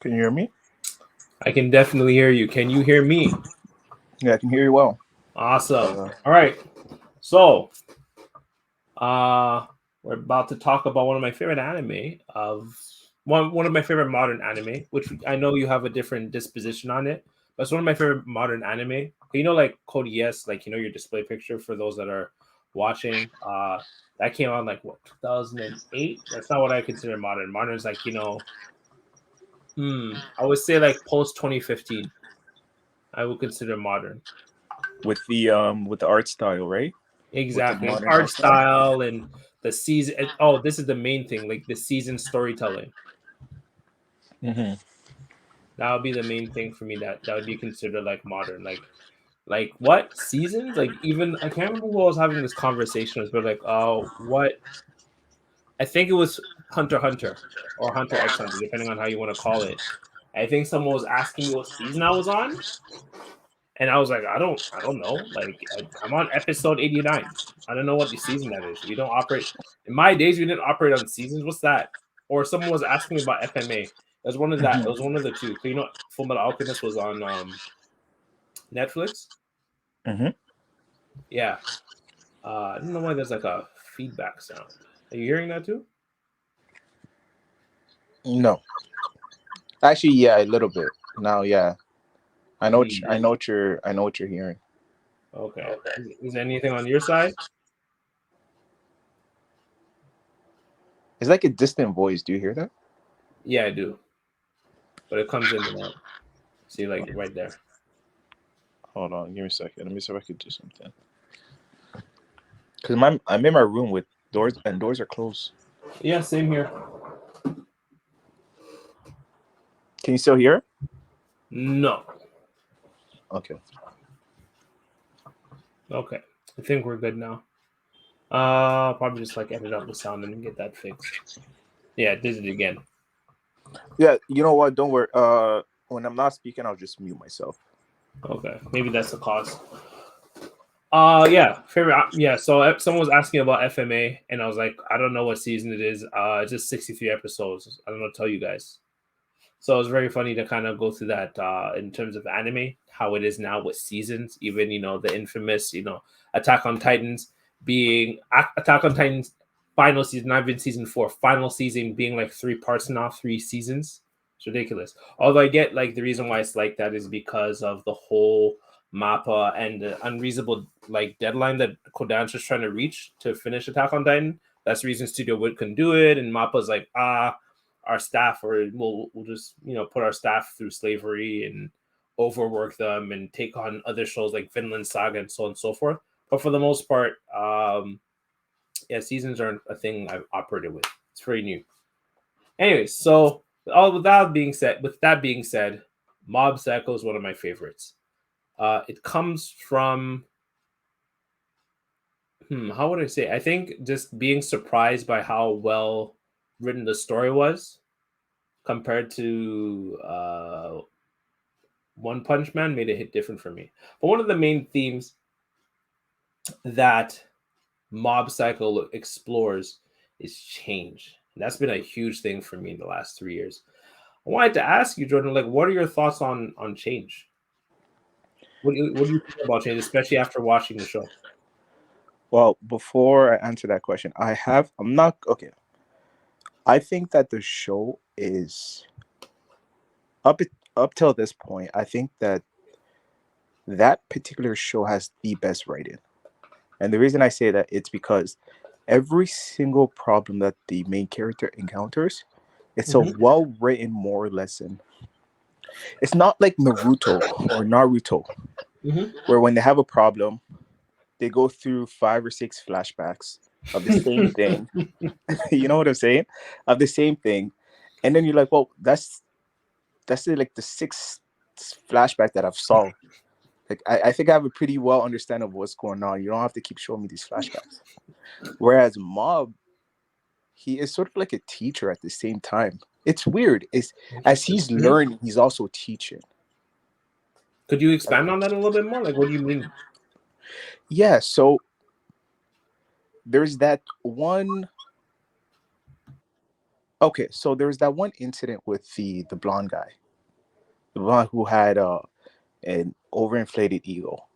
Can you hear me? I can definitely hear you. Can you hear me? Yeah, I can hear you well. Awesome. Uh, All right. So, uh, we're about to talk about one of my favorite anime of one of my favorite modern anime, which I know you have a different disposition on it, but it's one of my favorite modern anime. You know, like Code Yes, like your display picture for those that are watching. That came out like what 2008. That's not what I consider modern. Modern is like I would say like post 2015. I would consider modern. with the art style, right? With the Exactly. And modern art art style. style and the season. Oh, this is the main thing, like the season storytelling. Hmm. That would be the main thing for me. That would be considered like modern. Like what seasons? Like even I can't remember who I was having this conversation with, but like what I think it was Hunter x Hunter or Hunter X Hunter, depending on how you want to call it. I think someone was asking me what season I was on, and I was like, I don't know. Like I'm on episode 89. I don't know what the season that is. We don't operate in my days. We didn't operate on seasons. What's that? Or someone was asking me about FMA. It was one of that. It Hmm. was one of the two. Full Metal Alchemist was on Netflix. Hmm. Yeah. I don't know why there's like a feedback sound. Are you hearing that too? No, actually, yeah, a little bit. Now, yeah, Hmm. I know what you're hearing. Okay. Is there anything on your side? It's like a distant voice. Do you hear that? Yeah, I do, but it comes in and out. See, like Oh, right there. hold on, give me a second. Let me see if I could do something. Cause I'm in my room with doors are closed. Yeah, same here. Can you still hear? No. Okay. Okay. I think we're good now. Probably just like edit out the sound and get that fixed. Yeah, did it again. Yeah, you know what? Don't worry. When I'm not speaking, I'll just mute myself. Okay, maybe that's the cause. Yeah, favorite. Yeah, so someone was asking about FMA, and I was like, I don't know what season it is. It's just 63 episodes. I don't know to tell you guys. So it was very funny to kind of go through that in terms of anime, how it is now with seasons. Even the infamous Attack on Titans being Attack on Titans final season. I've been season 4, final season being like 3 parts now, 3 seasons. It's ridiculous. Although I get like the reason why it's like that is because of the whole Mappa and the unreasonable like deadline that Kodansha's trying to reach to finish Attack on Titan. That's the reason Studio Wood couldn't do it, and Mappa's like our staff, or we'll just put our staff through slavery and overwork them and take on other shows like Vinland Saga and so on and so forth. But for the most part, yeah, seasons aren't a thing I've operated with. It's very new. Anyways, so with that being said, Mob Psycho is one of my favorites. It comes from how would I say? I think just being surprised by how well written the story was compared to One Punch Man made it hit different for me. But one of the main themes that Mob Psycho explores is change. And that's been a huge thing for me in the last 3 years. I wanted to ask you, Jordan, like, what are your thoughts on change? What do you think about change, especially after watching the show? Well, before I answer that question, I'm not okay. I think that the show is up up till this point. I think that that particular show has the best writing, and the reason I say that it's because every single problem that the main character encounters, it's a Hmm. well written moral lesson. It's not like Naruto, Hmm. where when they have a problem, they go through 5 or 6 flashbacks of the same thing. You know what I'm saying? Of the same thing, and then you're like, well, that's like the sixth flashback that I've solved. Like I think I have a pretty well understanding of what's going on. You don't have to keep showing me these flashbacks. Whereas Mob, he is sort of like a teacher at the same time. It's weird. It's as Interesting. he's Mhm. learning, he's also teaching. Could you expand on that a little bit more? Like, what do you mean? Yeah, so there's that one Okay, so there was that one incident with the blonde guy, the one who had an overinflated ego.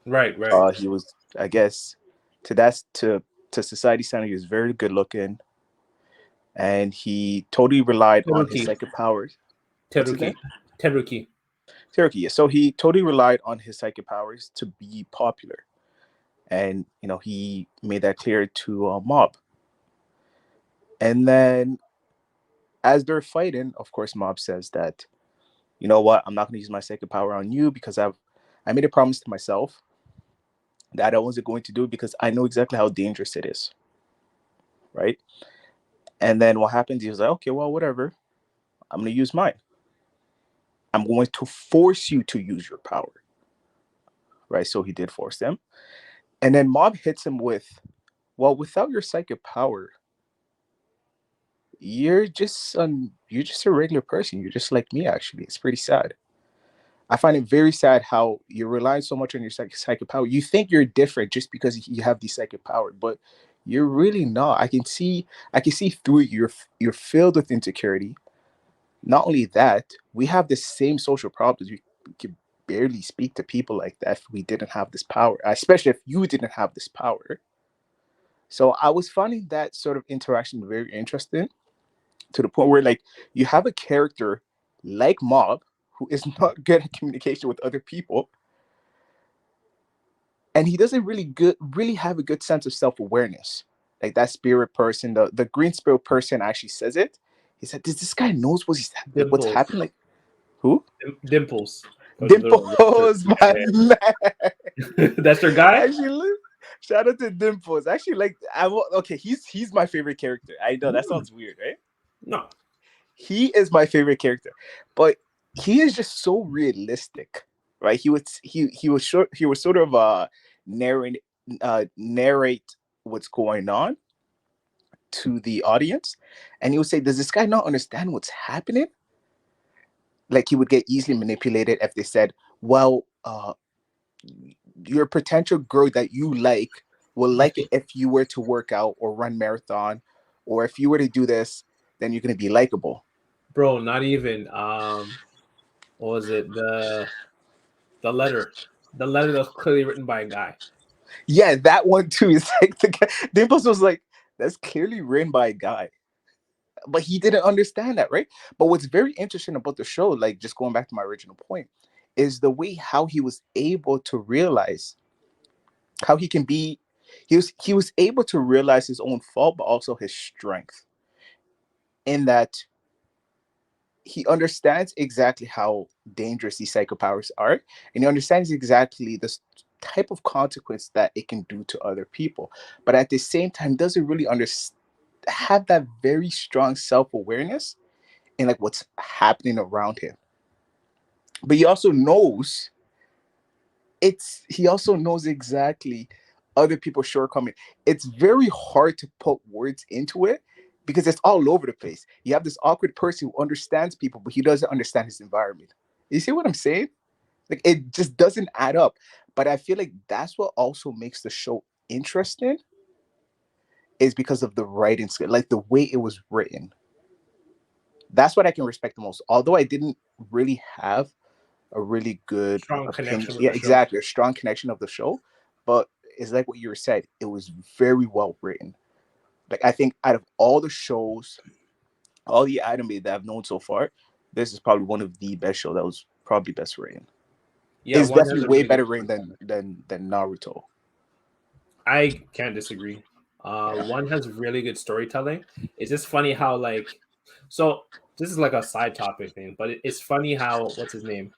Right, right. He was, I guess, to that's to society standard, he was very good looking, and he totally relied on his Teruki. psychic powers. What's his name? Teruki. Teruki. Cherokee. Yeah. So he totally relied on his psychic powers to be popular, and he made that clear to Mob. And then as they're fighting, of course, Mob says that, you know what, I'm not going to use my psychic power on you because I made a promise to myself that I wasn't going to do it because I know exactly how dangerous it is, right? And then what happens? He was like, okay, well, whatever. I'm going to use mine. I'm going to force you to use your power, right? So he did force them. And then Mob hits him with, well, without your psychic power, you're just a regular person. You're just like me, actually. It's pretty sad. I find it very sad how you're relying so much on your psychic power. You think you're different just because you have the psychic power, but you're really not. I can see through it. You're filled with insecurity. Not only that, we have the same social problems. We could barely speak to people like that if we didn't have this power, especially if you didn't have this power. So I was finding that sort of interaction very interesting, to the point where, like, you have a character like Mob who is not good at communication with other people, and he doesn't really have a good sense of self-awareness. Like that spirit person, the green spirit person actually says it. He said, "Does this guy knows what's Dimples. happening?" Like, who? Dimples. Dimples, my man. That's your guy? Actually, shout out to Dimples. Actually, like, okay, he's my favorite character. I know that sounds weird, right? No. He is my favorite character, but he is just so realistic, right? He was sort of narrate narrate what's going on to the audience, and he would say, "Does this guy not understand what's happening?" Like, he would get easily manipulated if they said, "Well, your potential girl that you like will like it if you were to work out or run marathon, or if you were to do this, then you're gonna be likable." Bro, not even what was it? The letter. The letter that was clearly written by a guy. Yeah, that one too. Is like the guy, Dimples was like, that's clearly written by a guy, but he didn't understand that, right? But what's very interesting about the show, like, just going back to my original point, is the way how he was able to realize how he can be. He was able to realize his own fault, but also his strength. In that he understands exactly how dangerous these psycho powers are, and he understands exactly the type of consequence that it can do to other people, but at the same time doesn't really have that very strong self-awareness in, like, what's happening around him. But he also knows exactly other people's shortcomings. It's very hard to put words into it because it's all over the place. You have this awkward person who understands people, but he doesn't understand his environment. You see what I'm saying? Like, it just doesn't add up. But I feel like that's what also makes the show interesting, is because of the writing skill, like the way it was written. That's what I can respect the most. Although I didn't really have a really good Strong opinion. connection with Yeah, the show. exactly. A strong connection of the show. But it's like what you were said. It was very well written. Like, I think out of all the shows, all the anime that I've known so far, this is probably one of the best show that was probably best written. Yeah, It's one has definitely a way really good better written story. than Naruto. I can't disagree. Yeah. One has really good storytelling. It's just funny how, like, so this is like a side topic thing, but it's funny how, what's his name,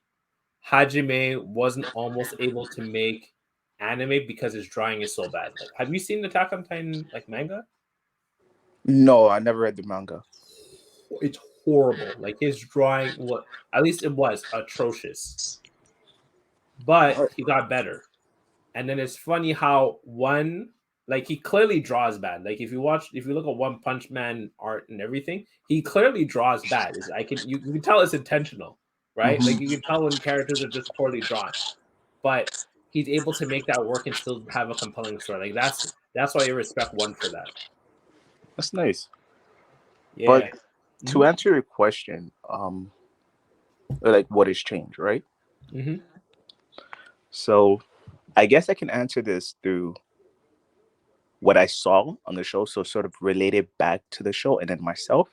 Hajime wasn't almost able to make anime because his drawing is so bad. Like, have you seen the Attack on Titan like manga? No, I never read the manga. It's horrible. Like his drawing, what at least it was atrocious, but Alright. he got better. And then it's funny how one, like, he clearly draws bad. Like if you look at One Punch Man art and everything, he clearly draws bad. You can tell it's intentional, right? Like Mhm. you can tell when characters are just poorly drawn, but he's able to make that work and still have a compelling story. Like that's why I respect one for that. That's nice. But Yeah. to Hmm. answer your question, like what has changed, right? Hmm. So I guess I can answer this through what I saw on the show, so sort of related back to the show and then myself.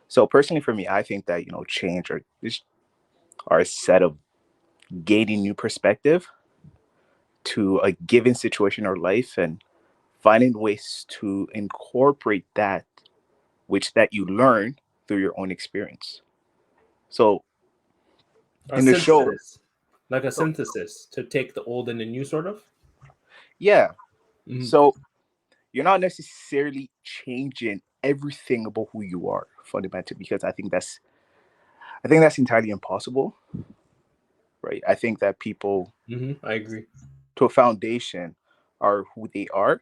So personally, for me, I think that change are a set of gaining new perspective to a given situation or life and finding ways to incorporate that which that you learn through your own experience. So A in the show, synthesis, like a so synthesis to take the old and the new, sort of. yeah, Hmm. so you're not necessarily changing everything about who you are fundamentally, because I think that's entirely impossible, right? I think that people Hmm. I agree. to a foundation are who they are,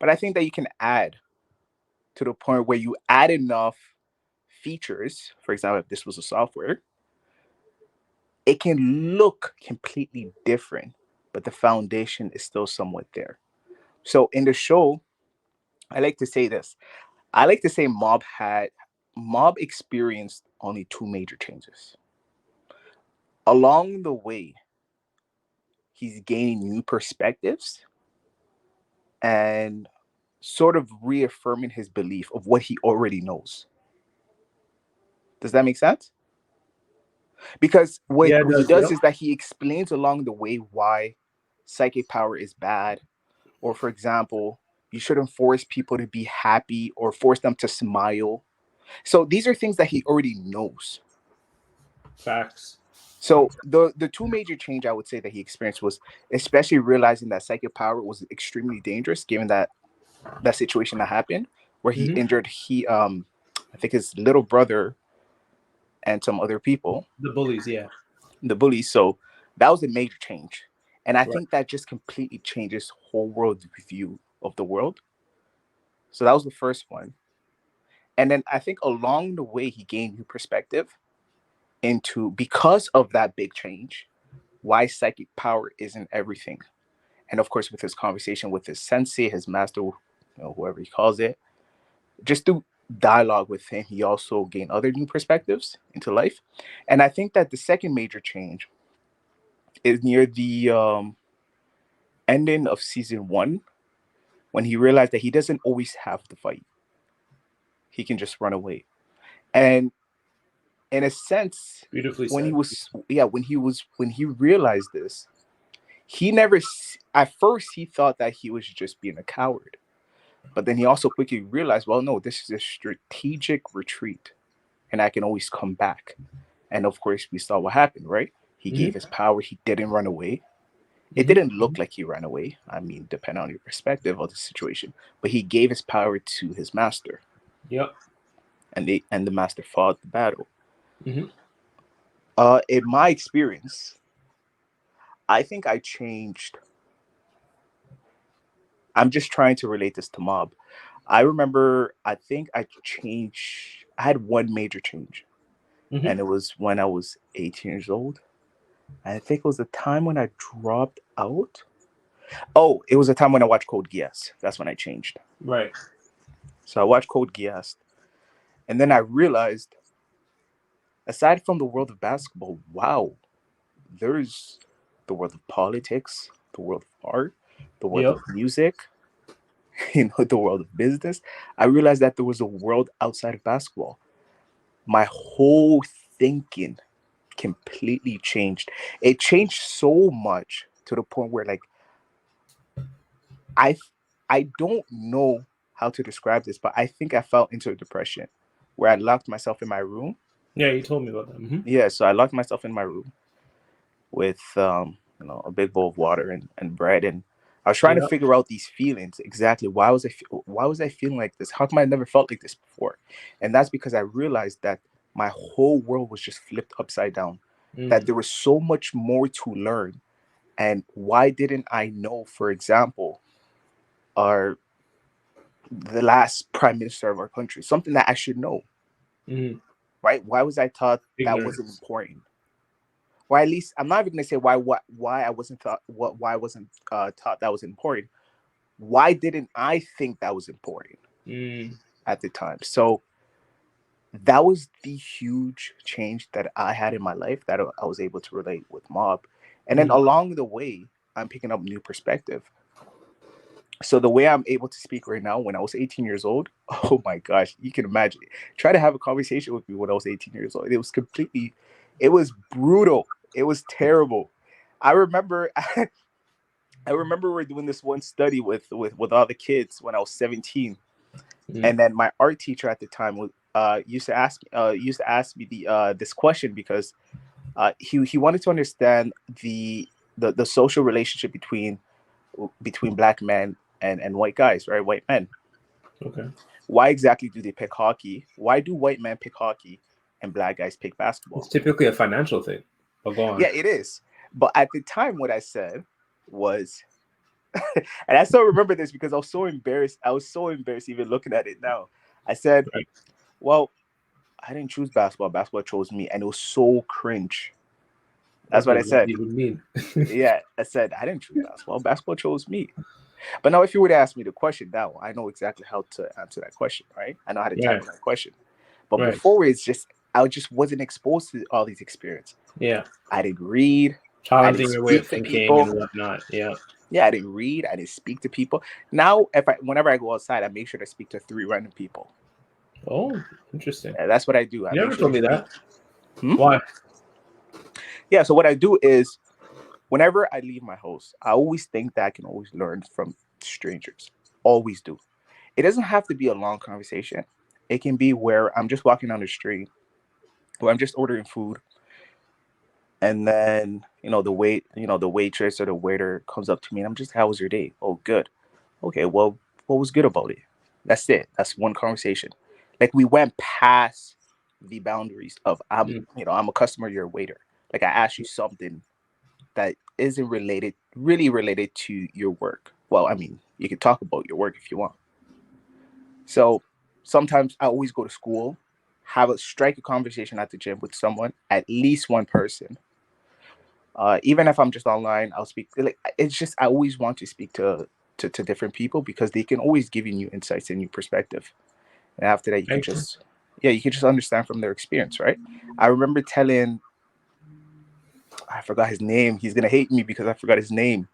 but I think that you can add to the point where you add enough features. For example, if this was a software, it can look completely different, but the foundation is still somewhat there. So in the show, I like to say this. I like to say Mob experienced only two major changes. Along the way, he's gaining new perspectives and sort of reaffirming his belief of what he already knows. Does that make sense? Because what, Yeah, it what he does. does Yep. is that he explains along the way why psychic power is bad, or for example, you shouldn't force people to be happy or force them to smile. So these are things that he already knows. Facts. So the two major change I would say that he experienced was especially realizing that psychic power was extremely dangerous, given that situation that happened where he Hmm. injured I think his little brother and some other people, The bullies. Yeah. the bullies. So that was a major change, and I Right. think that just completely changes whole world view of the world. So that was the first one, and then I think along the way he gained new perspective into, because of that big change, why psychic power isn't everything. And of course, with his conversation with his sensei, his master, whoever he calls it, just through dialogue with him, he also gained other new perspectives into life. And I think that the second major change is near the ending of season one, when he realized that he doesn't always have to fight; he can just run away. And in a sense, Beautifully when he said. was yeah, when he realized this, he never at first he thought that he was just being a coward. But then he also quickly realized, well, no, this is a strategic retreat, and I can always come back. And of course, we saw what happened, right? He Hmm. gave his power. He didn't run away. It Hmm. didn't look like he ran away. I mean, depending on your perspective of the situation. But he gave his power to his master, Yep. and the master fought the battle. Hmm. In my experience, I think I changed. I'm just trying to relate this to Mob. I remember. I think I changed. I had one major change, Hmm. and it was when I was 18 years old. I think it was the time when I dropped out. Oh, it was a time when I watched Code Geass. That's when I changed. Right. So I watched Code Geass, and then I realized, aside from the world of basketball, wow, there's the world of politics, the world of art, the world Yep. of music, the world of business. I realized that there was a world outside of basketball. My whole thinking completely changed. It changed so much to the point where, like, I I don't know how to describe this, but I think I fell into a depression where I locked myself in my room. Yeah, you told me about that. Hmm. Yeah, so I locked myself in my room with a big bowl of water and bread, and I was trying to Yep. figure out these feelings exactly. Why was I feeling like this? How come I never felt like this before? And that's because I realized that my whole world was just flipped upside down. That Mm. there was so much more to learn. And why didn't I know, for example, our the last prime minister of our country, something that I should know, Mm. right? Why was I taught that wasn't Ignorance. important? Or at least I'm not even gonna say why I wasn't thought what why I wasn't taught that was important. Why didn't I think that was important Mm. at the time? So that was the huge change that I had in my life that I was able to relate with Mob. And then Mm, along the way, I'm picking up new perspective. So the way I'm able to speak right now, when I was 18 years old, oh my gosh, you can imagine. Try to have a conversation with me when I was 18 years old. It was brutal. It was terrible. I remember, I remember we are doing this one study with all the kids when I was 17, mm, and then my art teacher at the time used to ask me this question because he wanted to understand the social relationship between black men and white guys, right? White men. okay. Why exactly do they pick hockey? Why do white men pick hockey and black guys pick It's basketball? typically a financial thing. But go on. Yeah, it is. But at the time, what I said was, and I still remember this because I was so embarrassed. I was so embarrassed even looking at it now. I said, Right. well, I didn't choose basketball. Basketball chose me. And it was so cringe. That's What what I does that said. even mean? Yeah, I said, I didn't choose basketball. Basketball chose me. But now, if you were to ask me the question now, I know exactly how to answer that question, right? I know how to Right. tackle that question. But Right. before, I just wasn't exposed to all these experiences. Yeah. I didn't read. I didn't Challenging your way of speak to thinking people. and whatnot. Yeah. Yeah, I didn't read. I didn't speak to people. Now, whenever I go outside, I make sure to speak to 3 random people. Oh, interesting. That's what I do. I You make never sure told to me speak. that. Hmm? Why? Yeah. So what I do is, whenever I leave my house, I always think that I can always learn from strangers. Always do. It doesn't have to be a long conversation. It can be where I'm just walking down the street, where I'm just ordering food, and then the waitress or the waiter comes up to me, and I'm just, "How was your day?" "Oh, good." "Okay, well, what was good about it?" That's it. That's one conversation. Like, we went past the boundaries of, Mm. I'm a customer, you're a waiter. Like, I asked you something that isn't really related to your work. Well, I mean, you can talk about your work if you want. So sometimes I always go to school, strike a conversation at the gym with someone, at least one person. Even if I'm just online, I'll speak. Like, it's just, I always want to speak to different people because they can always give you new insights and new perspective. And after that, I agree. you can just understand from their experience, right? I remember telling, I forgot his name. He's gonna hate me because I forgot his name.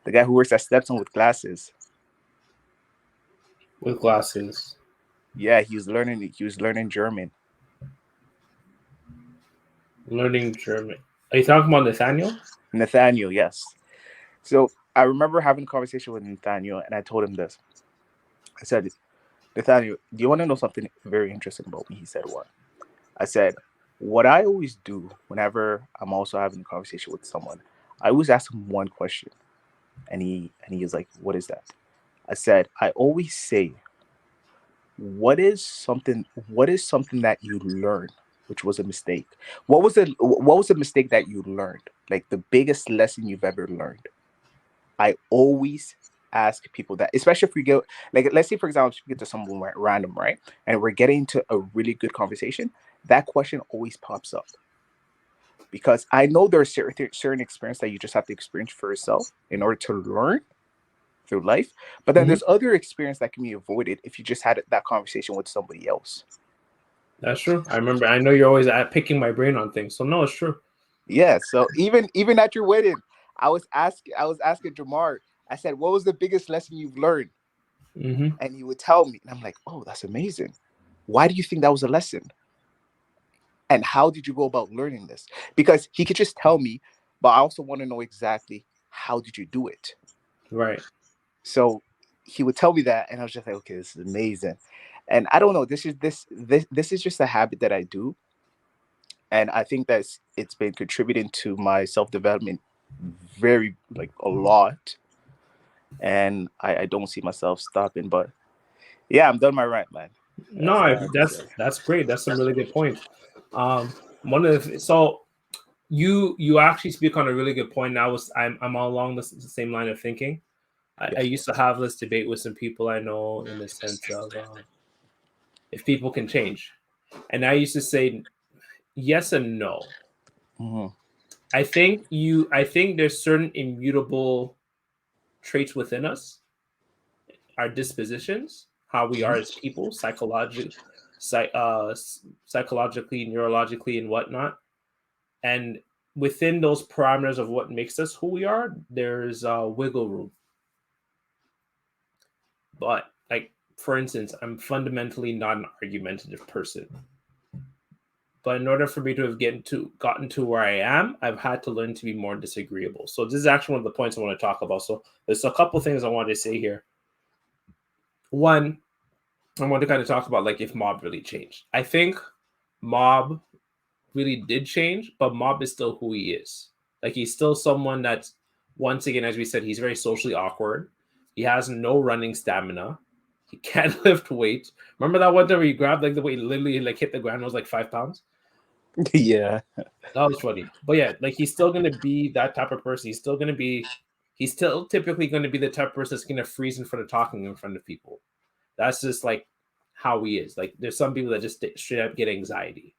The guy who works at Stepson with glasses. With glasses. Yeah, He was learning German. Learning German. Are you talking about Nathaniel? Nathaniel, yes. So I remember having a conversation with Nathaniel, and I told him this. I said, "Nathaniel, do you want to know something very interesting about me?" He said, "What?" I said, "What I always do whenever I'm also having a conversation with someone, I always ask him one question." And he is like, "What is that?" I said, "I always say, what is something that you learned, which was a mistake? What was a mistake that you learned? Like, the biggest lesson you've ever learned." I always ask people that, especially if we go, like, let's say, for example, we get to someone random, right? And we're getting into a really good conversation. That question always pops up because I know there's certain experience that you just have to experience for yourself in order to learn through life. But then Hmm. there's other experience that can be avoided if you just had that conversation with somebody else. That's true. I remember. I know you're always picking my brain on things. So no, it's true. Yeah. So even at your wedding, I was asking Jamar. I said, "What was the biggest lesson you've learned?" Hmm. And he would tell me, and I'm like, "Oh, that's amazing. Why do you think that was a lesson? And how did you go about learning this?" Because he could just tell me, but I also want to know exactly how did you do it. Right. So he would tell me that, and I was just like, "Okay, this is amazing." And I don't know, this is just a habit that I do, and I think it's been contributing to my self development very, like, a lot, and I don't see myself stopping. But yeah, I'm done my rant, man. No, That's all I have to say. that's great. That's some really good points. One of the so you actually speak on a really good point. Now, I'm along the same line of thinking. I Yeah. used to have this debate with some people I know in the sense of if people can change, and I used to say yes and no. Hmm. I think there's certain immutable traits within us, our dispositions, how we are as people, psychologically, neurologically, and whatnot. And within those parameters of what makes us who we are, there's wiggle room. But like, for instance, I'm fundamentally not an argumentative person. But in order for me to have gotten to where I am, I've had to learn to be more disagreeable. So this is actually one of the points I want to talk about. So there's a couple things I wanted to say here. One, I want to kind of talk about like if Mob really changed. I think Mob really did change, but Mob is still who he is. Like he's still someone that's, once again, as we said, he's very socially awkward. He has no running stamina. He can't lift weights. Remember that one time where he grabbed like the weight, literally like hit the ground, it was like 5 pounds. Yeah, that was funny. But yeah, like he's still gonna be that type of person. He's still typically gonna be the type of person that's gonna freeze in front of talking in front of people. That's just like how he is. Like there's some people that just straight up get anxiety,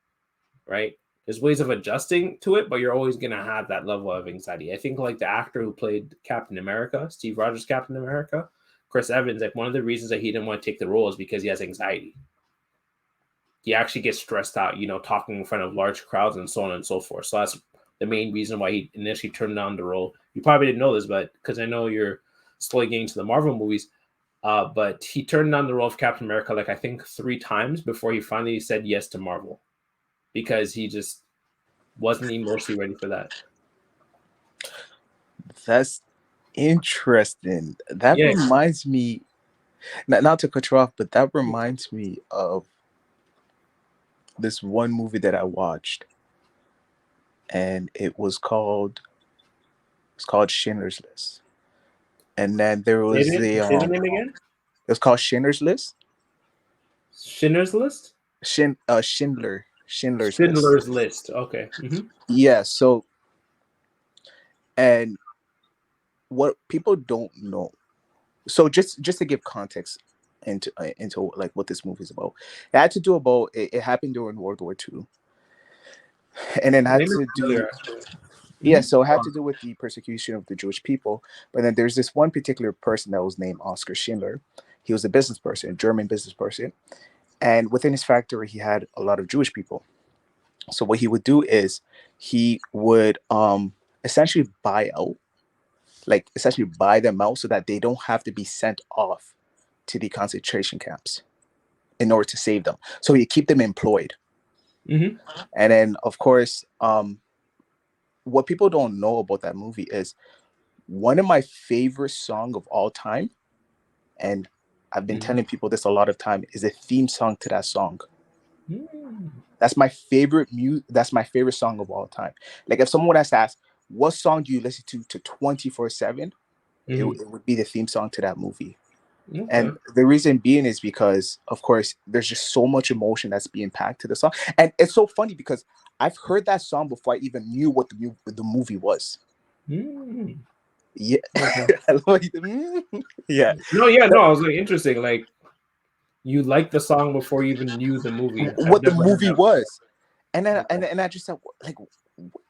right? There's ways of adjusting to it, but you're always gonna have that level of anxiety. I think like the actor who played Captain America, Steve Rogers, Captain America, Chris Evans, like one of the reasons that he didn't want to take the role is because he has anxiety. He actually gets stressed out, talking in front of large crowds and so on and so forth. So that's the main reason why he initially turned down the role. You probably didn't know this, but because I know you're slowly getting to the Marvel movies, but he turned down the role of Captain America like I think 3 times before he finally said yes to Marvel, because he just wasn't emotionally ready for that. That's interesting. That reminds me, not to cut you off, but that reminds me of this one movie that I watched, and it's called Schindler's List. And then there was Say the name again? It was called Schindler's List. Schindler's List? Schindler's List. Okay. Mm-hmm. Yeah. So, and what people don't know. So just to give context into like what this movie is about, it had to do about it happened during World War II, and then had to do. Yeah, so it had to do with the persecution of the Jewish people. But then there's this one particular person that was named Oscar Schindler. He was a business person, a German business person. And within his factory, he had a lot of Jewish people. So what he would do is he would essentially buy them out so that they don't have to be sent off to the concentration camps in order to save them. So he'd keep them employed. Mm-hmm. And then, of course, what people don't know about that movie is one of my favorite songs of all time, and I've been telling people this a lot of time, is a theme song to that song. That's my favorite That's my favorite song of all time. Like if someone has to ask, what song do you listen to 24/7? It would be the theme song to that movie. Okay. And the reason being is because, of course, there's just so much emotion that's being packed to the song. And it's so funny because I've heard that song before I even knew what the movie was. Yeah. Okay. Yeah. No, I was like, interesting. Like, you liked the song before you even knew the movie. What the movie was. And then and I just said, like, what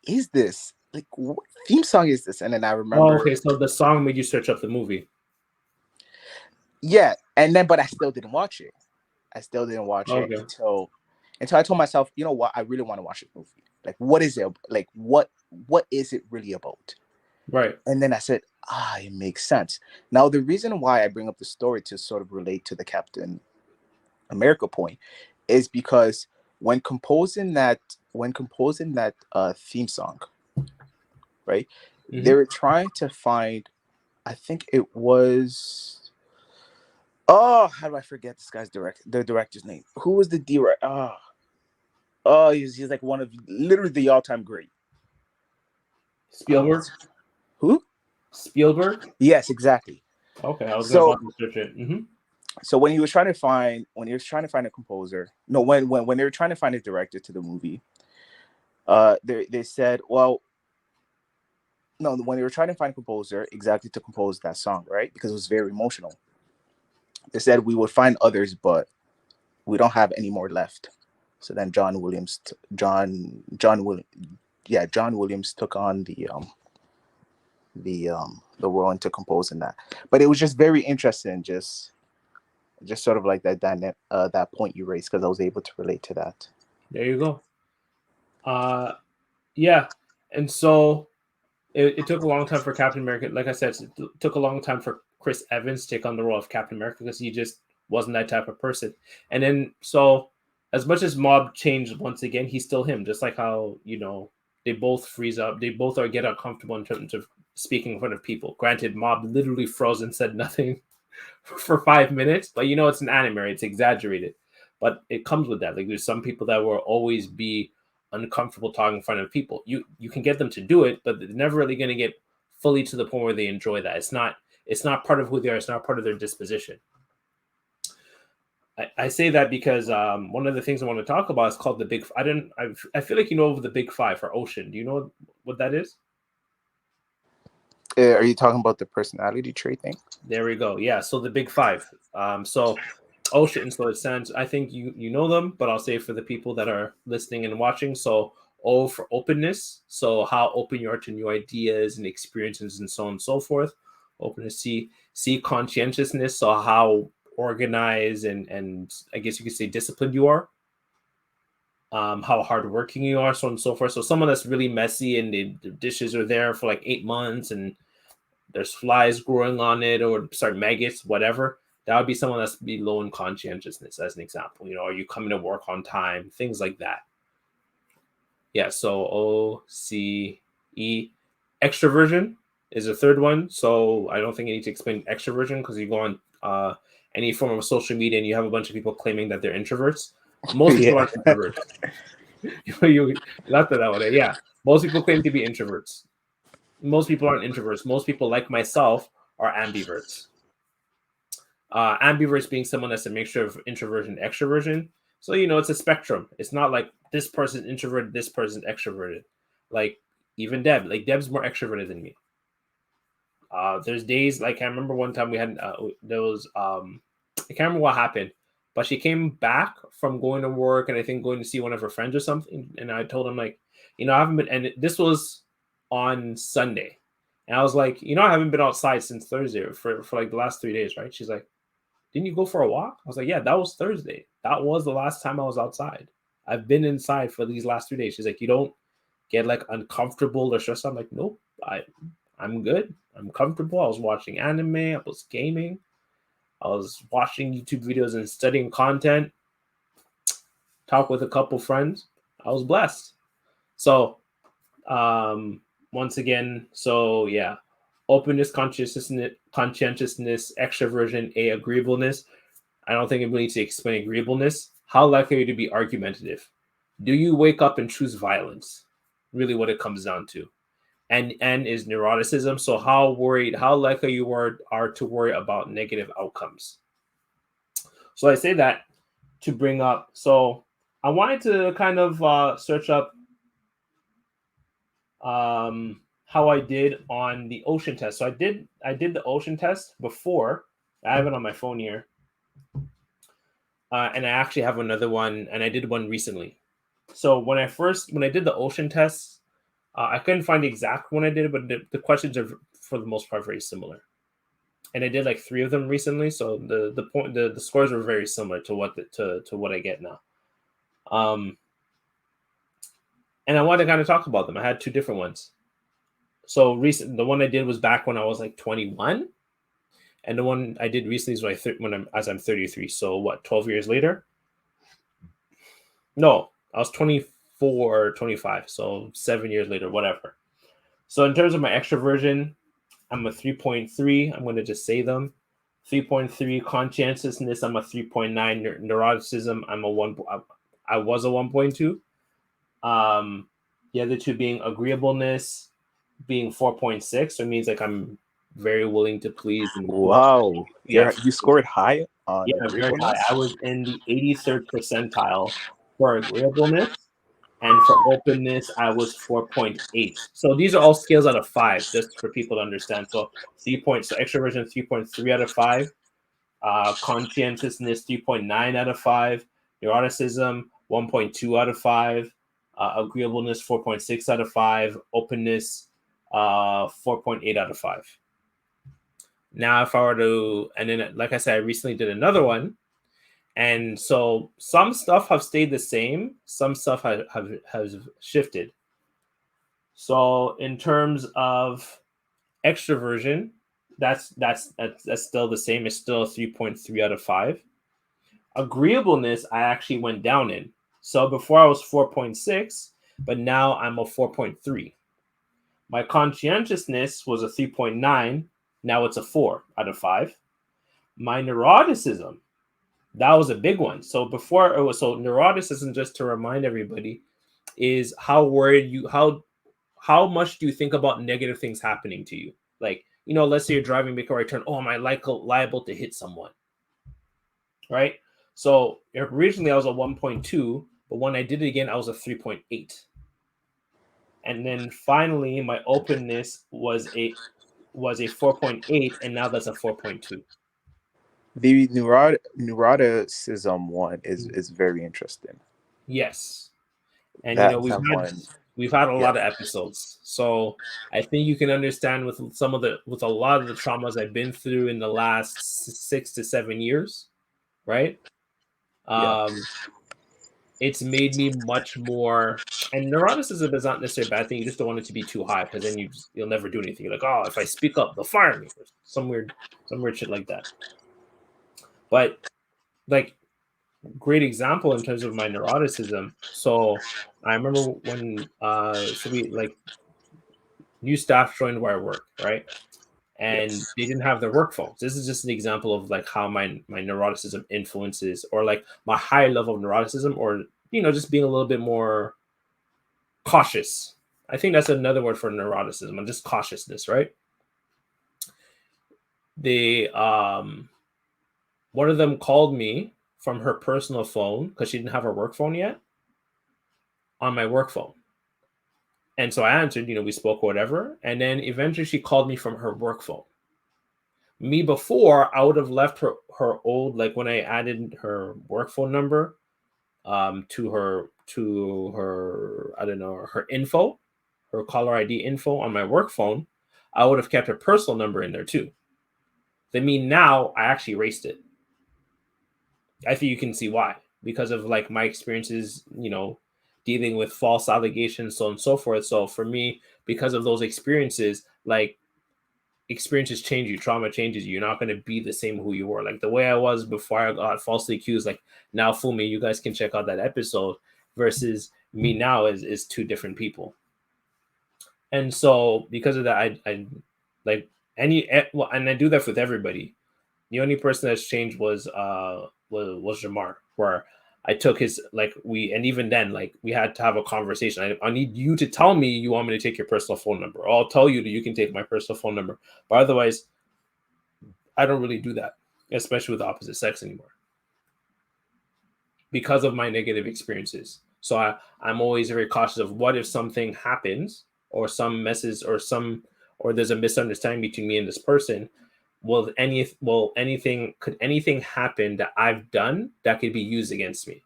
is this? Like, what theme song is this? And then I remember. Oh, okay, so the song made you search up the movie. Yeah, and then but I still didn't watch it. It until I told myself, you know what, I really want to watch this movie. Like, what is it? Like, what is it really about? Right. And then I said, it makes sense. Now, the reason why I bring up the story to sort of relate to the Captain America point is because when composing that theme song, right, they were trying to find, I think it was. Oh, how do I forget this guy's the director's name? Who was the director? He's like one of literally the all-time great. Spielberg? Who? Spielberg? Yes, exactly. Okay, I was going to search it. So when he was trying to find a composer, no, when they were trying to find a director to the movie, they said, well, no, when they were trying to find a composer exactly to compose that song, right? Because it was very emotional. They said we would find others, but we don't have any more left. So then John Williams took on the role into composing that. But it was just very interesting, just Just sort of like that point you raised, because I was able to relate to that. There you go. Yeah, and so it took a long time for Captain America. Like I said, it took a long time for Chris Evans to take on the role of Captain America because he just wasn't that type of person. And then, so as much as Mob changed once again, he's still him. Just like how they both freeze up, they both get uncomfortable in terms of speaking in front of people. Granted, Mob literally froze and said nothing for 5 minutes, but it's an anime, it's exaggerated. But it comes with that. Like, there's some people that will always be uncomfortable talking in front of people. You can get them to do it, but they're never really going to get fully to the point where they enjoy that. It's not part of who they are. It's not part of their disposition. I say that because one of the things I want to talk about is called the Big. I feel like the Big Five for Ocean. Do you know what that is? Are you talking about the personality trait thing? There we go. Yeah. So the Big Five. So Ocean. So it sounds. I think you know them, but I'll say for the people that are listening and watching. So O for openness. So how open you are to new ideas and experiences and so on and so forth. Openness. C conscientiousness. So how organized and I guess you could say disciplined you are. How hardworking you are, so on and so forth. So someone that's really messy and the dishes are there for like 8 months and there's flies growing on it, or maggots, whatever. That would be someone that's be low in conscientiousness, as an example. Are you coming to work on time? Things like that. Yeah. So OCE. Extroversion is a third one. So I don't think I need to explain extroversion because you go on any form of social media and you have a bunch of people claiming that they're introverts. Most people aren't introverts. You laughed at that one. Yeah. Most people claim to be introverts. Most people aren't introverts. Most people, like myself, are ambiverts. Ambiverts being someone that's a mixture of introversion and extroversion. So, it's a spectrum. It's not like this person's introverted, this person's extroverted. Like, even Deb. Like, Deb's more extroverted than me. There's days, like, I remember one time we had, there was, I can't remember what happened, but she came back from going to work and I think going to see one of her friends or something. And I told him, like, I haven't been, and this was on Sunday. And I was like, I haven't been outside since Thursday for like the last 3 days, right? She's like, didn't you go for a walk? I was like, yeah, that was Thursday. That was the last time I was outside. I've been inside for these last 3 days. She's like, you don't get like uncomfortable or stressed? I'm like, nope, I'm good. I'm comfortable. I was watching anime. I was gaming. I was watching YouTube videos and studying content. Talk with a couple friends. I was blessed. So, once again, so yeah, openness, conscientiousness, extroversion, agreeableness. I don't think we need to explain agreeableness. How likely are you to be argumentative? Do you wake up and choose violence? Really what it comes down to. And N is neuroticism. So how likely you are to worry about negative outcomes. So I say that to bring up, so I wanted to kind of search up how I did on the Ocean test. So I did the Ocean test before. I have it on my phone here. And I actually have another one, and I did one recently. So when I did the Ocean test, I couldn't find the exact one I did, but the questions are for the most part very similar. And I did like 3 of them recently, so the scores were very similar to what I get now. And I wanted to kind of talk about them. I had 2 different ones. So the one I did was back when I was like 21, and the one I did recently is as I'm 33. So what, 12 years later? No, I was 24 or 25, so 7 years later, whatever. So in terms of my extroversion, I'm a 3.3. I'm going to just say them. 3.3 conscientiousness. I'm a 3.9 neuroticism. I was a 1.2. The other 2 being agreeableness, being 4.6. So it means like I'm very willing to please. Wow. Yeah, you scored high on very high. I was in the 83rd percentile for agreeableness. And for openness, I was 4.8. So these are all scales out of 5, just for people to understand. So extroversion 3.3 out of 5, conscientiousness 3.9 out of 5, neuroticism 1.2 out of 5, agreeableness 4.6 out of 5, openness 4.8 out of 5. Now, if I were to, and then like I said, I recently did another one, and so some stuff have stayed the same, some stuff has shifted. So in terms of extroversion, that's still the same. It's still a 3.3 out of 5. Agreeableness, I actually went down in. So before I was 4.6, but now I'm a 4.3. My conscientiousness was a 3.9. Now it's a 4 out of 5. My neuroticism, that was a big one. So before it was, so neuroticism, just to remind everybody, is how worried you, how much do you think about negative things happening to you? Like, let's say you're driving, make a right turn. Oh, am I liable to hit someone? Right? So originally I was a 1.2, but when I did it again, I was a 3.8. And then finally my openness was a 4.8, and now that's a 4.2. The neuroticism one is very interesting. Yes. And That one, we've had a yeah. lot of episodes. So I think you can understand with a lot of the traumas I've been through in the last 6 to 7 years, right? Yeah. It's made me much more. And neuroticism is not necessarily a bad thing. You just don't want it to be too high, because then you'll never do anything. You're like, oh, if I speak up, they'll fire me, or some weird shit like that. But like, great example in terms of my neuroticism. So I remember when we like new staff joined where I work, right? And Yes. they didn't have their work phones. This is just an example of like how my neuroticism influences, or like my high level of neuroticism, or just being a little bit more cautious. I think that's another word for neuroticism, and just cautiousness, right? They one of them called me from her personal phone, because she didn't have her work phone yet, on my work phone. And so I answered, we spoke or whatever. And then eventually she called me from her work phone. Me before, I would have left her old, like when I added her work phone number to her I don't know, her info, her caller ID info on my work phone, I would have kept her personal number in there too. Then me now, I actually erased it. I think you can see why, because of like my experiences, dealing with false allegations, so on and so forth. So for me, because of those experiences, like, experiences change you, trauma changes you. You're not going to be the same who you were. Like the way I was before I got falsely accused, like now fool me, you guys can check out that episode, versus me now is two different people. And so because of that, I like well, and I do that with everybody. The only person that's changed was Jamar, where I took his, like, and even then, like, we had to have a conversation. I need you to tell me you want me to take your personal phone number, or I'll tell you that you can take my personal phone number. But otherwise, I don't really do that, especially with the opposite sex anymore, because of my negative experiences. So I'm always very cautious of, what if something happens, or some messes, or there's a misunderstanding between me and this person. Could anything happen that I've done that could be used against me?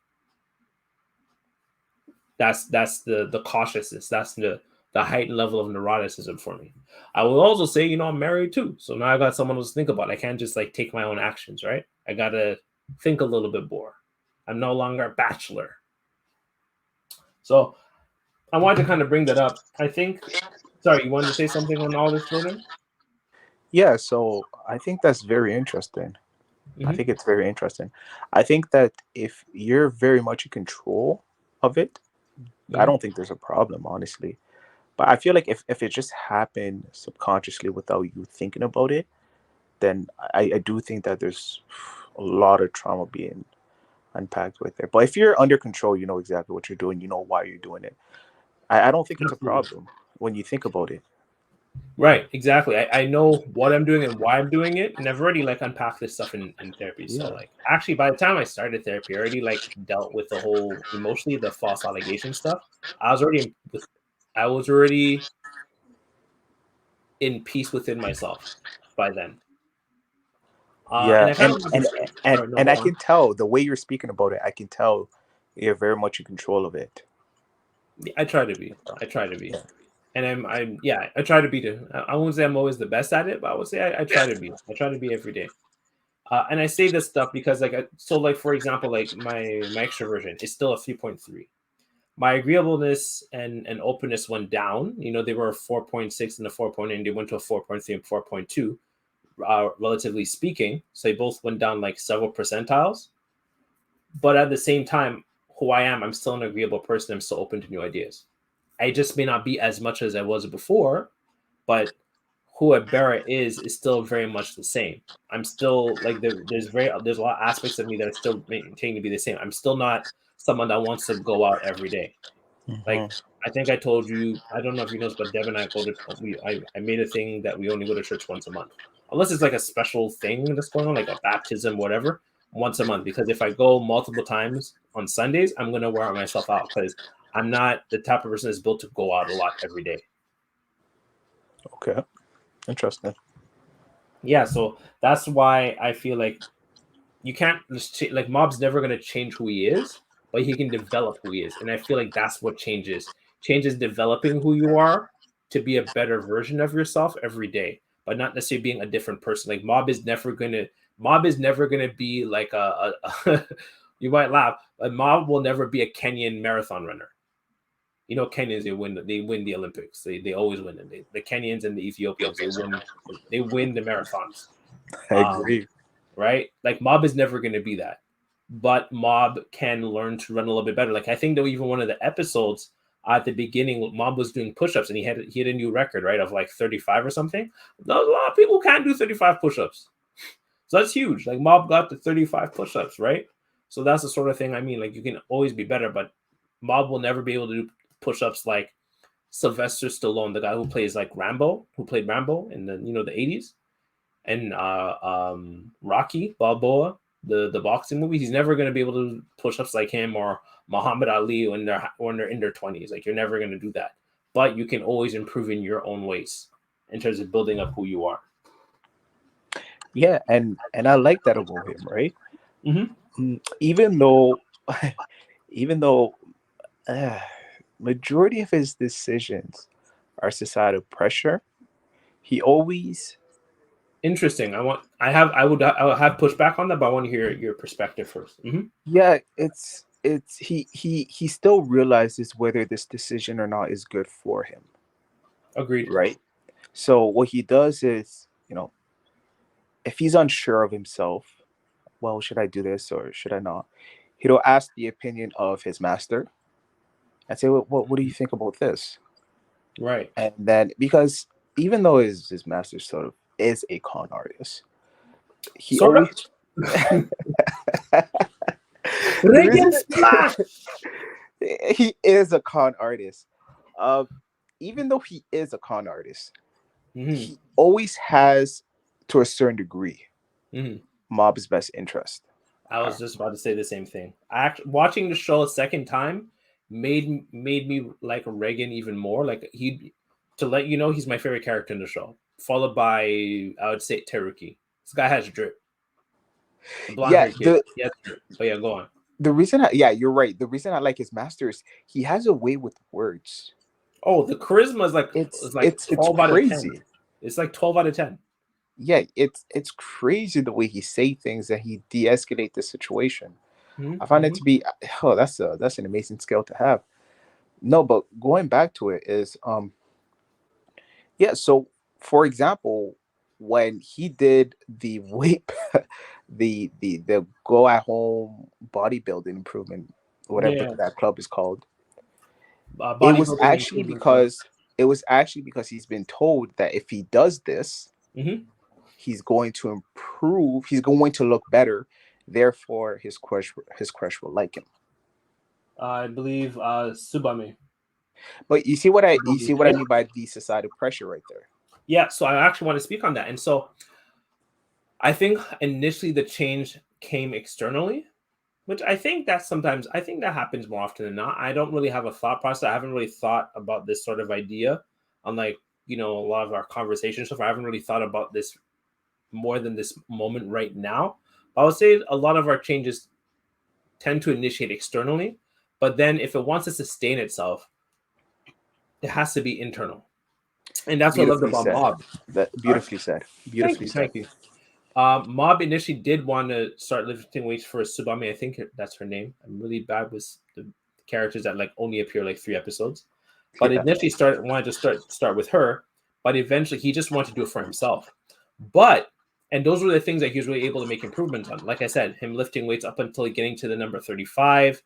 That's the cautiousness. That's the heightened level of neuroticism for me. I will also say, I'm married too. So now I got someone else to think about. I can't just like take my own actions, right? I gotta think a little bit more. I'm no longer a bachelor. So I wanted to kind of bring that up. I think, sorry, you wanted to say something on all this, Jordan? Yeah, so I think that's very interesting. I think it's very interesting. I think that if you're very much in control of it, I don't think there's a problem, honestly. But I feel like if it just happened subconsciously without you thinking about it, then I do think that there's a lot of trauma being unpacked with there. But if you're under control, you know exactly what you're doing, you know why you're doing it. I don't think it's a problem when you think about it. Right, exactly. I know what I'm doing and why I'm doing it, and I've already like unpacked this stuff in therapy. Yeah. So like, actually, by the time I started therapy, I already like dealt with the whole emotionally, the false allegation stuff. I was already in peace within myself by then. Yeah, And I kind of want to, sorry, no, and go I on. can tell the way you're speaking about it. I can tell you're very much in control of it. I try to be. I try to be. And I try to be I won't say I'm always the best at it, but I would say I try to be. I try to be every day. And I say this stuff because like for example, like my extroversion is still a 3.3. My agreeableness and openness went down. You know, they were a 4.6 and a 4.9. They went to a 4.3 and 4.2, relatively speaking. So they both went down like several percentiles. But at the same time, who I am, I'm still an agreeable person. I'm still open to new ideas. I just may not be as much as I was before, but who Ibarra is still very much the same. I'm still like there's a lot of aspects of me that are still maintain to be the same. I'm still not someone that wants to go out every day. Like Mhm. I think I told you, I don't know if you know, but Deb and I go to I made a thing that we only go to church once a month, unless it's like a special thing that's going on, like a baptism, whatever, once a month. Because if I go multiple times on Sundays, I'm gonna wear myself out because I'm not the type of person that's built to go out a lot every day. Okay, interesting. Yeah, so that's why I feel like you can't just like Mob's never gonna change who he is, but he can develop who he is, and I feel like that's what changes. Changes developing who you are to be a better version of yourself every day, but not necessarily being a different person. Like Mob is never gonna be like a you might laugh, but Mob will never be a Kenyan marathon runner. You know, Kenyans they win the Olympics. They always win them. The Kenyans and the Ethiopians they win the marathons. I Um, agree. right? Like Mob is never going to be that, but Mob can learn to run a little bit better. Like I think that even one of the episodes at the beginning, Mob was doing push-ups and he had a new record, right, of like 35 or something. A lot of people can't do 35 push-ups, so that's huge. Like Mob got to 35 push-ups, right? So that's the sort of thing I mean. Like you can always be better, but Mob will never be able to do push-ups like Sylvester Stallone, the guy who plays like Rambo, who played Rambo in the 80s, and Rocky Balboa, the boxing movie. He's never going to be able to push ups like him or Muhammad Ali when they're in their 20s. Like you're never going to do that, but you can always improve in your own ways in terms of building up who you are. Yeah, and I like that about him, right? Mm-hmm. Even though, even though, majority of his decisions are societal pressure, he always, Interesting. I would have pushback on that, but I want to hear your perspective 1st. Mm-hmm. yeah, it's he still realizes whether this decision or not is good for him, Agreed. right? So what he does is, if he's unsure of himself, well, should I do this or should I not? He'll ask the opinion of his master and say, well, what do you think about this? Right. And then, because even though his master sort of is a con artist, he Sort always of. the reason Radiant splash. he is a con artist, uh, even though he is a con artist, Mm-hmm. he always has, to a certain degree, Mm-hmm. Mob's best interest. I was just about to say the same thing. Watching the show a second time made me like Reagan even more. Like to let you know, he's my favorite character in the show. Followed by I would say Teruki. This guy has drip. The blonde Yeah, haired kid. He has drip. But yeah, go on. the reason yeah, you're right. The reason I like his master is he has a way with words. Oh, the charisma It's is like it's it's 12 out of 10. crazy. It's like 12 out of 10. Yeah, it's crazy the way he say things and he de-escalate the situation. I find it Mm-hmm. to be, that's an amazing skill to have. No, but going back to it is, yeah, so for example, when he did the weight the go at home bodybuilding improvement, whatever Yeah. that club is called, it was Bodybuilding actually improvement club. because it was actually because he's been told that if he does this, Mm-hmm. he's going to improve, he's going to look better, therefore his crush will like him. I believe Subame. But you see what I mean by the societal pressure right there. Yeah, so I actually want to speak on that. And so I think initially the change came externally, which I think that happens more often than not. I don't really have a thought process. I haven't really thought about this sort of idea, unlike a lot of our conversations so far. I haven't really thought about this more than this moment right now. I would say a lot of our changes tend to initiate externally, but then if it wants to sustain itself, it has to be internal, and that's what I loved Beautifully about said. Mob. That beautifully said. Thank Beautifully you, said. thank you. Mob initially did want to start lifting weights for Subami. I think that's her name. I'm really bad with the characters that like only appear like 3 episodes. But Yeah. initially wanted to start with her, but eventually he just wanted to do it for himself. And those were the things that he was really able to make improvements on. Like I said, him lifting weights up until getting to the number 35.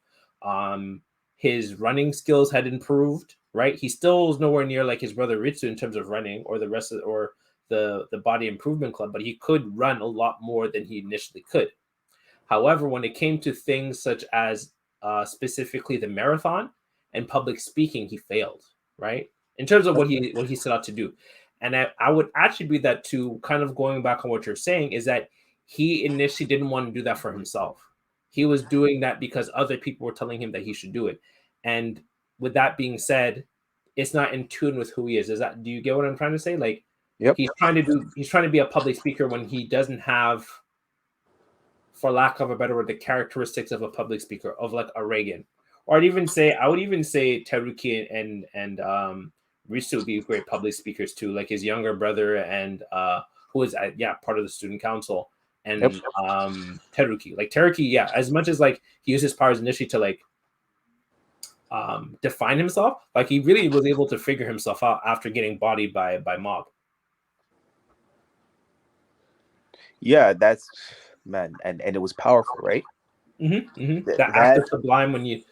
His running skills had improved, right? He still was nowhere near like his brother Ritsu in terms of running or the rest of or the body improvement club, but he could run a lot more than he initially could. However, when it came to things such as specifically the marathon and public speaking, he failed, right? In terms of what he set out to do. And I would attribute that to kind of going back on what you're saying is that he initially didn't want to do that for himself. He was doing that because other people were telling him that he should do it. And with that being said, it's not in tune with who he is. Do you get what I'm trying to say? Like, Yep. he's trying to be a public speaker when he doesn't have, for lack of a better word, the characteristics of a public speaker, of like a Reagan. Or I would even say Teruki and Risu would be great public speakers too, like his younger brother and who is part of the student council, and Yep. Teruki. Like Teruki, as much as like he used his powers initially to like define himself, like he really was able to figure himself out after getting bodied by Mob. Yeah, that's man, and it was powerful, right? That after Sublime, when you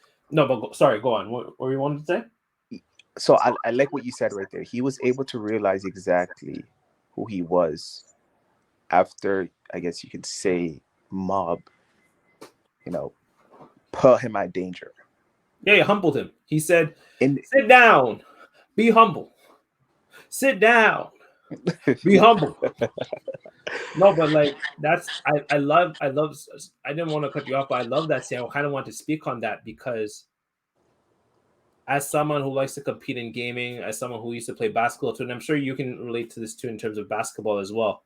sorry, go on. What were you wanted to say? So I like what you said right there. He was able to realize exactly who he was after, I guess you could say, Mob, put him at danger. Yeah, he humbled him. He said, sit down, be humble. Sit down, be humble. No, but like I love I didn't want to cut you off, but I love that scene. I kind of want to speak on that because as someone who likes to compete in gaming, as someone who used to play basketball too, and I'm sure you can relate to this too in terms of basketball as well,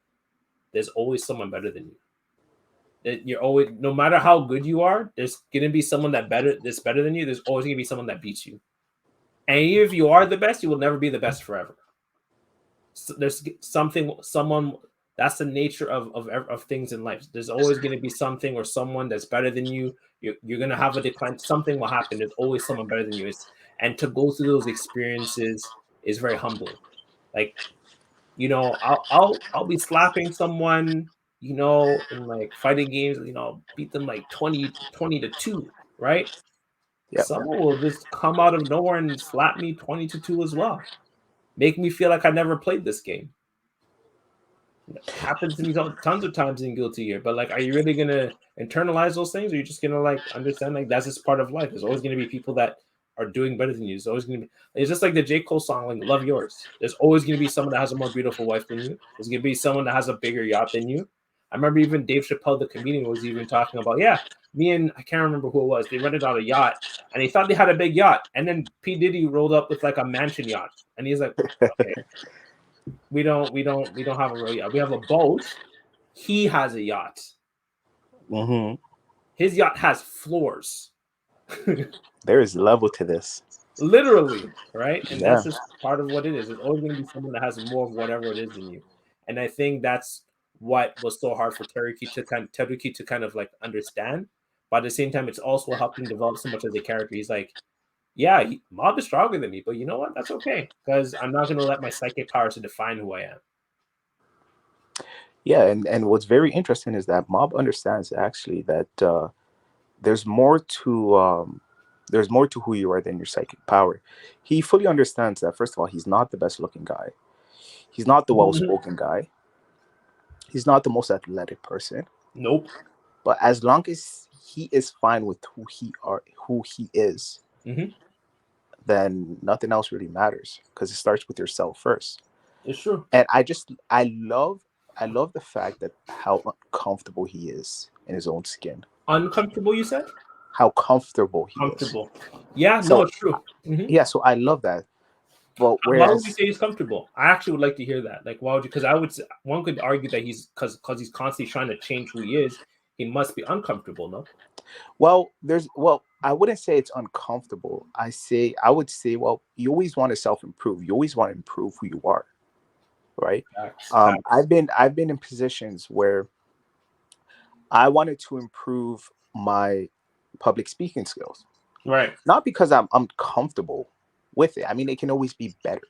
there's always someone better than you. You're always, no matter how good you are, there's gonna be someone that's better than you. There's always gonna be someone that beats you. And even if you are the best, you will never be the best forever. So there's someone. That's the nature of things in life. There's always going to be something or someone that's better than you. You're going to have a decline. Something will happen. There's always someone better than you. And to go through those experiences is very humbling. Like, I'll be slapping someone, in like fighting games, beat them like 20-2, right? Yep. Someone will just come out of nowhere and slap me 20-2 as well. Make me feel like I never played this game. It happens to me tons of times in Guilty Gear, but like, are you really gonna internalize those things, or are you just gonna like understand like that's just part of life? There's always gonna be people that are doing better than you. There's always gonna be. It's just like the J. Cole song, like "Love Yours." There's always gonna be someone that has a more beautiful wife than you. There's gonna be someone that has a bigger yacht than you. I remember even Dave Chappelle, the comedian, was even talking about, me and I can't remember who it was. They rented out a yacht, and they thought they had a big yacht, and then P. Diddy rolled up with like a mansion yacht, and he's like, okay. We don't have a real yacht. We have a boat. He has a yacht. Mm-hmm. His yacht has floors. There is level to this. Literally, right? And that's just part of what it is. There's always going to be someone that has more of whatever it is than you. And I think that's what was so hard for Teruki to kind of like understand. But at the same time, it's also helping develop so much as a character. He's like, Mob is stronger than me, but you know what? That's okay, because I'm not going to let my psychic powers to define who I am. Yeah, and what's very interesting is that Mob understands actually that there's more to who you are than your psychic power. He fully understands that. First of all, he's not the best looking guy. He's not the well-spoken guy. He's not the most athletic person. Nope. But as long as he is fine with who he is, then nothing else really matters, because it starts with yourself first. It's true. And I love the fact that how uncomfortable he is in his own skin. Uncomfortable, you said? How comfortable he is. Yeah, so, no, it's true. Yeah, so I love that. But why would you say he's comfortable? I actually would like to hear that. Like, why would you? Because one could argue that he's because he's constantly trying to change who he is. he must be uncomfortable, no? Well, I wouldn't say it's uncomfortable. I would say, well, you always want to self-improve. You always want to improve who you are, right? Facts, facts. I've been in positions where I wanted to improve my public speaking skills. Right. Not because I'm comfortable with it. I mean, it can always be better.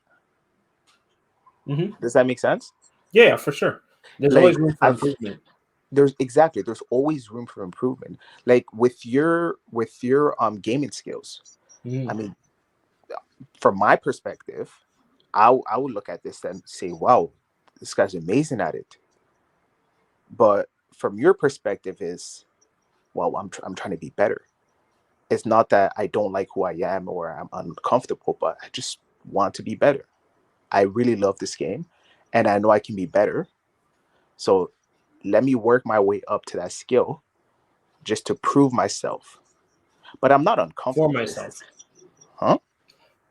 Hmm. Does that make sense? Yeah, for sure. There's Like always room for I've improvement. there's always room for improvement. Like with your gaming skills. I Mhm. mean, from my perspective, I would look at this and say, wow, this guy's amazing at it. But from your perspective is, well, I'm trying to be better. It's not that I don't like who I am or I'm uncomfortable, but I just want to be better. I really love this game and I know I can be better. So let me work my way up to that skill just to prove myself. But I'm not For uncomfortable with it. myself. Huh?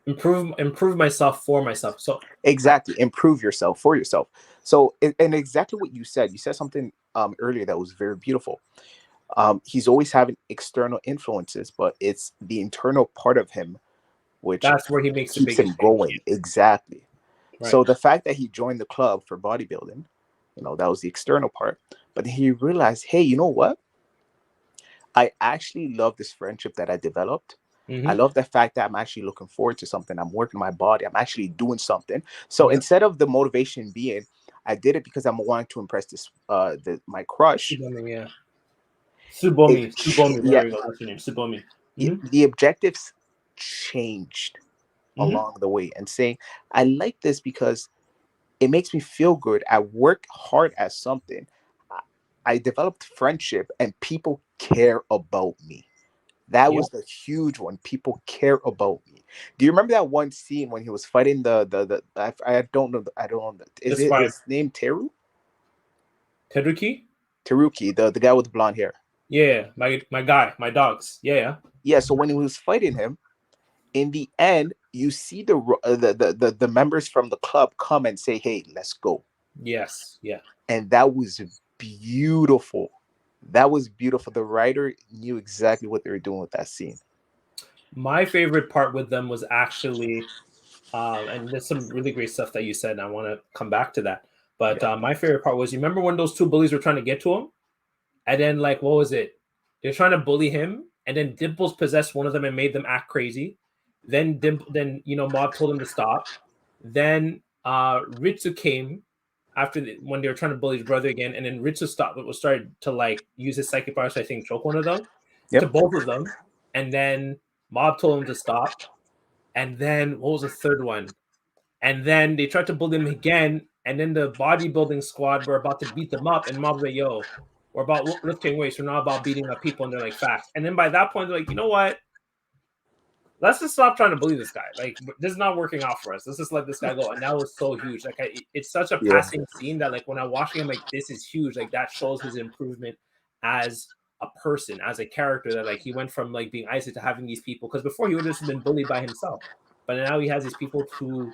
Improve myself for myself. So Exactly. Improve yourself for yourself. So, and exactly what you said something earlier that was very beautiful. He's always having external influences, but it's the internal part of him which that's where he makes the keeps him biggest change. going. Exactly. Right. So the fact that he joined the club for bodybuilding, that was the external part. But he realized, hey, you know what? I actually love this friendship that I developed. I Mm-hmm. love the fact that I'm actually looking forward to something. I'm working my body. I'm actually doing something. So Yeah. instead of the motivation being, I did it because I'm wanting to impress my crush. Subomi, yeah. It, Subomi. yeah, There we go. That's your name. Subomi. the, Mm-hmm. the objectives changed Mm-hmm. along the way, and saying, I like this because it makes me feel good. I work hard at something. I I developed friendship, and people care about me. That Yeah. was the huge one. People care about me. Do you remember that one scene when he was fighting I don't know. I don't know. Is This it fight. his name Teruki? Teruki, the guy with the blonde hair? Yeah. My guy. My dogs. Yeah, yeah. Yeah. So when he was fighting him, in the end, you see the members from the club come and say, "Hey, let's go." Yes. Yeah. And that was beautiful. That was beautiful. The writer knew exactly what they were doing with that scene. My favorite part with them was actually and there's some really great stuff that you said, and I want to come back to that. But Yeah. my favorite part was, you remember when those two bullies were trying to get to him? And then, like, what was it? They're trying to bully him, and then Dimples possessed one of them and made them act crazy. Then Mob told him to stop. Then Ritsu came after when they were trying to bully his brother again, and then Ritsu stopped, but was started to like use his psychic powers to, I think, choke one of them, to Yep. both of them. And then Mob told him to stop. And then what was the third one? And then they tried to bully him again. And then the bodybuilding squad were about to beat them up. And Mob's like, yo, we're about lifting weights. We're not about beating up people. And they're like, facts. And then by that point, they're like, you know what? Let's just stop trying to bully this guy. Like, this is not working out for us. Let's just let this guy go. And that was so huge. Like, it's such a Yeah. passing scene that, like, when I'm watching him, like, this is huge. Like, that shows his improvement as a person, as a character. That, like, he went from like being Isaac to having these people. Because before he would have just been bullied by himself, but now he has these people who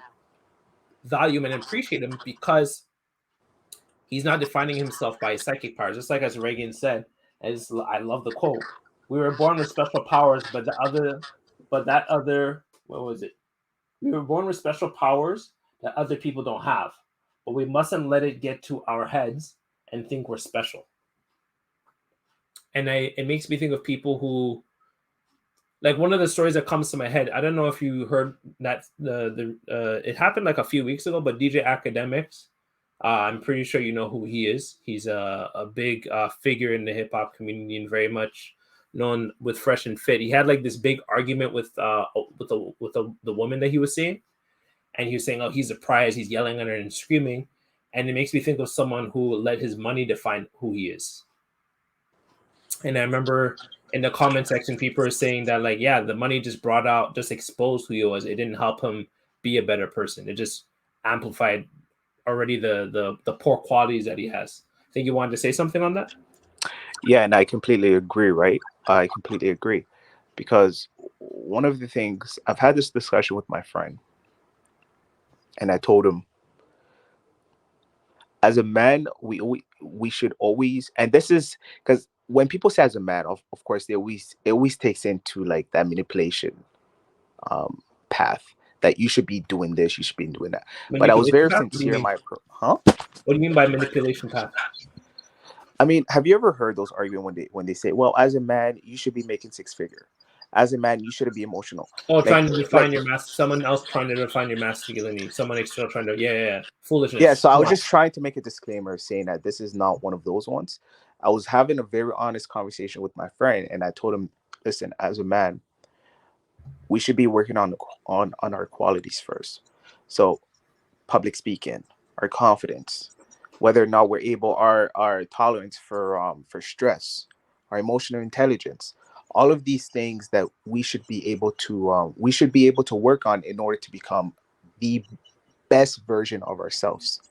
value him and appreciate him because he's not defining himself by his psychic powers. Just like as Reagan said, as I love the quote, "We were born with special powers, what was it? We were born with special powers that other people don't have, but we mustn't let it get to our heads and think we're special." And it makes me think of people who, like, one of the stories that comes to my head. I don't know if you heard that it happened like a few weeks ago, but DJ Academics. I'm pretty sure you know who he is. He's a big figure in the hip hop community and very much known with Fresh and Fit. He had like this big argument with the woman that he was seeing, and he was saying, "Oh, he's a prize." He's yelling at her and screaming, and it makes me think of someone who let his money define who he is. And I remember in the comment section, people are saying that, like, yeah, the money just exposed who he was. It didn't help him be a better person. It just amplified already the poor qualities that he has. I think you wanted to say something on that. Yeah, and I completely agree, right? I completely agree. Because one of the things I've had this discussion with my friend, and I told him, as a man, we should always, and this is because when people say as a man, of course, it always takes into like that manipulation path that you should be doing this, you should be doing that. But I was Manipulation very path? What do you sincere in mean? my huh? What do you mean by manipulation path? I mean, have you ever heard those arguments when they say, "Well, as a man, you should be making six figure. As a man, you shouldn't be emotional." Oh, Like, trying to define your someone else trying to define your masculinity. Someone external trying to, yeah. foolishness. So I was Yeah. just trying to make a disclaimer saying that this is not one of those ones. I was having a very honest conversation with my friend, and I told him, "Listen, as a man, we should be working on our qualities first. So public speaking, our confidence, whether or not we're able, our tolerance for stress, our emotional intelligence, all of these things that we should be able to work on in order to become the best version of ourselves.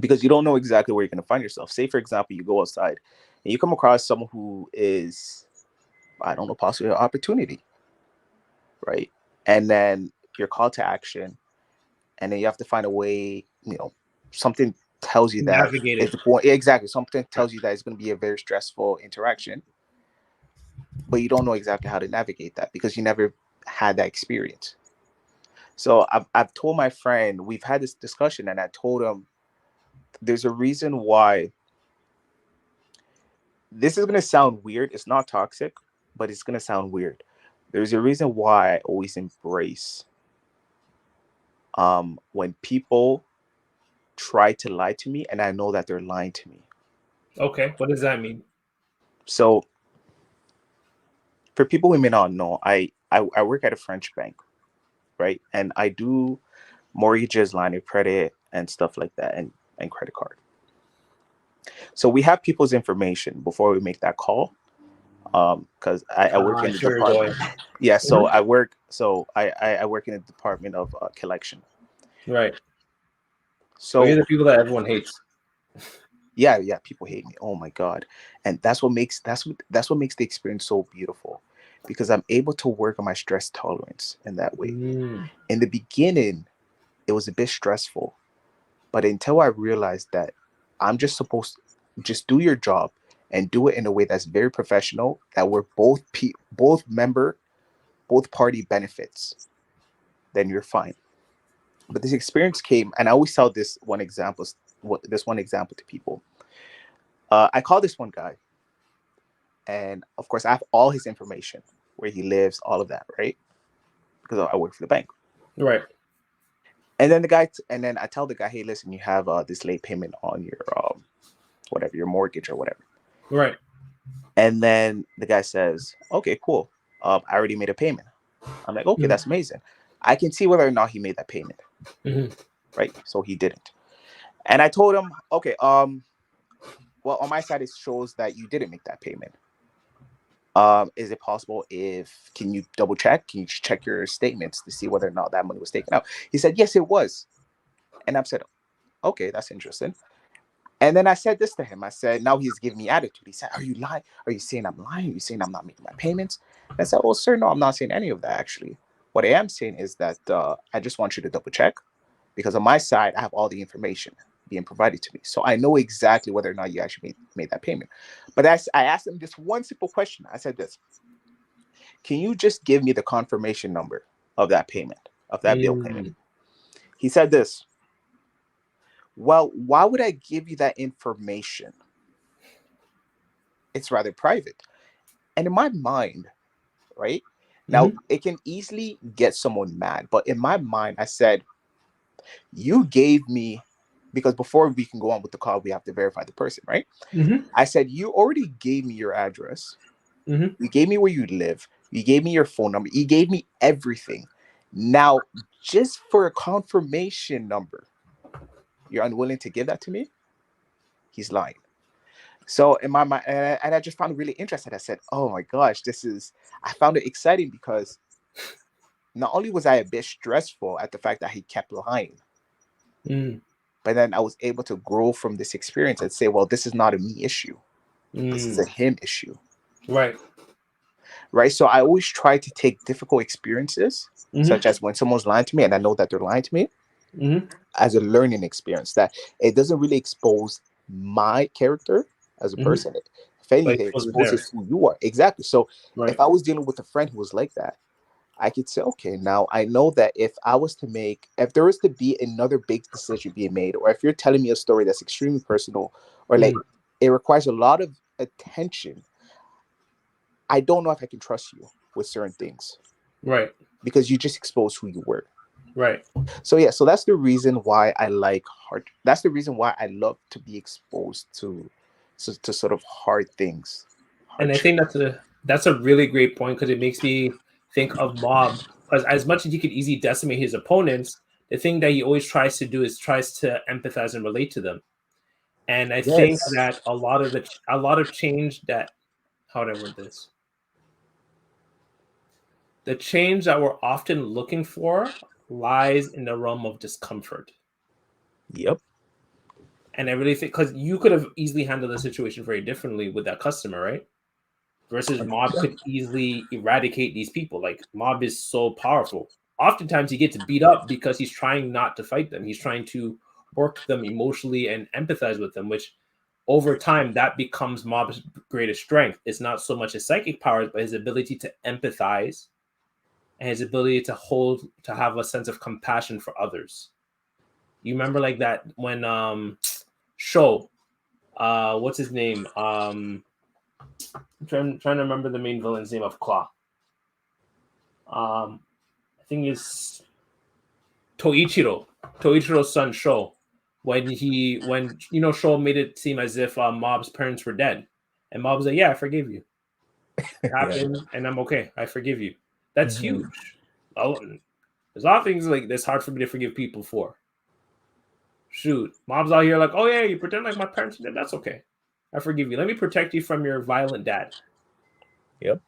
Because you don't know exactly where you're going to find yourself. Say, for example, you go outside and you come across someone who is, I don't know, possibly an opportunity, right? And then your call to action, and then you have to find a way, something tells you that Navigate it's it. going exactly, something tells you that it's going to be a very stressful interaction, but you don't know exactly how to navigate that because you never had that experience. So I've told my friend, we've had this discussion, and I told him there's a reason why this is going to sound weird. It's not toxic, but it's going to sound weird. There's a reason why I always embrace when people try to lie to me and I know that they're lying to me. Okay, what does that mean? So for people who may not know, I work at a French bank, right? And I do mortgages, line of credit, and stuff like that, and credit card. So we have people's information before we make that call. Because I work in the Sure, department. going. Yeah, so I work in the department of collection. Right. So you're So the people that everyone hates. yeah, people hate me. Oh my god. And that's what makes the experience so beautiful, because I'm able to work on my stress tolerance in that way. In the beginning, it was a bit stressful, but until I realized that I'm just supposed to just do your job and do it in a way that's very professional, that we're both party benefits, then you're fine. But this experience came, and I always tell this one example to people. I call this one guy, and of course I have all his information, where he lives, all of that, right? Because I work for the bank. Right. And then I tell the guy, hey, listen, you have this late payment on your whatever, your mortgage or whatever. Right. And then the guy says, okay, cool. I already made a payment. I'm like, okay, that's amazing. I can see whether or not he made that payment. Right. So he didn't. And I told him, okay, well, on my side, it shows that you didn't make that payment. Is it possible can you double check? Can you check your statements to see whether or not that money was taken out? He said, yes, it was. And I said, okay, that's interesting. And then I said this to him. I said, now he's giving me attitude. He said, are you lying? Are you saying I'm lying? Are you saying I'm not making my payments? And I said, well, sir, no, I'm not saying any of that, actually. What I am saying is that I just want you to double check, because on my side, I have all the information being provided to me. So I know exactly whether or not you actually made that payment. But I asked him just one simple question. I said this: can you just give me the confirmation number of that payment, of that bill payment? He said this: well, why would I give you that information? It's rather private. And in my mind, right now, it can easily get someone mad. But in my mind, I said, you gave me, because before we can go on with the call, we have to verify the person, right? I said, you already gave me your address. You gave me where you live. You gave me your phone number. You gave me everything. Now, just for a confirmation number, you're unwilling to give that to me? He's lying. So in my mind, and I just found it really interesting. I said, oh my gosh, I found it exciting, because not only was I a bit stressful at the fact that he kept lying, but then I was able to grow from this experience and say, well, this is not a me issue. This is a him issue. Right. Right. So I always try to take difficult experiences, such as when someone's lying to me and I know that they're lying to me, Mhm. as a learning experience, that it doesn't really expose my character as a Mhm. person. If But anything, it it wasn't exposes theirs. who you are. Exactly. So if Right. I was dealing with a friend who was like that, I could say, okay, now I know that if there was to be another big decision being made, or if you're telling me a story that's extremely personal, or like Mhm. it requires a lot of attention, I don't know if I can trust you with certain things Right. because you just expose who you were. Right. So yeah, so that's the reason why I like hard. That's the reason why I love to be exposed to sort of hard things, And I hardship. think that's a really great point because it makes me think of Mob. Because as much as he could easily decimate his opponents, the thing that he always tries to do is tries to empathize and relate to them. And I think Yes. that a lot of change that how would I word this? The change that we're often looking for lies in the realm of discomfort. Yep. And I really think because you could have easily handled the situation very differently with that customer, right? Versus Mob 100%. could easily eradicate these people. Like Mob is so powerful. Oftentimes he gets beat up because he's trying not to fight them. He's trying to work them emotionally and empathize with them, which over time that becomes Mob's greatest strength. It's not so much his psychic powers, but his ability to empathize and his ability to have a sense of compassion for others. You remember like that when show what's his name? I'm trying to remember the main villain's name of Claw. I think it's Toichiro. Toichiro's son Sho. When Sho made it seem as if Mob's parents were dead. And Mob's like, yeah, I forgive you. It Yeah. happened and I'm okay. I forgive you. That's Mhm. huge. Oh, there's a lot of things like that's hard for me to forgive people for. Shoot. Mob's out here like, oh yeah, you pretend like my parents are dead. That's okay. I forgive you. Let me protect you from your violent dad. Yep.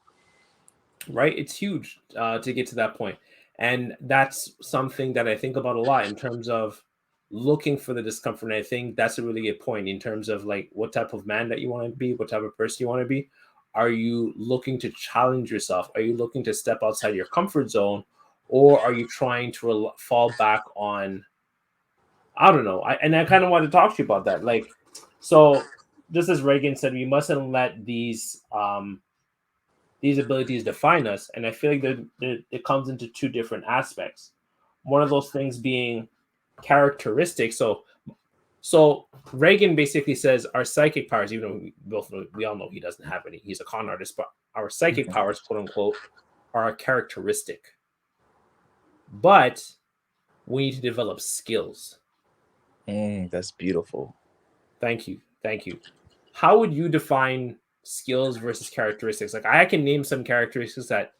Right? It's huge to get to that point. And that's something that I think about a lot in terms of looking for the discomfort. And I think that's a really good point in terms of like what type of man that you want to be, what type of person you want to be. Are you looking to challenge yourself? Are you looking to step outside your comfort zone? Or are you trying to fall back on, I don't know. And I kind of want to talk to you about that. Like, so just as Reagan said, we mustn't let these abilities define us. And I feel like it comes into two different aspects. One of those things being characteristics. So Reagan basically says our psychic powers, even though we all know he doesn't have any, he's a con artist, but our psychic Mhm. powers, quote unquote, are a characteristic. But we need to develop skills. That's beautiful. Thank you. Thank you. How would you define skills versus characteristics? Like I can name some characteristics that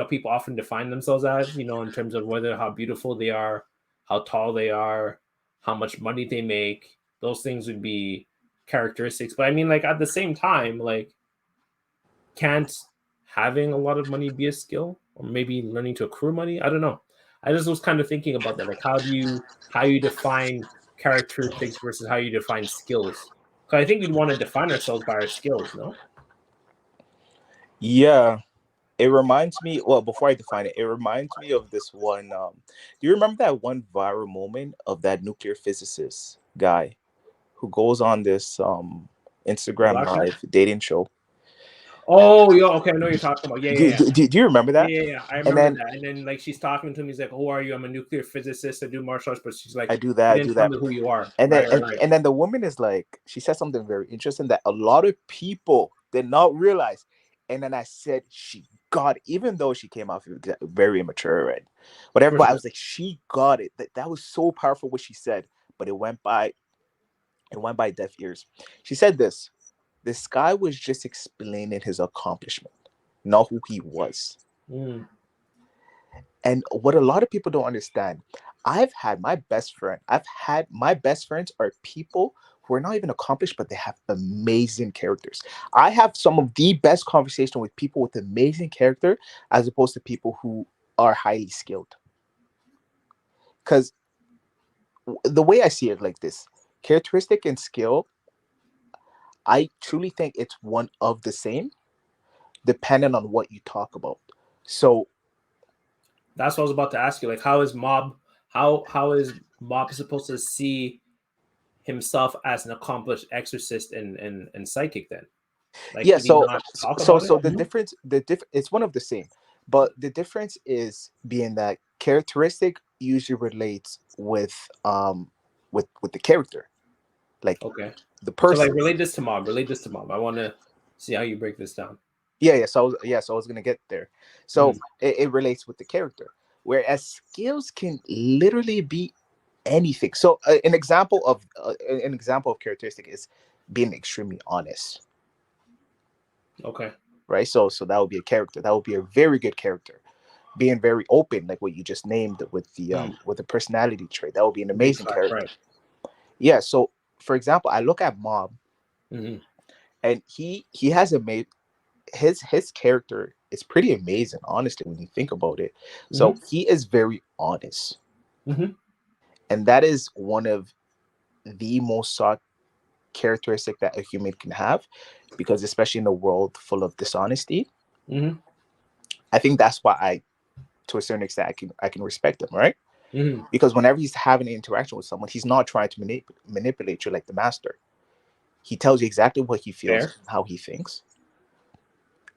people often define themselves as, in terms of whether how beautiful they are, how tall they are, how much money they make. Those things would be characteristics. But I mean, like at the same time, like can't having a lot of money be a skill? Or maybe learning to accrue money? I don't know. I just was kind of thinking about that. Like how you define characteristics versus how you define skills. Because I think we'd want to define ourselves by our skills, no? Yeah. It reminds me, well, before I define it, it reminds me of this one. Do you remember that one viral moment of that nuclear physicist guy who goes on this The Instagram black guy? live dating show? Oh, yeah, okay, I know what you're talking about. Yeah, yeah, yeah. Do you remember that? Yeah, yeah, yeah. I And remember then that. And then like she's talking to him, he's like, "Who are you? I'm a nuclear physicist. I do martial arts." But she's like, I do that, "You I didn't do tell that. me who you are." And then Right, right, right. and then the woman is like, she said something very interesting that a lot of people did not realize. And then I said she got it, even though she came off very immature and whatever. For But I sure. was like, she got it. That was so powerful what she said, but it went by deaf ears. She said this guy was just explaining his accomplishment, not who he was. Mm, And what a lot of people don't understand, I've had my best friends are people who are not even accomplished, but they have amazing characters. I have some of the best conversation with people with amazing character as opposed to people who are highly skilled. Because the way I see it like this, characteristic and skill, I truly think it's one of the same, depending on what you talk about. So that's what I was about to ask you. Like, how is Bob supposed to see himself as an accomplished exorcist and psychic then? Like, Yeah, could he so not talk so about it? so the difference, it's one of the same, but the difference is being that characteristic usually relates with the character, like Okay. the So like person. relate this to Mob. Relate this to Mob. I want to see how you break this down. So I was gonna get there. So Mhm. it relates with the character, whereas skills can literally be anything. So an example of characteristic is being extremely honest, Okay. right? So that would be a character. That would be a very good character. Being very open, like what you just named Mm. with the personality trait, that would be an Big amazing fact, character. right? Yeah. So for example, I look at Mob, Hmm. and he has a made his character is pretty amazing, honestly, when you think about it. So Hmm. he is very honest, Hmm. and that is one of the most sought characteristic that a human can have, because especially in a world full of dishonesty, Hmm. I think that's why to a certain extent, I can respect him, right? Hmm. Because whenever he's having an interaction with someone, he's not trying to manipulate you like the master. He tells you exactly what he feels, Fair. how he thinks,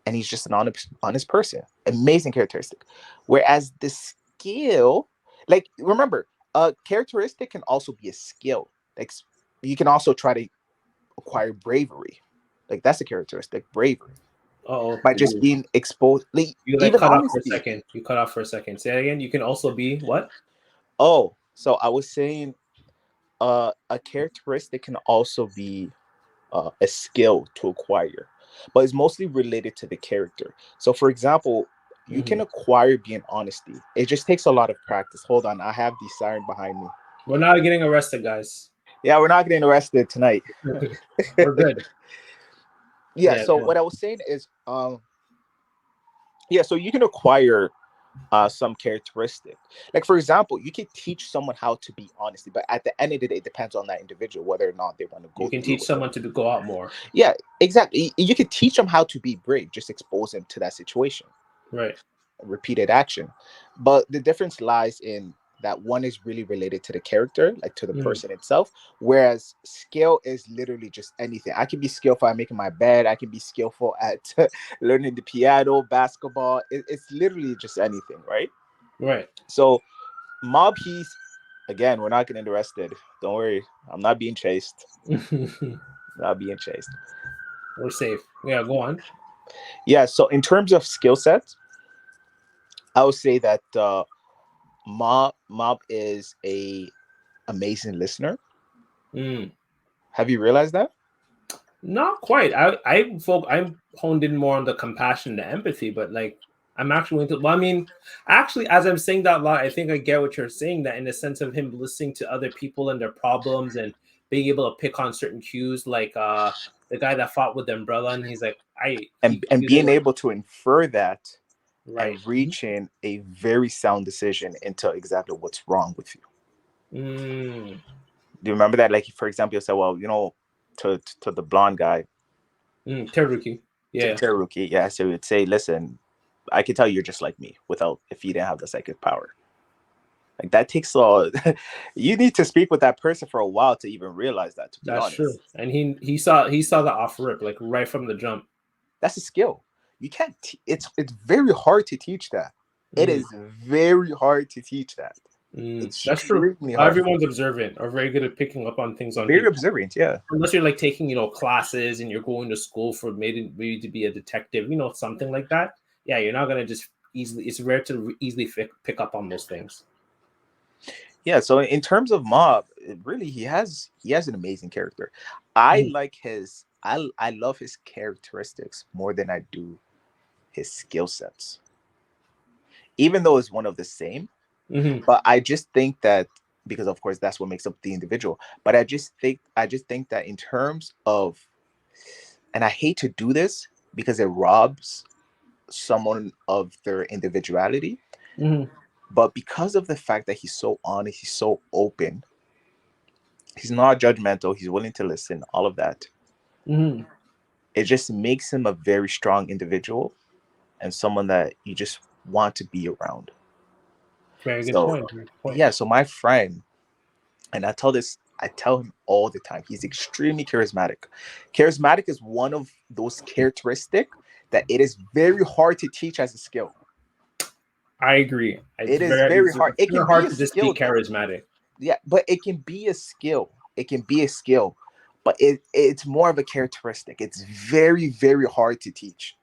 and he's just an honest person. Amazing characteristic. Whereas the skill, like remember, a characteristic can also be a skill. Like you can also try to acquire bravery. Like that's a characteristic, bravery, Oh, by just being exposed. Like, you like even cut off for a honesty. second. You cut off for a second. Say that again. You can also be what? Oh, so I was saying, a characteristic can also be a skill to acquire, but it's mostly related to the character. So, for example, you Hmm. can acquire being honesty. It just takes a lot of practice. Hold on, I have the siren behind me. We're not getting arrested, guys. Yeah, we're not getting arrested tonight. We're good. Yeah. Yeah. So Go on. what I was saying is, yeah. So you can acquire some characteristic. Like for example, you can teach someone how to be honest, but at the end of the day, it depends on that individual whether or not they want to You go can through teach with it. someone to go out more. Yeah, exactly. You could teach them how to be brave, just expose them to that situation, Right. repeated action. But the difference lies in that one is really related to the character, like to the Mm. person itself, whereas skill is literally just anything. I can be skillful at making my bed, I can be skillful at learning the piano, basketball. It's literally just anything, right? Right. So, Mob, he's again, we're not getting arrested. Don't worry, I'm not being chased. Not being chased. We're safe. Yeah. Go on. Yeah. So, in terms of skill sets, I would say that Mob is a amazing listener. Mm. Have you realized that? Not quite. I'm honed in more on the compassion, the empathy, but like I'm actually into. Well, I mean, actually, as I'm saying that a lot, I think I get what you're saying. That in the sense of him listening to other people and their problems and being able to pick on certain cues, like the guy that fought with the umbrella, and he's like, And he was being able, able to infer that right. and reaching a very sound decision into exactly what's wrong with you. Mm, Do you remember that? Like, for example, you said, well, to the blonde guy, Teruki. Yeah. Teruki, yeah, so he would say, listen, I can tell you're just like me without if you didn't have the psychic power. Like that takes all. You need to speak with that person for a while to even realize that. To be That's honest, true. And he saw the off rip, like right from the jump. that's a skill. You can't. It's very hard to teach that. It Mm, is very hard to teach that. that's true. Extremely Not hard. everyone's observant or very good at picking up on things on Very people. observant. Yeah. Unless you're like taking, classes and you're going to school for maybe to be a detective, something like that. Yeah, you're not gonna just easily. It's rare to easily pick up on those things. Yeah. So in terms of Mob, really he has an amazing character. I Mm. like his. I love his characteristics more than I do his skill sets, even though it's one of the same. Mm-hmm. But I just think that, because of course that's what makes up the individual. But I just think that in terms of, and I hate to do this because it robs someone of their individuality, Mm-hmm. but because of the fact that he's so honest, he's so open, he's not judgmental, he's willing to listen, all of that. Mm-hmm. It just makes him a very strong individual and someone that you just want to be around. Very good So point. Very good point. yeah, so my friend, and I tell him all the time, he's extremely charismatic. Charismatic is one of those characteristics that it is very hard to teach as a skill. I agree. It is very hard. It It's can very be hard a to just be skill though. charismatic. Yeah, but it can be a skill. It can be a skill, but it's more of a characteristic. It's very, very hard to teach.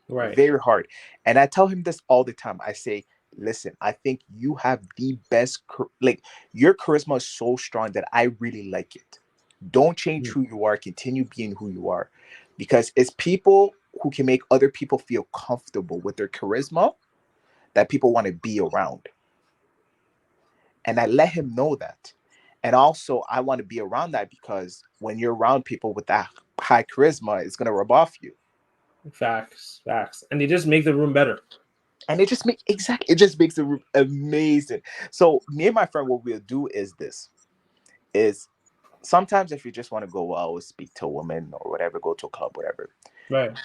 Right. Very hard. And I tell him this all the time. I say, listen, I think you have the best, like your charisma is so strong that I really like it. Don't change who you are. Continue being who you are, because it's people who can make other people feel comfortable with their charisma that people want to be around. And I let him know that. And also, I want to be around that because when you're around people with that high charisma, it's going to rub off you. Facts. And they just make the room better. And it just makes the room amazing. So me and my friend, what we'll do is sometimes if you just want to go out, speak to a woman or whatever, go to a club, whatever. Right.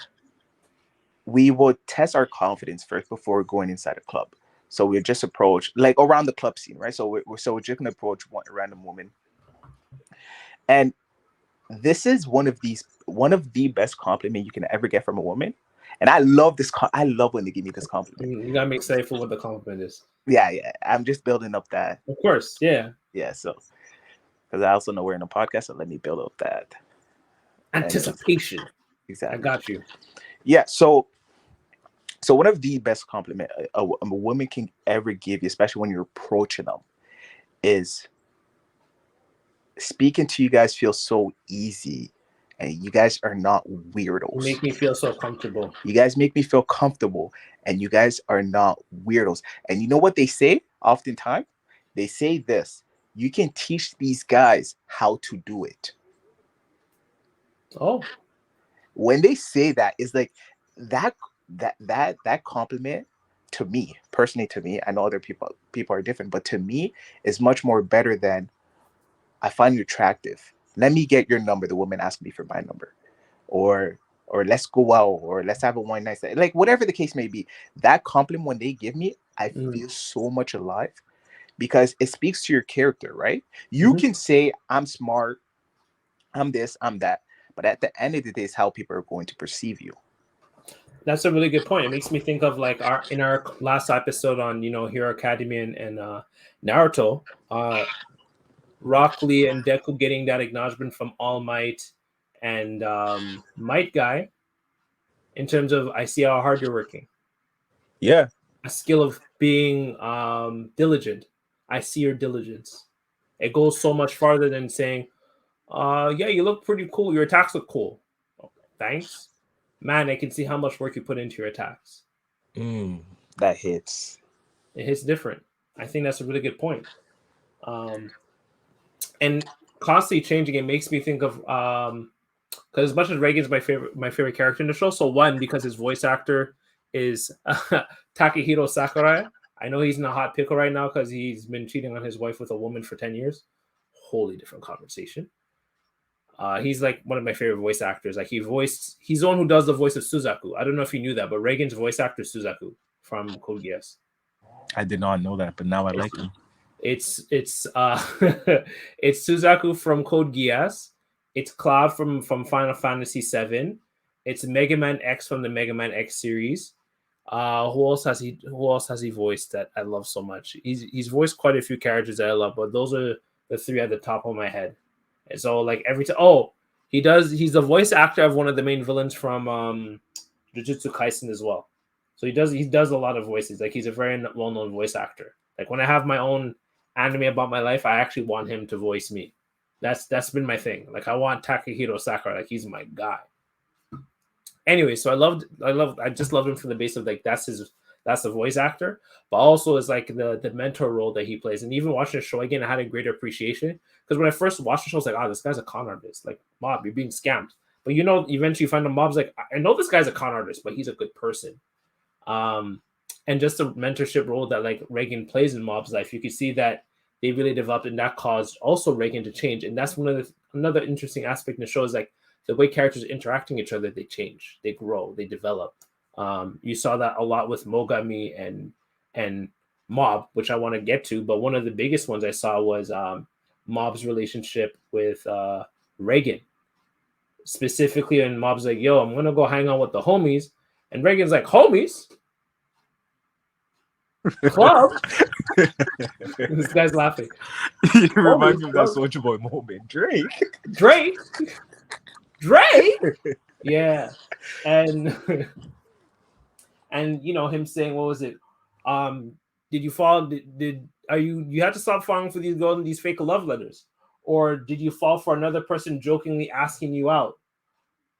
We will test our confidence first before going inside a club. So we just approach like around the club scene, right? So we're just gonna approach one random woman, and this is one of the best compliment you can ever get from a woman. And I love this. I love when they give me this compliment. You got me excited for what the compliment is. Yeah. I'm just building up that. Of course. Yeah. Yeah. So because I also know we're in a podcast, so let me build up that anticipation. Exactly. I got you. Yeah. So one of the best compliment a woman can ever give you, especially when you're approaching them, is speaking to you guys feels so easy, and you guys are not weirdos. You make me feel so comfortable. You guys make me feel comfortable, and you guys are not weirdos. And you know what they say oftentimes? They say this: you can teach these guys how to do it. Oh. When they say that, it's like that compliment to me, personally, to me, I know other people are different, but to me is much more better than I find you attractive. Let me get your number. The woman asked me for my number, or let's go out, or let's have a one night stand. Like whatever the case may be, that compliment when they give me, I feel so much alive because it speaks to your character, right? You can say I'm smart, I'm this, I'm that, but at the end of the day, it's how people are going to perceive you. That's a really good point. It makes me think of like in our last episode on Hero Academia and Naruto, Rock Lee and Deku getting that acknowledgement from All Might and Might Guy in terms of I see how hard you're working. Yeah. A skill of being diligent. I see your diligence. It goes so much farther than saying, yeah, you look pretty cool. Your attacks look cool. Oh, thanks. Man, I can see how much work you put into your attacks. That hits. It hits different. I think that's a really good point. And constantly changing, it makes me think of because as much as Reigen's my favorite character in the show. So one, because his voice actor is Takehiro Sakurai. I know he's in a hot pickle right now because he's been cheating on his wife with a woman for 10 years. Wholly different conversation. He's like one of my favorite voice actors. Like he's the one who does the voice of Suzaku. I don't know if you knew that, but Reigen's voice actor is Suzaku from Code Geass. I did not know that, but now I like him. It's it's Suzaku from Code Geass. It's Cloud from Final Fantasy VII. It's Mega Man X from the Mega Man X series. Who else has he voiced that I love so much? He's voiced quite a few characters that I love, but those are the three at the top of my head. And so like every time, he's the voice actor of one of the main villains from Jujutsu Kaisen as well. So he does a lot of voices. Like he's a very well-known voice actor. Like when I have my own anime about my life, I actually want him to voice me. That's been my thing. Like I want Takehiro Sakurai. Like he's my guy. Anyway, so I just love him from the base of like that's the voice actor, but also is like the mentor role that he plays. And even watching the show again, I had a greater appreciation because when I first watched the show, I was like, this guy's a con artist. Like Mob, you're being scammed. But eventually you find the Mob's like, I know this guy's a con artist, but he's a good person. And just the mentorship role that like Reigen plays in Mob's life, you can see that they really developed, and that caused also Reigen to change. And that's another interesting aspect in the show is like the way characters interacting with each other, they change, they grow, they develop. You saw that a lot with Mogami and Mob, which I want to get to, but one of the biggest ones I saw was Mob's relationship with Reagan. Specifically, and Mob's like, yo, I'm gonna go hang out with the homies. And Reagan's like, homies? Club? This guy's laughing. You remind me of that Soulja Boy moment. Drake. Yeah. And and you know, him saying, what was it? Did you fall? You had to stop falling for these fake love letters? Or did you fall for another person jokingly asking you out?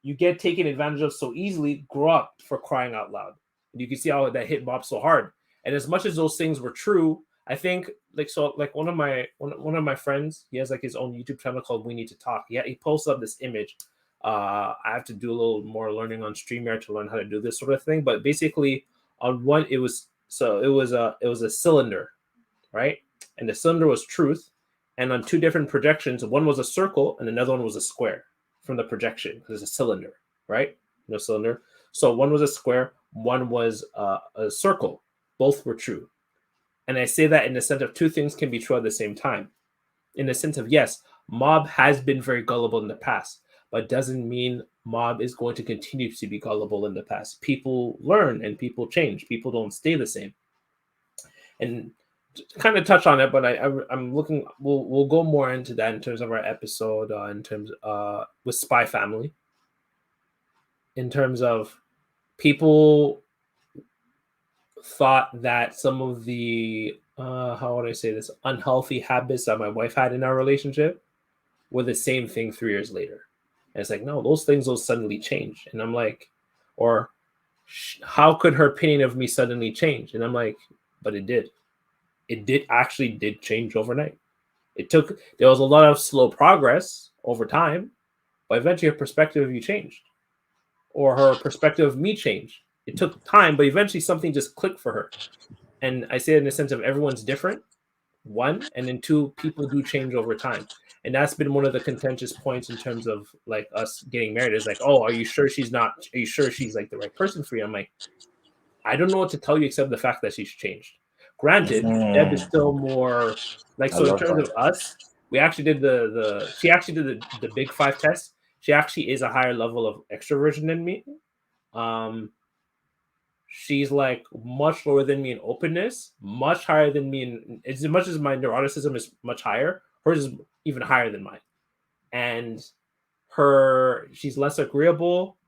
You get taken advantage of so easily. Grow up, for crying out loud. And you can see how that hit Bob so hard. And as much as those things were true, I think like one of my friends, he has like his own YouTube channel called We Need to Talk. Yeah, he posts up this image. I have to do a little more learning on StreamYard to learn how to do this sort of thing. But basically, on one, it was a cylinder, right? And the cylinder was truth. And on two different projections, one was a circle and another one was a square from the projection, because it's a cylinder, right? No cylinder. So one was a square, one was a circle. Both were true. And I say that in the sense of two things can be true at the same time. In the sense of, yes, Mob has been very gullible in the past, but doesn't mean Mob is going to continue to be gullible in the past. People learn and people change. People don't stay the same. And to kind of touch on it, but I'm looking. We'll go more into that in terms of our episode. In terms with Spy Family. In terms of people thought that some of the how would I say this, unhealthy habits that my wife had in our relationship were the same thing 3 years later. And it's like, no, those things will suddenly change. And I'm like, or how could her opinion of me suddenly change? And I'm like, but it did. It did change overnight. There was a lot of slow progress over time, but eventually her perspective of you changed, or her perspective of me changed. It took time, but eventually something just clicked for her. And I say it in the sense of everyone's different, one, and then two, people do change over time. And that's been one of the contentious points in terms of like us getting married, is like, oh, are you sure she's like the right person for you? I'm like, I don't know what to tell you except the fact that she's changed. Granted, Deb is still more like, so in terms of us, we actually did she actually did the Big Five test. She actually is a higher level of extroversion than me. She's like much lower than me in openness, much higher than me in, as much as my neuroticism is much higher, hers is even higher than mine. And she's less agreeable.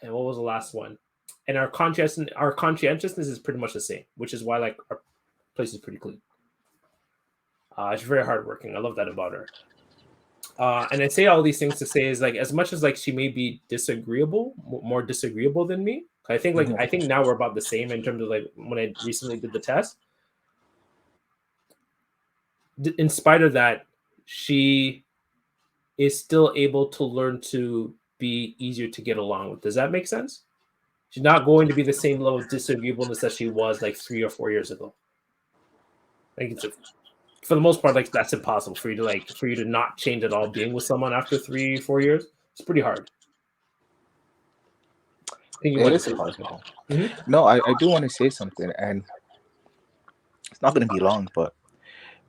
And what was the last one? And our conscientiousness is pretty much the same, which is why like our place is pretty clean. She's very hardworking. I love that about her. And I say all these things to say is like, as much as like she may be more disagreeable than me, I think now we're about the same in terms of like when I recently did the test. In spite of that, she is still able to learn to be easier to get along with. Does that make sense? She's not going to be the same level of disagreeableness that she was like 3 or 4 years ago. Like for the most part, like that's impossible for you to not change at all being with someone after 3-4 years. It's pretty hard. It is impossible. Mm-hmm. No, I do want to say something, and it's not going to be long, but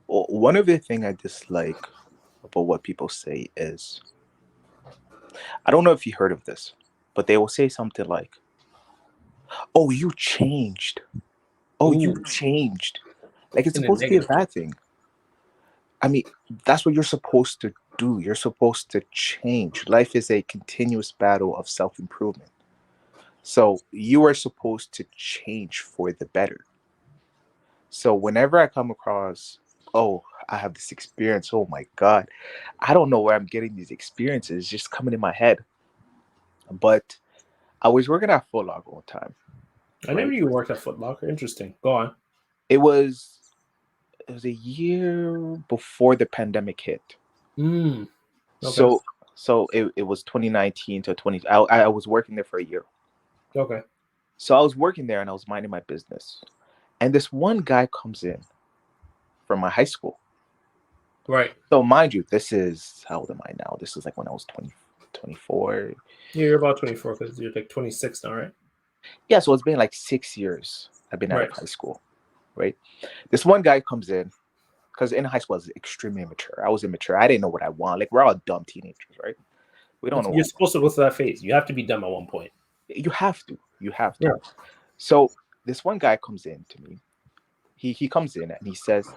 one of the things I dislike about what people say is, I don't know if you heard of this, but they will say something like, oh, you changed. Oh, Ooh. You changed. Like it's supposed to be a bad thing. I mean, that's what you're supposed to do. You're supposed to change. Life is a continuous battle of self-improvement. So you are supposed to change for the better. So whenever I come across, oh, I have this experience, oh my God, I don't know where I'm getting these experiences, just coming in my head. But I was working at Foot Locker one time. I never knew you worked at Foot Locker. Interesting. Go on. It was a year before the pandemic hit. Okay. So it was 2019 to 20. I was working there for a year. Okay. So I was working there and I was minding my business. And this one guy comes in from my high school. Right. So mind you, this is, how old am I now? This is like when I was 24. Yeah, you're about 24 because you're like 26 now, right? Yeah, so it's been like 6 years I've been out of high school. right? This one guy comes in because in high school I was extremely immature. I was immature. I didn't know what I want. Like we're all dumb teenagers, right? We don't know You're what supposed to go through that phase. You have to be dumb at one point. you have to. You have to. Yeah. So this one guy comes in to me. He comes in and he says,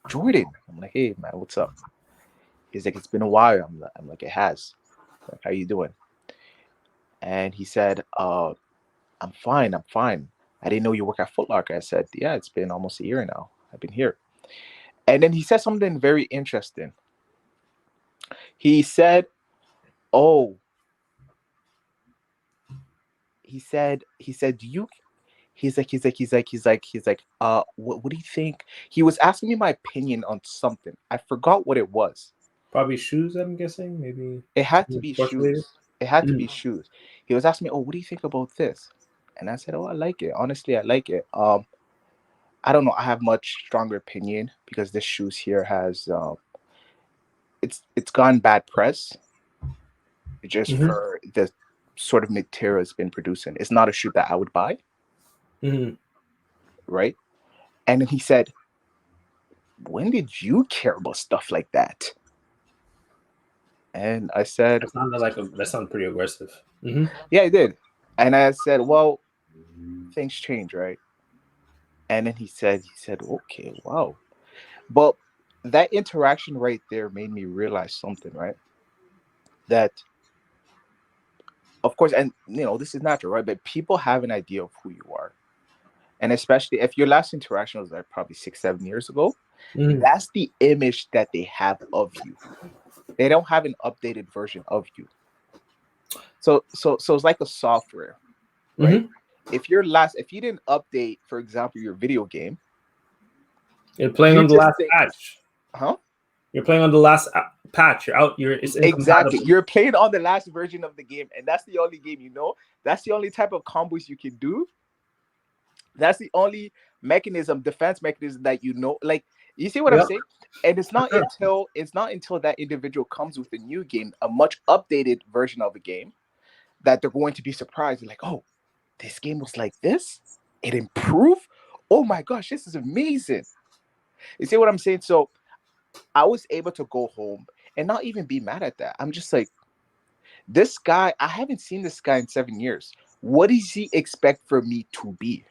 Jordan. I'm like, hey man, what's up? He's like, it's been a while. I'm like, it has. Like, how you doing? And he said, I'm fine. I'm fine. I didn't know you work at Foot Locker. I said, yeah, it's been almost a year now. I've been here. And then he said something very interesting. He said, oh, do you, what do you think? He was asking me my opinion on something. I forgot what it was. Probably shoes, I'm guessing. Maybe It had to be sports related. shoes. It had to Mm. be shoes. He was asking me, oh, what do you think about this? And I said, oh, I like it. Honestly, I like it. I don't know. I have much stronger opinion because this shoes here has it's gotten bad press just Mhm. for the sort of material it's been producing. It's not a shoe that I would buy, Mhm. right? And then he said, when did you care about stuff like that? And I said, That sounds pretty aggressive. Mhm. yeah, I did. And I said, well, things change, right? And then he said, okay, wow. But that interaction right there made me realize something, right? That of course, and this is natural, right? But people have an idea of who you are. And especially if your last interaction was like probably 6, 7 years ago, Mhm. that's the image that they have of you. They don't have an updated version of you. So it's like a software, right? Mhm. If you didn't update, for example, your video game, You're playing you on the just last think, patch. huh? You're playing on the last patch. You're out. It's Exactly. incompatible. You're playing on the last version of the game, and that's the only game you know. That's the only type of combos you can do. That's the only defense mechanism that you know. Like, you see what I'm Yep. saying? And it's not until that individual comes with a new game, a much updated version of a game, that they're going to be surprised. They're like, oh, this game was like this? It improved? Oh my gosh, this is amazing. You see what I'm saying? So I was able to go home and not even be mad at that. I'm just like, this guy, I haven't seen this guy in 7 years. What does he expect for me to be?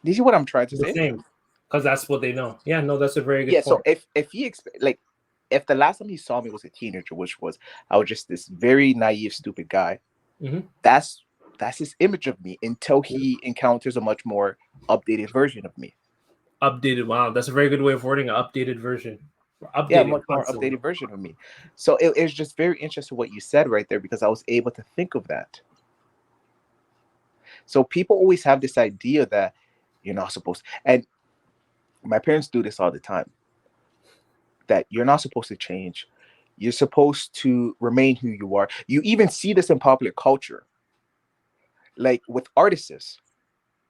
Do you see what I'm trying to The say? same, because that's what they know. Yeah, no, that's a very good Yeah. So point. if he expect like if the last time he saw me was a teenager, which was I was just this very naive, stupid guy, Mhm. that's his image of me until he encounters a much more updated version of me. Updated. Wow, that's a very good way of wording an updated version. Yeah, a Updating much more constantly. updated version of me. So it's just very interesting what you said right there because I was able to think of that. So people always have this idea that you're not supposed, and my parents do this all the time, that you're not supposed to change. You're supposed to remain who you are. You even see this in popular culture, like with artists.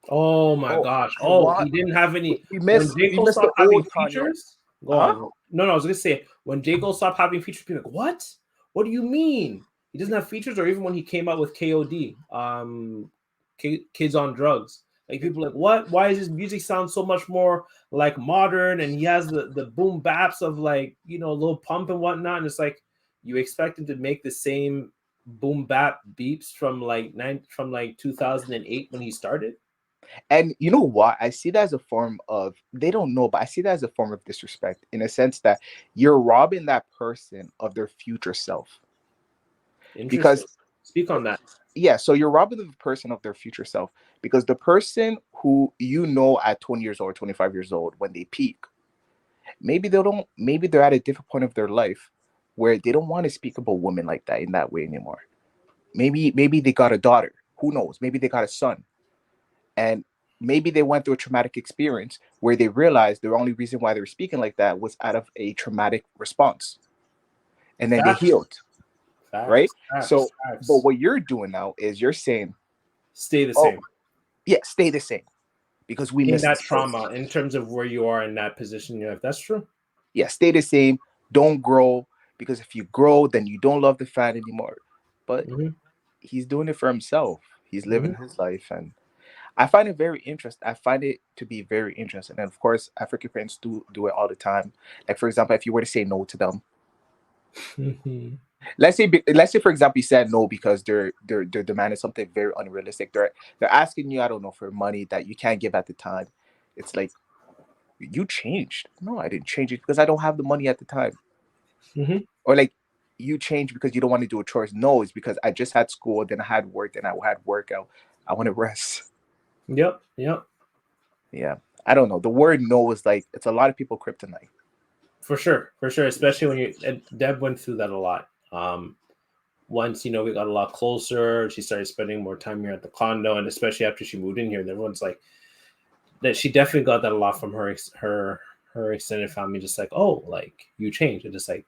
Oh my Oh, gosh. I Oh, want he didn't have any. we When miss J. we Cole miss the stopped having old Kanye. features, go Huh? on. No, I was gonna say when J. Cole stopped having features, people were like, what? What do you mean? He doesn't have features, or even when he came out with KOD, Kids on Drugs. Like people like, what? Why does his music sound so much more like modern? And he has the boom baps of like, Lil Pump and whatnot. And it's like you expect him to make the same boom bap beeps from like 2008 when he started. And you know what? I see that as a form of, they don't know, but I see that as a form of disrespect in a sense that you're robbing that person of their future self. Interesting. Because Speak on that. yeah, so you're robbing the person of their future self because the person who at 20 years old, 25 years old, when they peak, maybe they're at a different point of their life where they don't want to speak about women like that in that way anymore. Maybe they got a daughter. Who knows? Maybe they got a son. And maybe they went through a traumatic experience where they realized the only reason why they were speaking like that was out of a traumatic response. And then they Facts. healed. Right? So, but Facts. what you're doing now is you're saying, Stay the oh, same yeah, stay the same because we in missed that this boat. trauma in terms of where you are in that position in your life. That's true. Yeah, stay the same. Don't grow because if you grow, then you don't love the fan anymore. But Mhm. he's doing it for himself. He's living Mhm. his life, and I find it very interesting. I find it to be very interesting, and of course, African parents do it all the time. Like, for example, if you were to say no to them, let's say for example, you said no because they're demanding something very unrealistic. They're asking you, I don't know, for money that you can't give at the time. It's like, you changed. No, I didn't change it because I don't have the money at the time. Or like, you changed because you don't want to do a chores. No, it's because I just had school, then I had work, then I had workout. I want to rest. Yep. Yeah. I don't know. The word no is like, it's a lot of people kryptonite. For sure. Especially when Deb went through that a lot. Once, we got a lot closer, she started spending more time here at the condo, and especially after she moved in here, and everyone's like, that she definitely got that a lot from her extended family, just like, oh, like, you changed. And just like,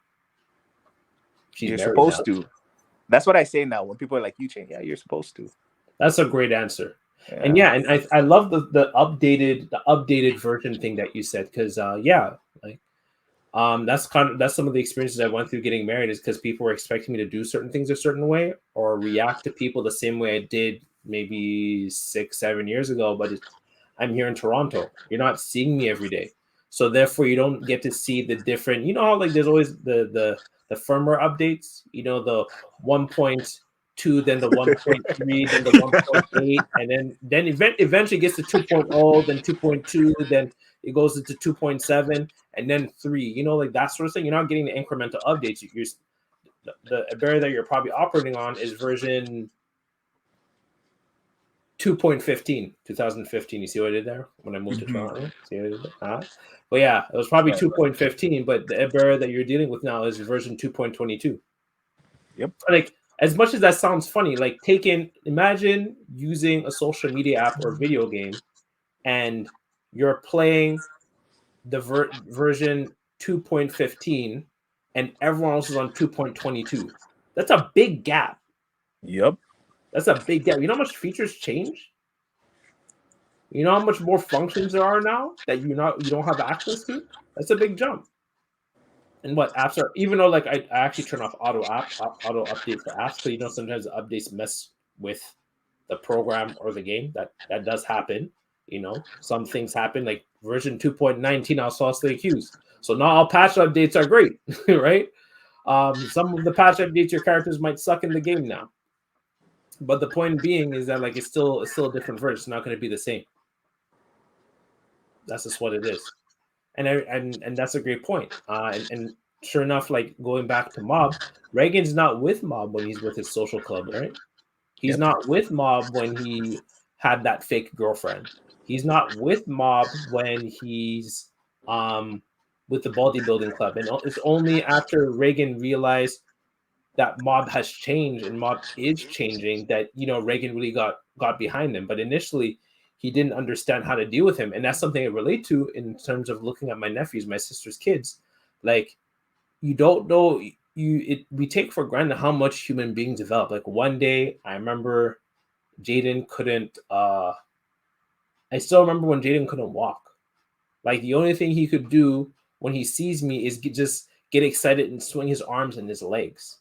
You're supposed to. That's what I say now when people are like, you change. Yeah, you're supposed to. That's a great answer. Yeah. And I love the updated version thing that you said, because that's some of the experiences I went through getting married, is because people were expecting me to do certain things a certain way or react to people the same way I did maybe 6-7 years ago. But I'm here in Toronto. You're not seeing me every day, so therefore you don't get to see the different. You know how like there's always the firmware updates. The 1.2, then the 1.3, then the 1.8, and then eventually gets to 2.0, then 2.2, then it goes into 2.7, and then 3. Like that sort of thing. You're not getting the incremental updates. The barrier that you're probably operating on is version 2.15, 2015. You see what I did there when I moved to Toronto? See what I did there? But yeah, it was probably 2.15, but the barrier that you're dealing with now is version 2.22. Yep. Like, as much as that sounds funny, like imagine using a social media app or video game, and you're playing the version 2.15 and everyone else is on 2.22. That's a big gap. Yep. That's a big gap. You know how much features change? You know how much more functions there are now that you don't have access to? That's a big jump. And what apps are, even though like I actually turn off auto updates for apps, because sometimes the updates mess with the program or the game. That does happen. Some things happen, like version 2.19, I was falsely accused. So not all patch updates are great, right? Some of the patch updates, your characters might suck in the game now. But the point being is that like it's still a different version. It's not going to be the same. That's just what it is. And that's a great point. And sure enough, like going back to Mob, Reagan's not with Mob when he's with his social club, right? He's not with Mob when he had that fake girlfriend. He's not with Mob when he's with the bodybuilding club. And it's only after Reagan realized that Mob has changed and Mob is changing that Reagan really got behind him. But initially, he didn't understand how to deal with him, and that's something I relate to in terms of looking at my nephews, my sister's kids. Like, you don't know. We take for granted how much human beings develop. Like one day, I remember Jaden couldn't. I still remember when Jaden couldn't walk. Like the only thing he could do when he sees me is just get excited and swing his arms and his legs.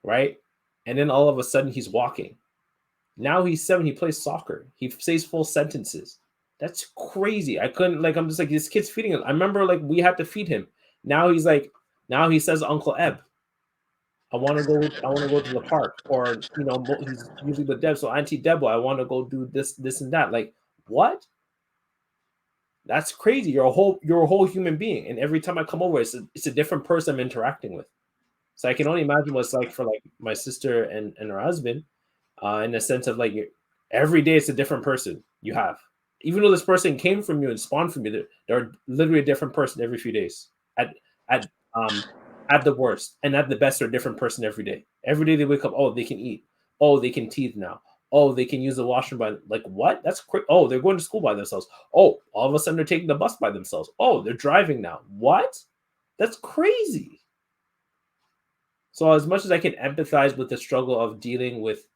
Right, and then all of a sudden he's walking. Now he's 7. He plays soccer. He says full sentences. That's crazy. I couldn't like. I'm just like, this kid's feeding him. I remember like we had to feed him. Now he says Uncle Eb. I want to go to the park, or he's usually with Deb. So Auntie Debo, I want to go do this and that. Like, what? That's crazy. You're a whole human being, and every time I come over, it's a different person I'm interacting with. So I can only imagine what it's like for like my sister and her husband, in the sense of like every day it's a different person you have. Even though this person came from you and spawned from you, they're literally a different person every few days. At the worst, and at the best, they're a different person every day. Every day they wake up, oh, they can eat. Oh, they can teeth now. Oh, they can use the washroom by like what? That's crazy. Oh, they're going to school by themselves. Oh, all of a sudden they're taking the bus by themselves. Oh, they're driving now. What? That's crazy. So as much as I can empathize with the struggle of dealing with,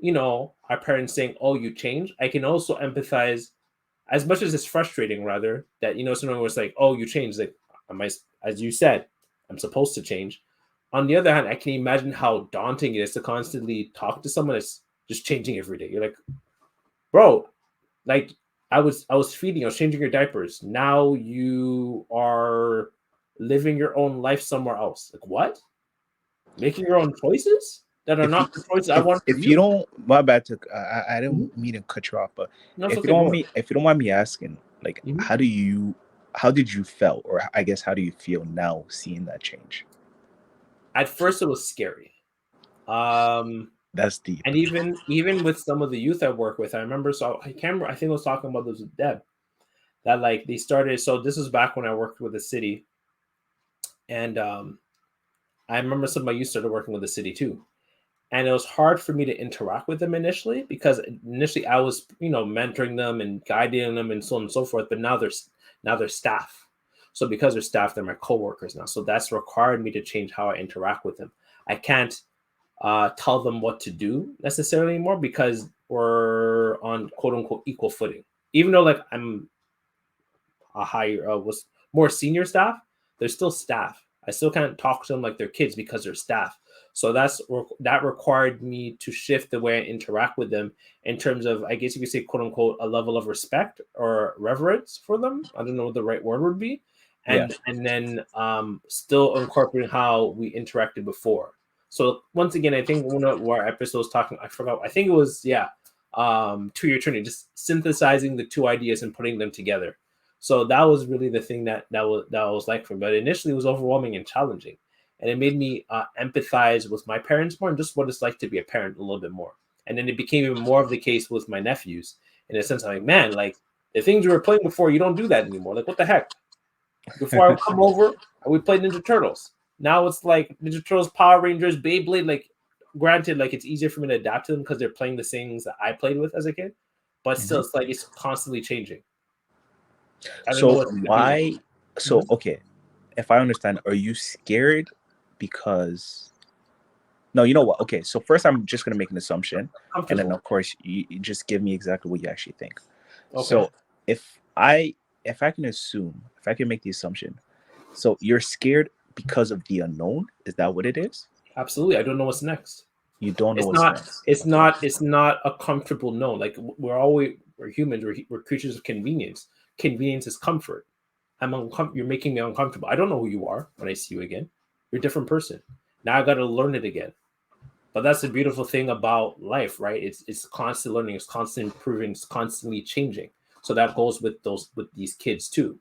our parents saying, oh, you changed, I can also empathize, as much as it's frustrating, rather, that, someone was like, oh, you changed. Like, as you said, I'm supposed to change. On the other hand, I can imagine how daunting it is to constantly talk to someone that's just changing every day. You're like, bro, like I was feeding, I was changing your diapers. Now you are living your own life somewhere else. Like what? Making your own choices that are If you not the choices I want for if you you. don't, my bad. I Mhm. didn't mean to cut you off, but No, it's okay. Go on. if you don't mind me asking, like, Mhm. how did you felt, or I guess how do you feel now seeing that change? At first, it was scary. Um, That's deep. and even with some of the youth I work with, I remember. So I can't remember. I think I was talking about this with Deb. That like they started. So this was back when I worked with the city, and I remember some of my youth started working with the city too. And it was hard for me to interact with them initially because initially I was, mentoring them and guiding them and so on and so forth. But now they're staff. So because they're staff, they're my coworkers now. So that's required me to change how I interact with them. I can't tell them what to do necessarily anymore because we're on quote unquote equal footing. Even though like I'm a higher was more senior staff, they're still staff. I still can't talk to them like they're kids because they're staff. So that required me to shift the way I interact with them in terms of, I guess you could say, quote unquote, a level of respect or reverence for them. I don't know what the right word would be, Yeah. and then still incorporating how we interacted before. So once again, I think one of our episodes talking, I forgot, I think it was two-year training, just synthesizing the two ideas and putting them together. So that was really the thing that was like for me. But initially, it was overwhelming and challenging, and it made me empathize with my parents more and just what it's like to be a parent a little bit more. And then it became even more of the case with my nephews in a sense. I'm like, man, like the things we were playing before, you don't do that anymore. Like, what the heck? Before I would come over, we played Ninja Turtles. Now it's like Ninja Turtles, Power Rangers, Beyblade. Like, granted, like it's easier for me to adapt to them because they're playing the things that I played with as a kid, but still, Mhm. it's like it's constantly changing. I don't know So what's going to be why? next. So okay, if I understand, are you scared because? No, you know what? Okay, so first I'm just gonna make an assumption, and then Comfortable. of course you just give me exactly what you actually think. Okay. So if I if I can assume, if I can make the assumption, so you're scared because of the unknown? Is that what it is? Absolutely. I don't know what's next. You don't know It's what's not. next. It's not. It's not a comfortable no. Like we're humans. We're creatures of convenience. Convenience is comfort. You're making me uncomfortable. I don't know who you are when I see you again. You're a different person. Now I got to learn it again. But that's the beautiful thing about life, right? It's constant learning. It's constant improving. It's constantly changing. So that goes with these kids too.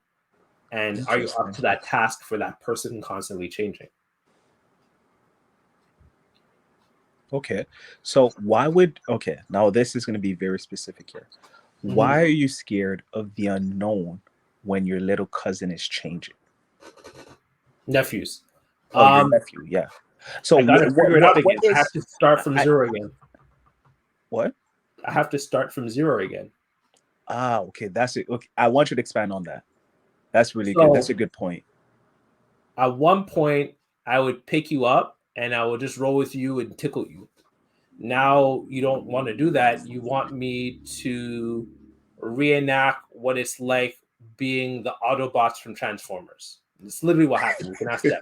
And are you up Interesting. to that task for that person constantly changing? Okay. So why would okay, now this is going to be very specific here. Mhm. Why are you scared of the unknown when your little cousin is changing? Nephews. Oh, your Um, nephew, yeah. So I got to figure it out what again. I have is to start from I zero again. what? I have to start from zero again. Ah, okay, that's it. Okay, I want you to expand on that. That's really good. That's So a good point. at one point, I would pick you up and I would just roll with you and tickle you. Now you don't want to do that. You want me to reenact what it's like being the Autobots from Transformers. It's literally what happened. You can ask them,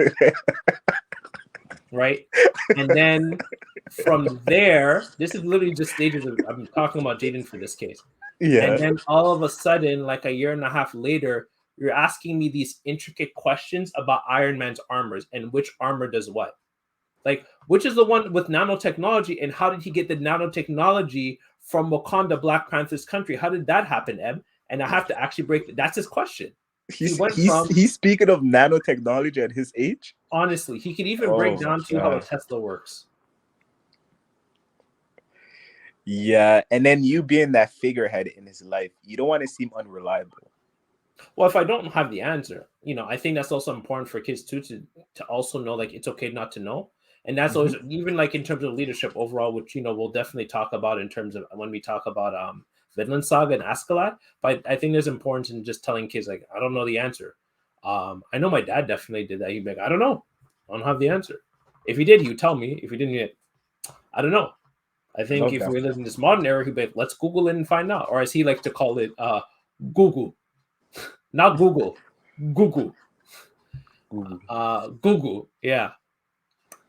right? And then from there, this is literally just stages of, I'm talking about Jaden for this case. And Yeah. then all of a sudden, like a year and a half later, you're asking me these intricate questions about Iron Man's armors and which armor does what. Like, which is the one with nanotechnology, and how did he get the nanotechnology from Wakanda, Black Panther's country? How did that happen, Eb? And I have to actually that's his question. He went from, He's speaking of nanotechnology at his age. honestly, he could even Oh break my down to you how a god. Tesla works. Yeah, and then you being that figurehead in his life, you don't want to seem unreliable. Well, if I don't have the answer, I think that's also important for kids too to also know like it's okay not to know. And that's Mhm. always even like in terms of leadership overall, which we'll definitely talk about in terms of when we talk about Vinland Saga and Askeladd. But I think there's importance in just telling kids like I don't know the answer. I know my dad definitely did that. He'd be like, I don't know. I don't have the answer. If he did, he would tell me. If he didn't, I don't know. I think if Okay. we live in this modern era, he'd be like, let's Google it and find out. Or as he likes to call it, Google. Not Google. Google. Google. Google. Yeah.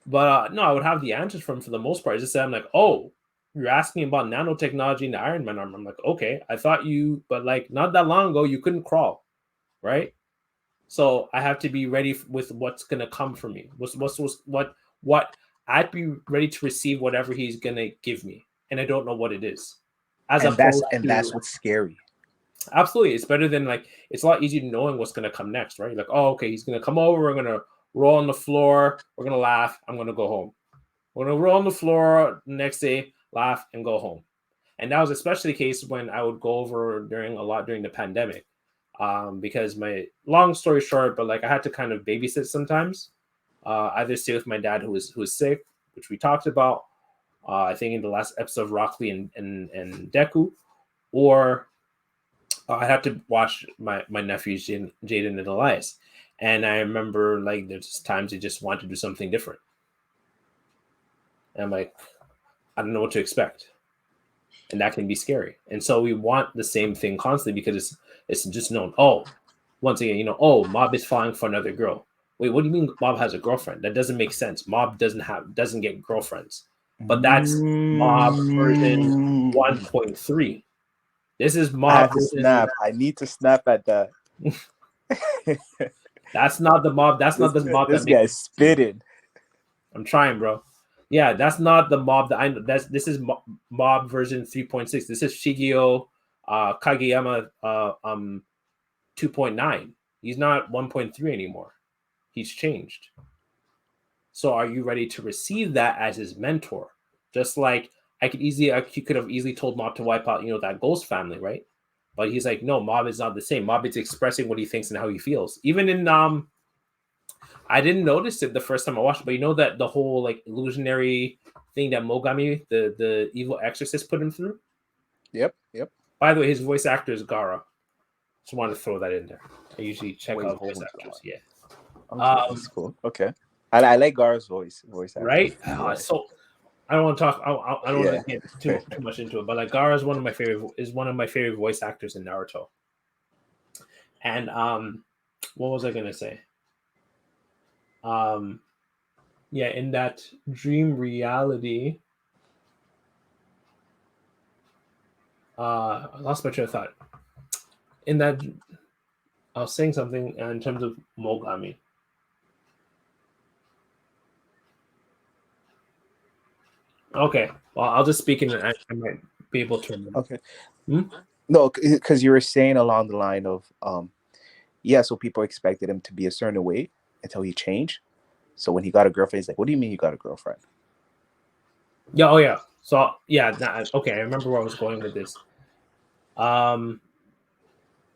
But no, I would have the answers from for the most part. I just say I'm like, oh, you're asking about nanotechnology in the Iron Man armor. I'm like, okay, I thought you, but like not that long ago, you couldn't crawl, right? So I have to be ready with what's gonna come for me. What I'd be ready to receive whatever he's gonna give me, and I don't know what it is. As opposed to that's what's scary. absolutely, it's better than like it's a lot easier knowing what's gonna come next, right? Like, oh, okay, he's gonna come over, we're gonna roll on the floor, we're gonna laugh, I'm gonna go home. We're gonna roll on the floor the next day, laugh, and go home. And that was especially the case when I would go over during the pandemic. Because my long story short, but like I had to kind of babysit sometimes. Either stay with my dad who was sick, which we talked about, I think in the last episode of Rockley and Deku, or I had to watch my nephews Jaden and Elias. And I remember like there's times they just want to do something different. And I'm like, I don't know what to expect. And that can be scary. And so we want the same thing constantly because it's just known. Oh, once again, Mob is falling for another girl. Wait, what do you mean Mob has a girlfriend? That doesn't make sense. Mob doesn't get girlfriends. But that's Mob version 1.3. This is Mob. I have to snap. I need to snap at that. That's not the Mob. That's not the Mob. This guy's spitting. I'm trying, bro. Yeah, that's not the Mob that I know. This is Mob version 3.6. This is Shigeo Kageyama 2.9. He's not 1.3 anymore. He's changed. So are you ready to receive that as his mentor? Just like he could have easily told Mob to wipe out, that Ghost family, right? But he's like, no, Mob is not the same. Mob is expressing what he thinks and how he feels. Even in I didn't notice it the first time I watched it, but that the whole like illusionary thing that Mogami, the evil exorcist, put him through. Yep. By the way, his voice actor is Gara. Just wanted to throw that in there. I usually check out voice actors. Yeah. Okay, that's cool. Okay. I like Gara's voice actor. Right? So I don't want to talk. I don't want to get too much into it, but like Gara is one of my favorite voice actors in Naruto. And what was I gonna say? In that dream reality, I lost my train of thought. In that, I was saying something in terms of Mogami. Okay, well, I'll just speak in I might be able to remember. Okay. No, because you were saying along the line of, so people expected him to be a certain way until he changed. So when he got a girlfriend, he's like, what do you mean you got a girlfriend? Yeah, oh yeah. So, okay, I remember where I was going with this. What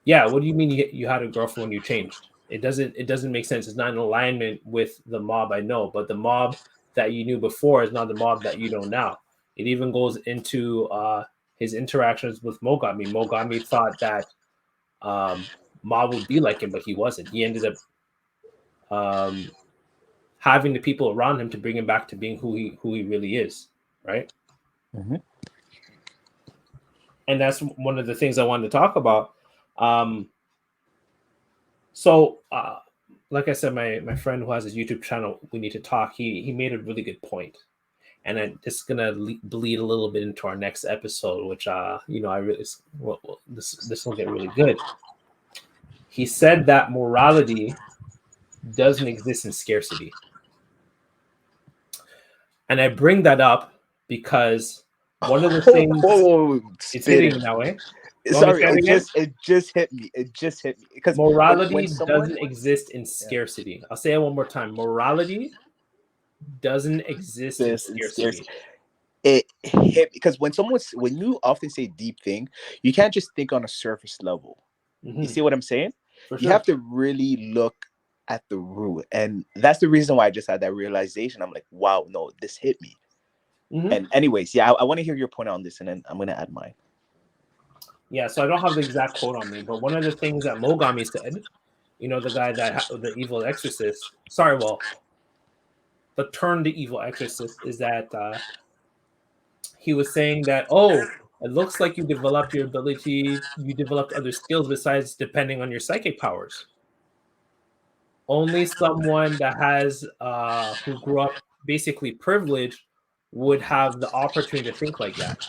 do you mean you had a girlfriend when you changed? It doesn't make sense. It's not in alignment with the Mob I know, but the Mob that you knew before is not the Mob that you know now. It even goes into his interactions with Mogami. Mogami thought that Mob would be like him, but he wasn't. He ended up having the people around him to bring him back to being who he really is, right? Mm-hmm. And that's one of the things I wanted to talk about. Like I said, my friend who has his YouTube channel, We Need to Talk, he made a really good point. And it's gonna bleed a little bit into our next episode, which I really this will get really good. He said that morality doesn't exist in scarcity, and I bring that up because one of the things it's hitting that way. Sorry, it just hit me. It just hit me because morality doesn't exist in scarcity. I'll say it one more time. Morality doesn't exist in scarcity. It hit because when you often say deep thing, you can't just think on a surface level. Mm-hmm. You see what I'm saying? For sure. You have to really look at the root, and that's the reason why I just had that realization. I'm like, wow, no, this hit me. Mm-hmm. And anyways, I want to hear your point on this, and then I'm going to add mine. Yeah, so I don't have the exact quote on me, but one of the things that Mogami said, the guy the evil exorcist. The term the evil exorcist is that he was saying that, it looks like you developed your ability, you developed other skills besides depending on your psychic powers. Only someone that has who grew up basically privileged would have the opportunity to think like that.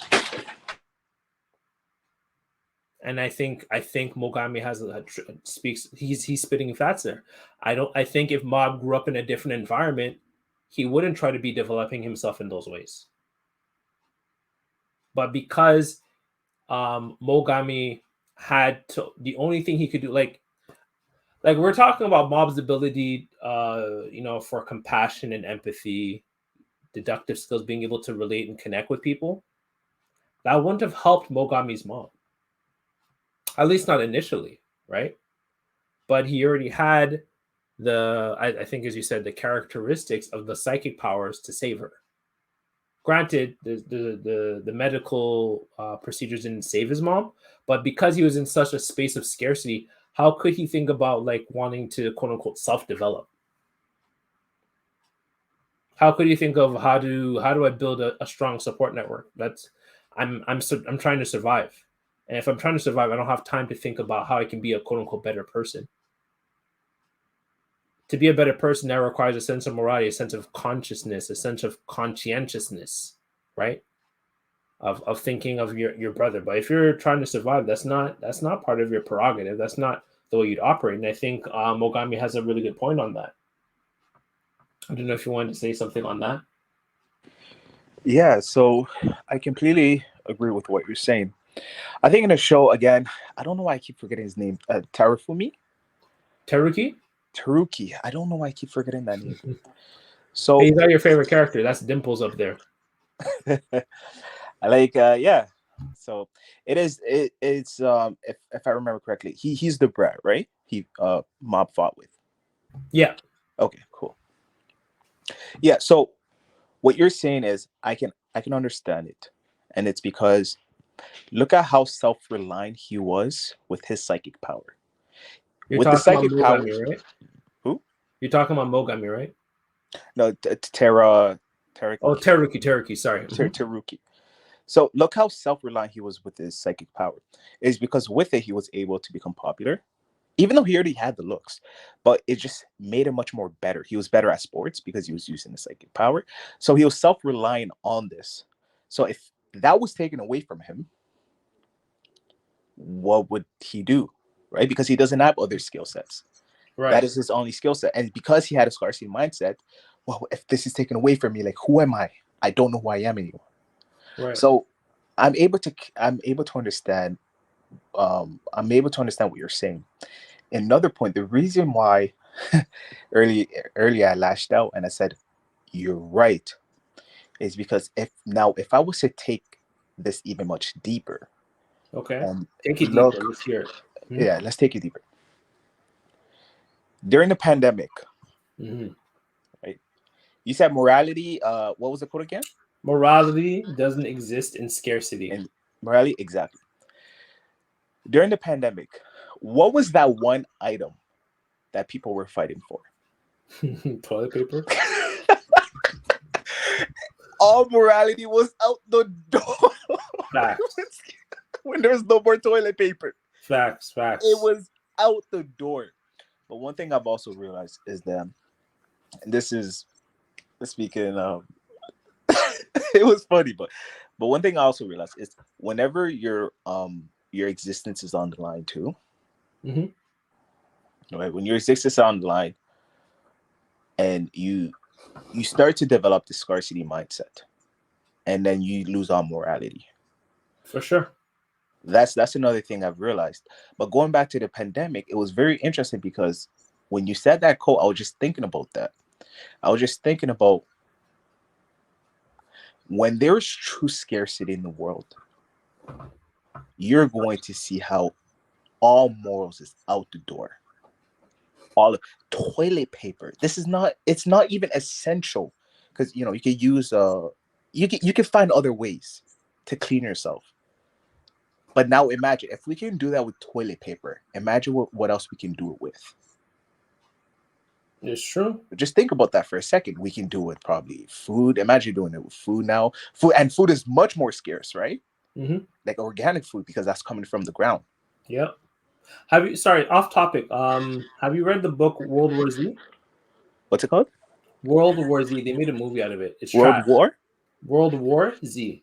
And I think Mogami has speaks. He's spitting facts there. I think if Mob grew up in a different environment, he wouldn't try to be developing himself in those ways. But because Mogami had to, the only thing he could do, like we're talking about Mob's ability, for compassion and empathy, deductive skills, being able to relate and connect with people. That wouldn't have helped Mogami's mom. At least not initially, right? But he already had I think, as you said, the characteristics of the psychic powers to save her. Granted, the medical procedures didn't save his mom, but because he was in such a space of scarcity, how could he think about like wanting to quote unquote self-develop? How could you think of how do I build a strong support network? I'm trying to survive. And if I'm trying to survive, I don't have time to think about how I can be a quote unquote better person. To be a better person, that requires a sense of morality, a sense of consciousness, a sense of conscientiousness, right? Of thinking of your brother. But if you're trying to survive, that's not part of your prerogative. That's not the way you'd operate. And I think Mogami has a really good point on that. I don't know if you wanted to say something on that. Yeah, so I completely agree with what you're saying. I think in the show, again, I don't know why I keep forgetting his name. Teruki? Teruki. I don't know why I keep forgetting that name. So he's not your favorite character. That's Dimples up there. I like, yeah. So it's if I remember correctly, he's the brat, right? He Mob fought with. Yeah. Okay, cool. Yeah, so what you're saying is I can understand it. And it's because look at how self-reliant he was with his psychic power. You're with talking the psychic about Mogami, power, right? Who? You're talking about Mogami, right? No, Teruki. Oh, Teruki. Sorry, Teruki. So look how self-reliant he was with his psychic power. Is because with it he was able to become popular, even though he already had the looks, but it just made him much more better. He was better at sports because he was using the psychic power. So he was self-reliant on this. So if that was taken away from him, what would he do? Right? Because he doesn't have other skill sets. Right. That is his only skill set. And because he had a scarcity mindset, well, if this is taken away from me, like, who am I? I don't know who I am anymore. Right. So I'm able to understand. I'm able to understand what you're saying. Another point, the reason why earlier I lashed out and I said you're right is because if I was to take this even much deeper, okay, take it deeper. Let's hear it. Yeah, let's take it deeper. During the pandemic, right? You said morality. What was the quote again? Morality doesn't exist in scarcity. And morality, exactly. During the pandemic, what was that one item that people were fighting for? Toilet paper. All morality was out the door. Facts. When there was no more toilet paper. Facts. It was out the door. But one thing I've also realized is that, and this is speaking of, it was funny, but one thing I also realized is whenever your existence is on the line too, right? When your existence is on the line, and you start to develop the scarcity mindset, and then you lose all morality. For sure. That's another thing I've realized. But going back to the pandemic, it was very interesting because when you said that quote, I was just thinking about that. I was just thinking about when there's true scarcity in the world, you're going to see how all morals is out the door. All toilet paper. It's not even essential because you can use you can find other ways to clean yourself. But now imagine if we can do that with toilet paper, imagine what else we can do it with. It's true. Just think about that for a second. We can do it with probably food. Imagine doing it with food now. Food is much more scarce, right? Like organic food because that's coming from the ground. Yep. Sorry, off topic. Have you read the book World War Z? What's it called? World War Z. They made a movie out of it. It's World War? World War Z.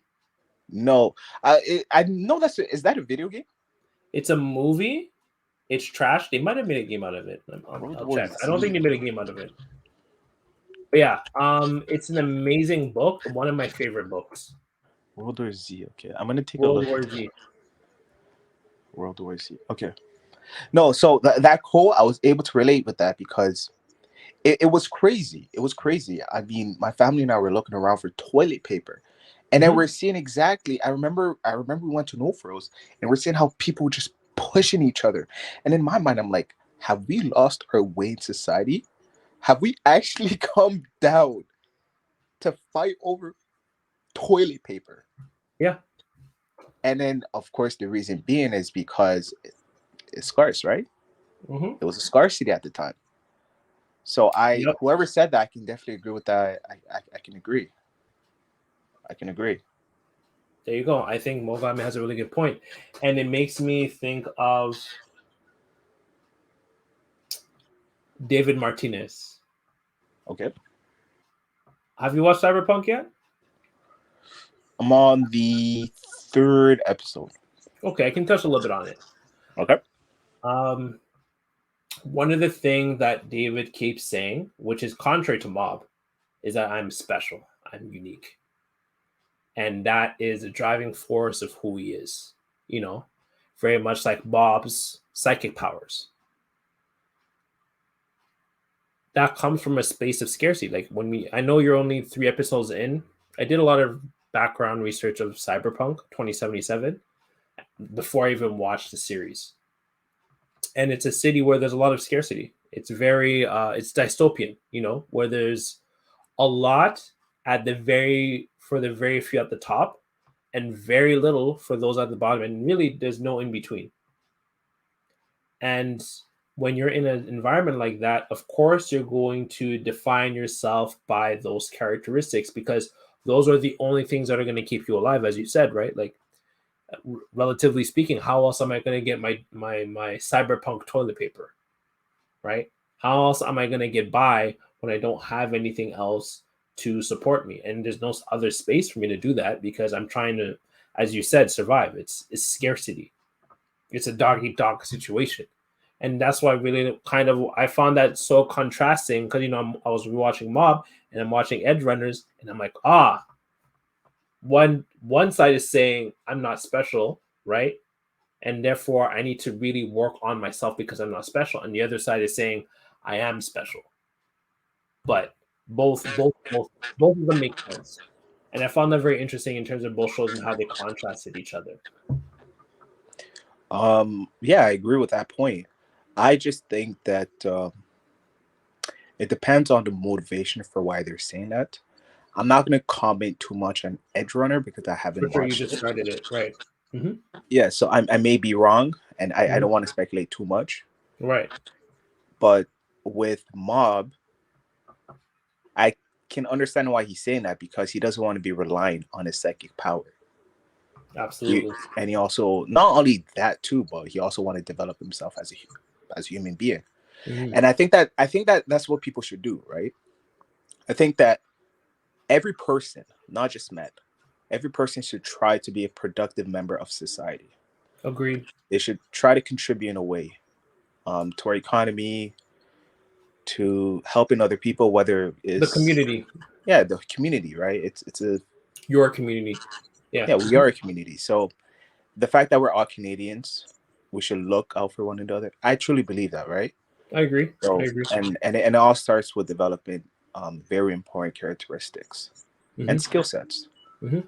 No, I know is that a video game? It's a movie. It's trash. They might have made a game out of it. World I'll War check. I don't think Z. they made a game out of it. But yeah, it's an amazing book. One of my favorite books. World War Z. Okay, I'm gonna take World a look. War Z. World War Z. Okay. No, so that quote, I was able to relate with that because it was crazy. It was crazy. I mean, my family and I were looking around for toilet paper. And then we're seeing exactly. I remember we went to No Frills and we're seeing how people were just pushing each other. And in my mind, I'm like, have we lost our way in society? Have we actually come down to fight over toilet paper? Yeah. And then, of course, the reason being is because it's scarce, right? Mm-hmm. It was a scarcity at the time. So whoever said that, I can definitely agree with that. I can agree. I can agree. There you go. I think Mogami has a really good point. And it makes me think of David Martinez. Okay. Have you watched Cyberpunk yet? I'm on the 3rd episode. Okay, I can touch a little bit on it. Okay. One of the things that David keeps saying, which is contrary to Mob, is that I'm special. I'm unique. And that is a driving force of who he is. You know, very much like Bob's psychic powers. That comes from a space of scarcity. Like I know you're only 3 episodes in. I did a lot of background research of Cyberpunk 2077 before I even watched the series. And it's a city where there's a lot of scarcity. It's very, it's dystopian, you know, where there's a lot for the very few at the top and very little for those at the bottom. And really, there's no in between. And when you're in an environment like that, of course, you're going to define yourself by those characteristics because those are the only things that are going to keep you alive, as you said, right? Like, relatively speaking, how else am I going to get my cyberpunk toilet paper, right? How else am I going to get by when I don't have anything else to support me? And there's no other space for me to do that because I'm trying to, as you said, survive. It's scarcity. It's a dog eat dog situation. And that's why really I found that so contrasting because, you know, I was watching Mob and I'm watching Edge Runners and I'm like, one side is saying I'm not special, right? And therefore I need to really work on myself because I'm not special. And the other side is saying I am special. But both of them make sense. And I found that very interesting in terms of both shows and how they contrasted each other. Yeah, I agree with that point. I just think that it depends on the motivation for why they're saying that. I'm not going to comment too much on Edge Runner because I haven't watched you just started it, right? Mm-hmm. Yeah, so I may be wrong, and I don't want to speculate too much. Right. But with Mob, I can understand why he's saying that because he doesn't want to be relying on his psychic power. Absolutely. And he also, not only that too, but he also want to develop himself as a human being. Mm-hmm. And I think that that's what people should do, right? I think that every person, not just men, every person should try to be a productive member of society. Agreed. They should try to contribute in a way to our economy, to helping other people, whether it's the community. Yeah, the community, right? It's your community. Yeah, we are a community. So the fact that we're all Canadians, we should look out for one another. I truly believe that, right? I agree. So, I agree. And it all starts with developing very important characteristics and skill sets. Mm-hmm.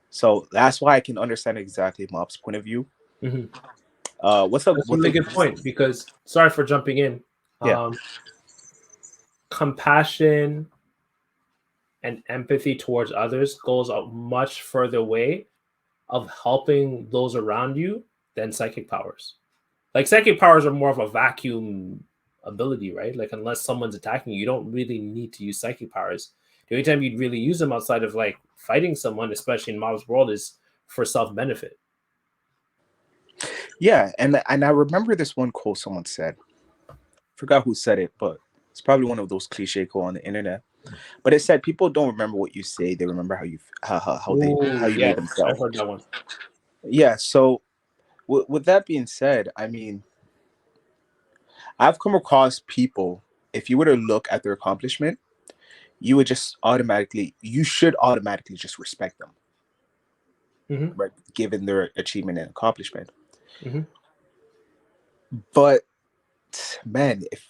So that's why I can understand exactly Mob's point of view. Mm-hmm. That's a really good point because, sorry for jumping in. Yeah. Compassion and empathy towards others goes a much further way of helping those around you than psychic powers. Like psychic powers are more of a vacuum ability, right? Like unless someone's attacking you, you don't really need to use psychic powers. The only time you'd really use them outside of like fighting someone, especially in Mob's world, is for self-benefit. Yeah, and I remember this one quote someone said. Forgot who said it, but It's probably one of those cliche quote on the internet. But it said people don't remember what you say; they remember how you how Ooh, you made yes, I've themselves. heard that one. Yeah. So with that being said, I mean, I've come across people. If you were to look at their accomplishment, you should automatically just respect them, Hmm. right? Given their achievement and accomplishment. Hmm. But man, if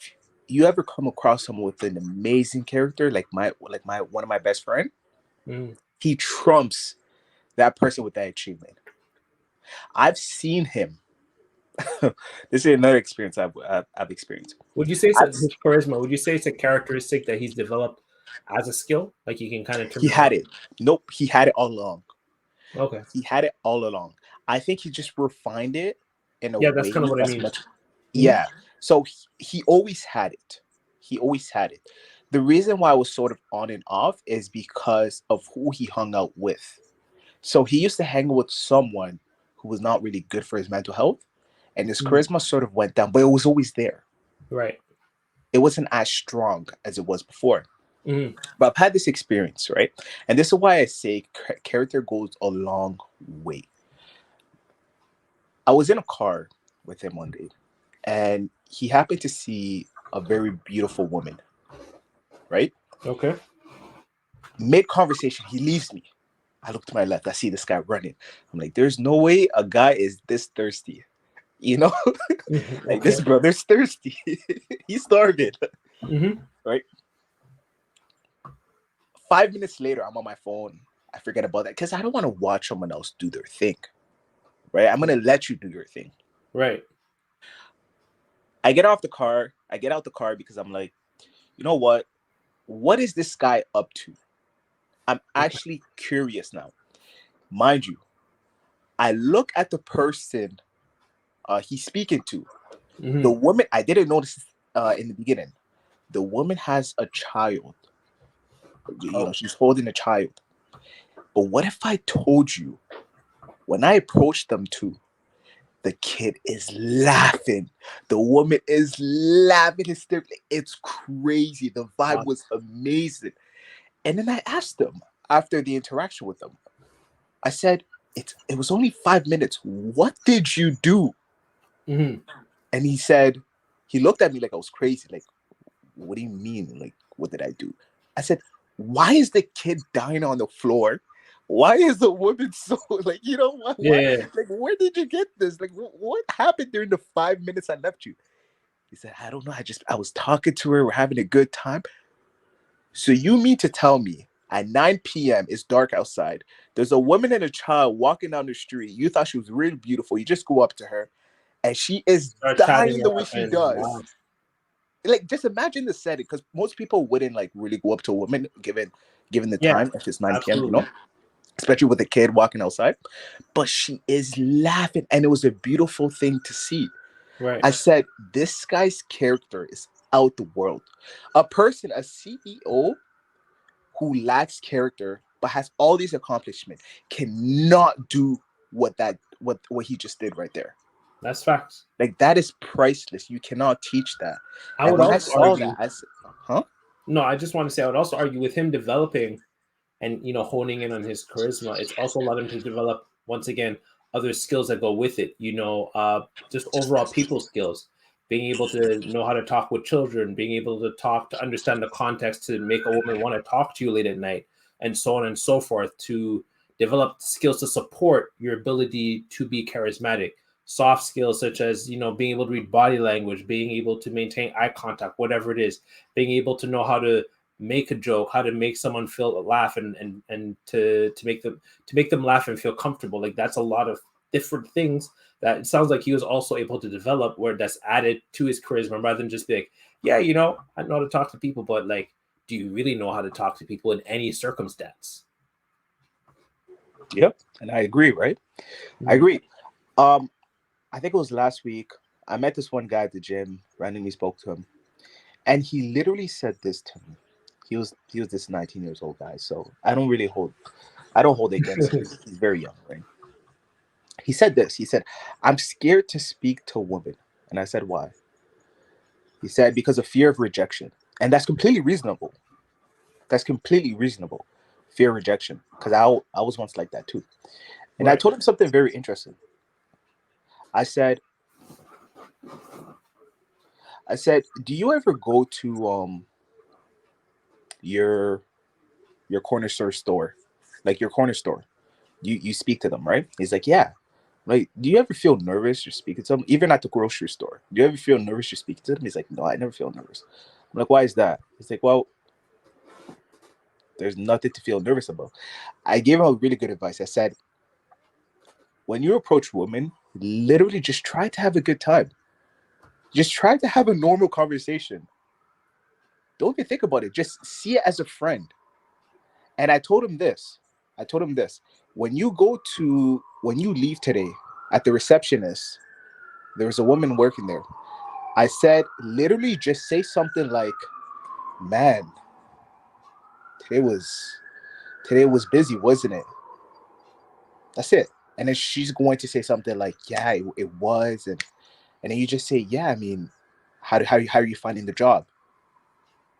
you ever come across someone with an amazing character, like my one of my best friend, Hmm. he trumps that person with that achievement. I've seen him. This is another experience I've experienced. Would you say it's I've, his charisma? Would you say it's a characteristic that he's developed as a skill? Like you can kind of turn he it on? had it. Nope, he had it all along. Okay. He had it all along. I think he just refined it in a Yeah, that's kind of way what I that's mean. much. Hmm. Yeah. So he always had it. He always had it. The reason why I was sort of on and off is because of who he hung out with. So he used to hang with someone who was not really good for his mental health, and his Hmm. charisma sort of went down, but it was always there. Right. It wasn't as strong as it was before. Hmm. But I've had this experience, right? And this is why I say character goes a long way. I was in a car with him one day, and he happened to see a very beautiful woman, right? Okay. Mid conversation, he leaves me. I look to my left, I see this guy running. I'm like, there's no way a guy is this thirsty. You know, Mhm. like Okay. this brother's thirsty. He's starving, Hmm. right? 5 minutes later, I'm on my phone. I forget about that because I don't want to watch someone else do their thing, right? I'm gonna let you do your thing. Right. I get off the car. I get out the car because I'm like, you know what? What is this guy up to? I'm Okay. actually curious now. Mind you, I look at the person he's speaking to. The Hmm. woman, I didn't notice in the beginning. The woman has a child. You know, Oh. she's holding a child. But what if I told you when I approached them too, the kid is laughing. The woman is laughing hysterically. It's crazy. The vibe Wow. was amazing. And then I asked them after the interaction with them, I said, it was only 5 minutes. What did you do? Hmm. And he said, he looked at me like I was crazy. Like, what do you mean? Like, what did I do? I said, why is the kid dying on the floor? Why is the woman so like, why Yeah. like where did you get this? Like what happened during the 5 minutes I left you? He said, I don't know. I was talking to her, we're having a good time. So you mean to tell me at 9 p.m. it's dark outside. There's a woman and a child walking down the street. You thought she was really beautiful. You just go up to her and she is Start chatting dying the it way up she and does. wow. Like just imagine the setting because most people wouldn't like really go up to a woman given the Yeah. time if it's 9 p.m. Absolutely. Especially with a kid walking outside. But she is laughing, and it was a beautiful thing to see. Right. I said, this guy's character is out the world. A CEO who lacks character but has all these accomplishments cannot do what he just did right there. That's facts. Like that is priceless. You cannot teach that. I And would when I also saw that, argue. I said, huh? No, I just want to say I would also argue with him developing and honing in on his charisma. It's also allowed him to develop once again other skills that go with it. Just overall people skills, being able to know how to talk with children, being able to talk to understand the context to make a woman want to talk to you late at night, and so on and so forth. To develop skills to support your ability to be charismatic. Soft skills such as being able to read body language, being able to maintain eye contact, whatever it is, being able to know how to make a joke, how to make someone feel laugh and to make them laugh and feel comfortable. Like that's a lot of different things that it sounds like he was also able to develop where that's added to his charisma rather than just be like, yeah, I know how to talk to people, but like, do you really know how to talk to people in any circumstance? Yep. And I agree, right? I Mhm. agree. Um, I think it was last week. I met this one guy at the gym, randomly spoke to him, and he literally said this to me. He was this 19 years old guy, so I don't hold it against him. He's very young, right? He said this. He said, I'm scared to speak to women. And I said, why? He said, because of fear of rejection. And that's completely reasonable. That's completely reasonable. Fear of rejection. Because I was once like that too. And I Right. told him something very interesting. I said, do you ever go to your corner store, like your corner store? You speak to them, right? He's like, yeah. Like, do you ever feel nervous you're speaking to them? Even at the grocery store. Do you ever feel nervous you're speaking to them? He's like, no, I never feel nervous. I'm like, why is that? He's like, well, there's nothing to feel nervous about. I gave him a really good advice. I said, when you approach women, literally just try to have a good time. Just try to have a normal conversation. Don't even think about it. Just see it as a friend. And I told him this. When you leave today at the receptionist, there's a woman working there. I said, literally just say something like, man, today was busy, wasn't it? That's it. And then she's going to say something like, yeah, it was. And then you just say, yeah, I mean, how are you finding the job?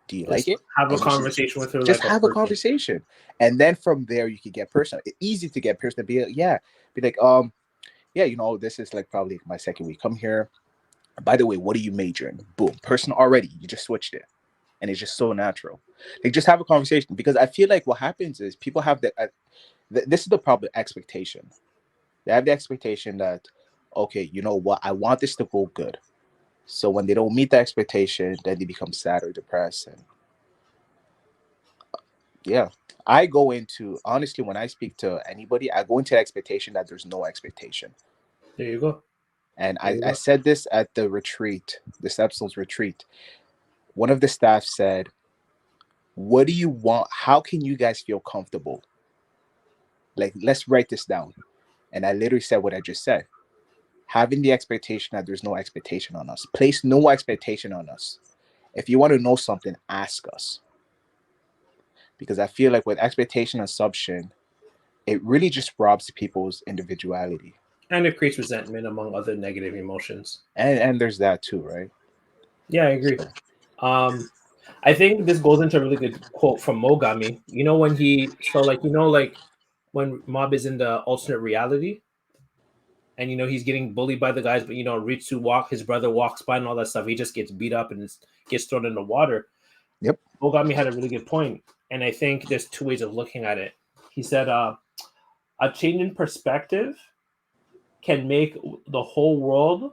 Do you like Just it? have a And conversation with her just like a have a person. conversation. And then from there you can get personal. It's easy to get personal. Be like, yeah, this is like probably my second week. Come here. By the way, what are you majoring? Boom, person already. You just switched it, and it's just so natural. Like, just have a conversation, because I feel like what happens is people have this is the problem: expectation. They have the expectation that, okay, you know what, I want this to go good. So when they don't meet the expectation, then they become sad or depressed, and yeah. I go into, honestly, when I speak to anybody, I go into the expectation that there's no expectation. There you go. And There you I go. said this at the retreat, the Stepstones retreat. One of the staff said, what do you want? How can you guys feel comfortable? Like, let's write this down. And I literally said what I just said. Having the expectation that there's no expectation on us. Place no expectation on us. If you want to know something, ask us. Because I feel like with expectation assumption, it really just robs people's individuality. And it creates resentment among other negative emotions. And there's that too, right? Yeah, I agree. So, I think this goes into a really good quote from Mogami. You know, when like when Mob is in the alternate reality and he's getting bullied by the guys, but Ritsu his brother walks by and all that stuff. He just gets beat up and gets thrown in the water. yep. Mogami had a really good point, and I think there's two ways of looking at it. He said, a change in perspective can make the whole world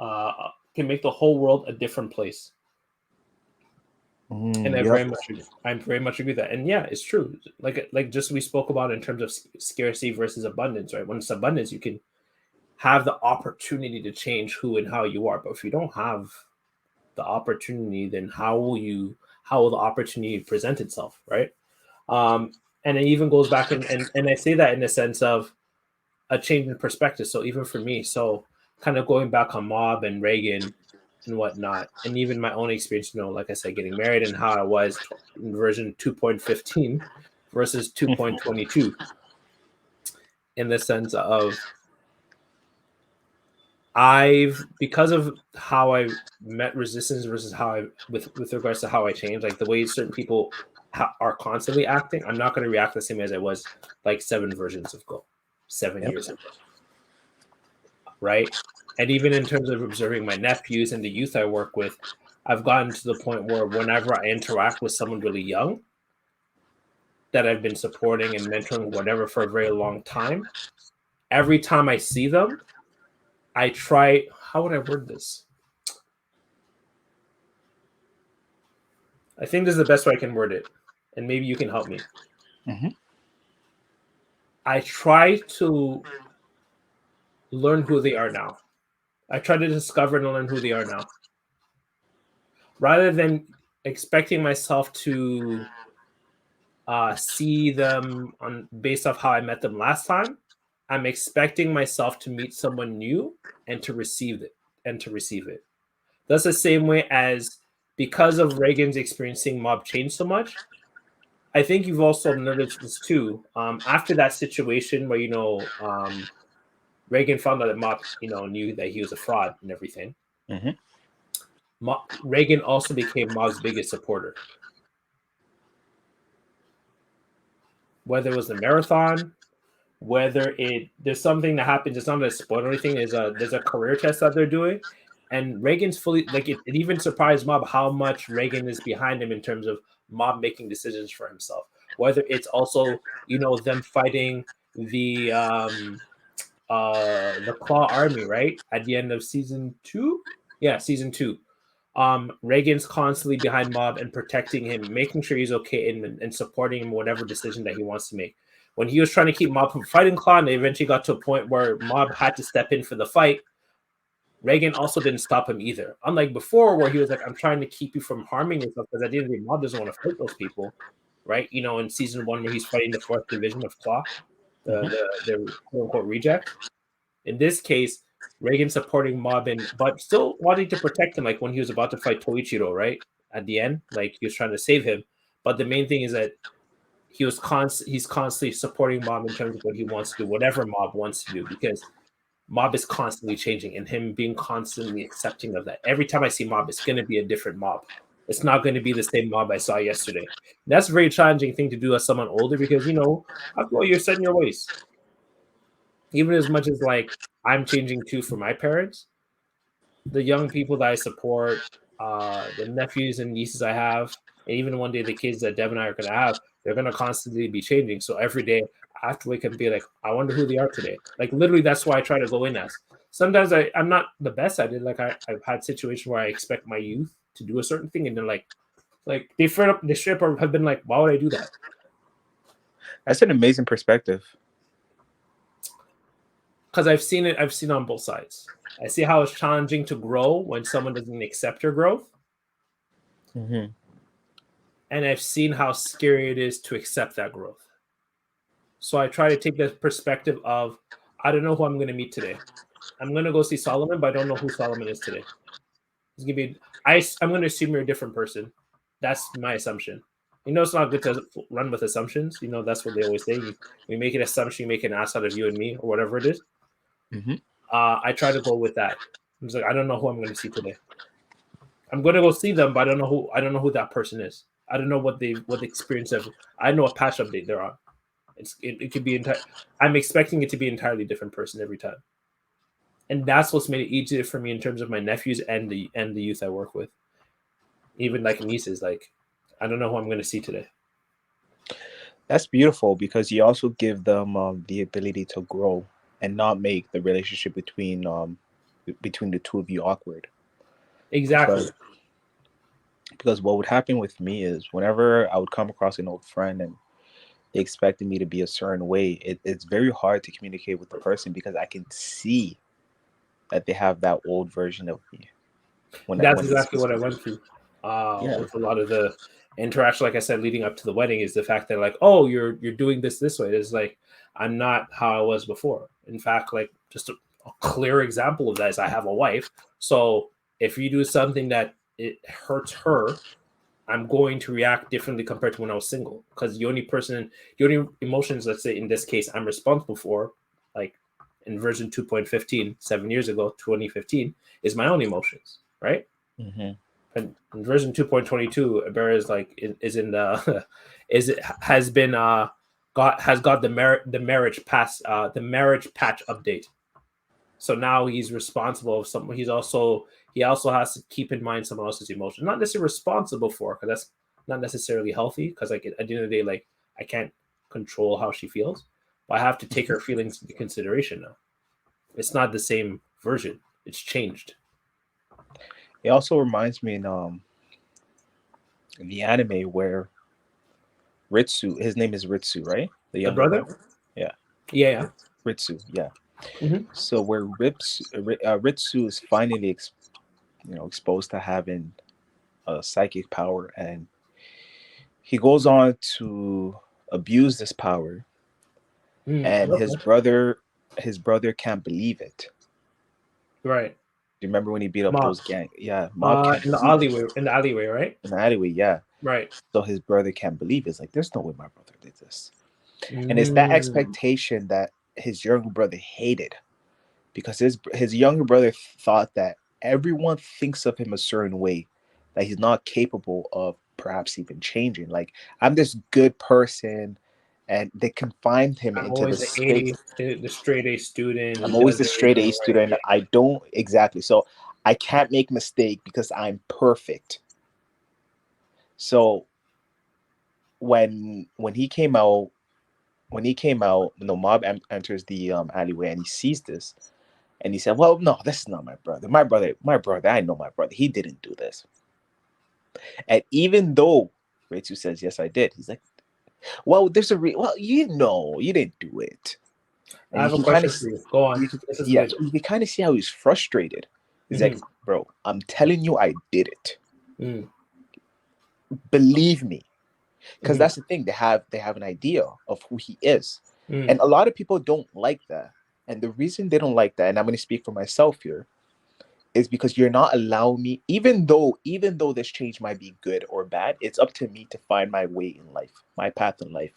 a different place. And I Yep. very much agree with that. And yeah, it's true. Like just we spoke about in terms of scarcity versus abundance, right? When it's abundance, you can have the opportunity to change who and how you are. But if you don't have the opportunity, then how will the opportunity present itself, right? And it even goes back and I say that in the sense of a change in perspective. So even for me, so kind of going back on Mob and Reagan and whatnot, and even my own experience, like I said, getting married and how I was in version 2.15 versus 2.22, in the sense of because of how I met resistance versus how I with regards to how I changed, like the way certain people are constantly acting, I'm not going to react the same as I was like 7 versions ago, 7 Yep. years ago, right? And even in terms of observing my nephews and the youth I work with, I've gotten to the point where whenever I interact with someone really young that I've been supporting and mentoring, whatever, for a very long time, every time I see them, I try, how would I word this? I think this is the best way I can word it, and maybe you can help me. Mm-hmm. I try to learn who they are now. I try to discover and learn who they are now. Rather than expecting myself to see them based off how I met them last time, I'm expecting myself to meet someone new and to receive it. That's the same way as, because of Reagan's experiencing Mob change so much, I think you've also noticed this too. After that situation where Reagan found out that Mob knew that he was a fraud and everything. Mm-hmm. Reagan also became Mob's biggest supporter. Whether it was the marathon, whether there's something that happens, it's not a spoiler thing. There's a career test that they're doing, and Reagan's fully like it even surprised Mob how much Reagan is behind him in terms of Mob making decisions for himself. Whether it's also them fighting the Claw Army, right? At the end of season 2? Yeah, season 2. Reagan's constantly behind Mob and protecting him, making sure he's okay and supporting him whatever decision that he wants to make. When he was trying to keep Mob from fighting Claw, and they eventually got to a point where Mob had to step in for the fight, Reagan also didn't stop him either. Unlike before, where he was like, I'm trying to keep you from harming yourself, because at the end of the day, Mob doesn't want to fight those people, right? In season 1 where he's fighting the 4th division of Claw, the quote-unquote reject. In this case, Reagan supporting Mob, but still wanting to protect him, like when he was about to fight Toichiro, right? At the end, like he was trying to save him. But the main thing is that he's constantly supporting Mob in terms of what he wants to do, whatever Mob wants to do, because Mob is constantly changing, and him being constantly accepting of that. Every time I see Mob, it's going to be a different Mob. It's not going to be the same Mob I saw yesterday. And that's a very challenging thing to do as someone older, because after all, you're set in your ways. Even as much as like I'm changing too for my parents, the young people that I support, the nephews and nieces I have, and even one day the kids that Deb and I are going to have, they're going to constantly be changing. So every day I have to wake up and be like, I wonder who they are today. Like literally, that's why I try to go in as. Sometimes I'm not the best at it. Like I've had situations where I expect my youth to do a certain thing, and they're like they straight up have been like, why would I do that? That's an amazing perspective. Because I've seen it on both sides. I see how it's challenging to grow when someone doesn't accept your growth. Mm-hmm. And I've seen how scary it is to accept that growth. So I try to take the perspective of, I don't know who I'm going to meet today. I'm going to go see Solomon, but I don't know who Solomon is today. I'm going to assume you're a different person. That's my assumption. It's not good to run with assumptions. That's what they always say. You make an assumption, you make an ass out of you and me, or whatever it is. Mm-hmm. I try to go with that. I'm just like, I don't know who I'm going to see today. I'm going to go see them, but I don't know who that person is. I don't know what the experience of. I know what patch update they're on. It could be I'm expecting it to be an entirely different person every time, and that's what's made it easier for me in terms of my nephews and the youth I work with. Even like nieces, like I don't know who I'm going to see today. That's beautiful, because you also give them the ability to grow and not make the relationship between the two of you awkward. Exactly. Because what would happen with me is whenever I would come across an old friend and they expected me to be a certain way, it's very hard to communicate with the person, because I can see that they have that old version of me. That's exactly what I went through with a lot of the interaction, like I said, leading up to the wedding, is the fact that like, oh, you're doing this way. It's like, I'm not how I was before. In fact, like just a clear example of that is I have a wife. So if you do something that it hurts her, I'm going to react differently compared to when I was single, because the only emotions, let's say in this case, I'm responsible for, like in version 2.15, 7 years ago, 2015, is my own emotions, right? Mm-hmm. And in version 2.22, Ibarra is like has got the marriage patch update. So now he's responsible of something. He also has to keep in mind someone else's emotions, not necessarily responsible for, because that's not necessarily healthy. Because like at the end of the day, like I can't control how she feels, but I have to take her feelings into consideration now. It's not the same version; it's changed. It also reminds me in the anime where Ritsu, his name is Ritsu, right? The brother? Yeah. Ritsu, yeah. Mm-hmm. So where Ritsu is finally exposed to having a psychic power, and he goes on to abuse this power, and his brother can't believe it. Right. Do you remember when he beat up those gang? Yeah, in the alleyway, right? In the alleyway, yeah. Right. So his brother can't believe it. It's like, there's no way my brother did this. And it's that expectation that his younger brother hated, because his younger brother thought that everyone thinks of him a certain way that he's not capable of perhaps even changing. Like, I'm this good person, and they confine him I'm into always this space. the straight A student who I'm always does the straight everything A right. student. I don't exactly. So I can't make mistake because I'm perfect. So when he came out, Mob enters the alleyway and he sees this and he said, "Well, no, this is not my brother. My brother. I know my brother. He didn't do this." And even though Rachel says, "Yes, I did," he's like, "Well, well, you didn't do it." I And you have a can kind question of, for you. Go on. you can, This is yeah, good. you can kind of see how he's frustrated. He's like, Mm-hmm. "Bro, I'm telling you, I did it. Mm, Believe me." Because mm-hmm. that's the thing, they have an idea of who he is, Mm. and a lot of people don't like that. And the reason they don't like that, and I'm going to speak for myself here, is because you're not allowing me, even though this change might be good or bad, it's up to me to find my way in life, my path in life.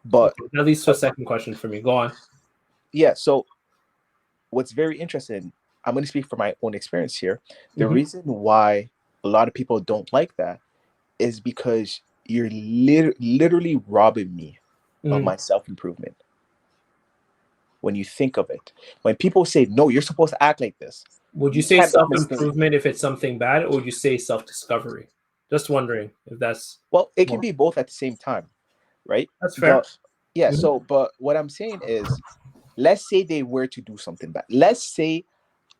But Okay. That leads to a second question for me. Go on. yeah, so what's very interesting, I'm going to speak from my own experience here. The Mm-hmm. reason why a lot of people don't like that is because you're literally robbing me of Mm. my self-improvement. When you think of it, when people say, "No, you're supposed to act like this, Would you you say can't make mistakes." self-improvement if it's something bad, or would you say self-discovery? Just wondering if that's Well, it can more. be both at the same time, right? That's fair. But yeah, Mhm. but what I'm saying is, let's say they were to do something bad. Let's say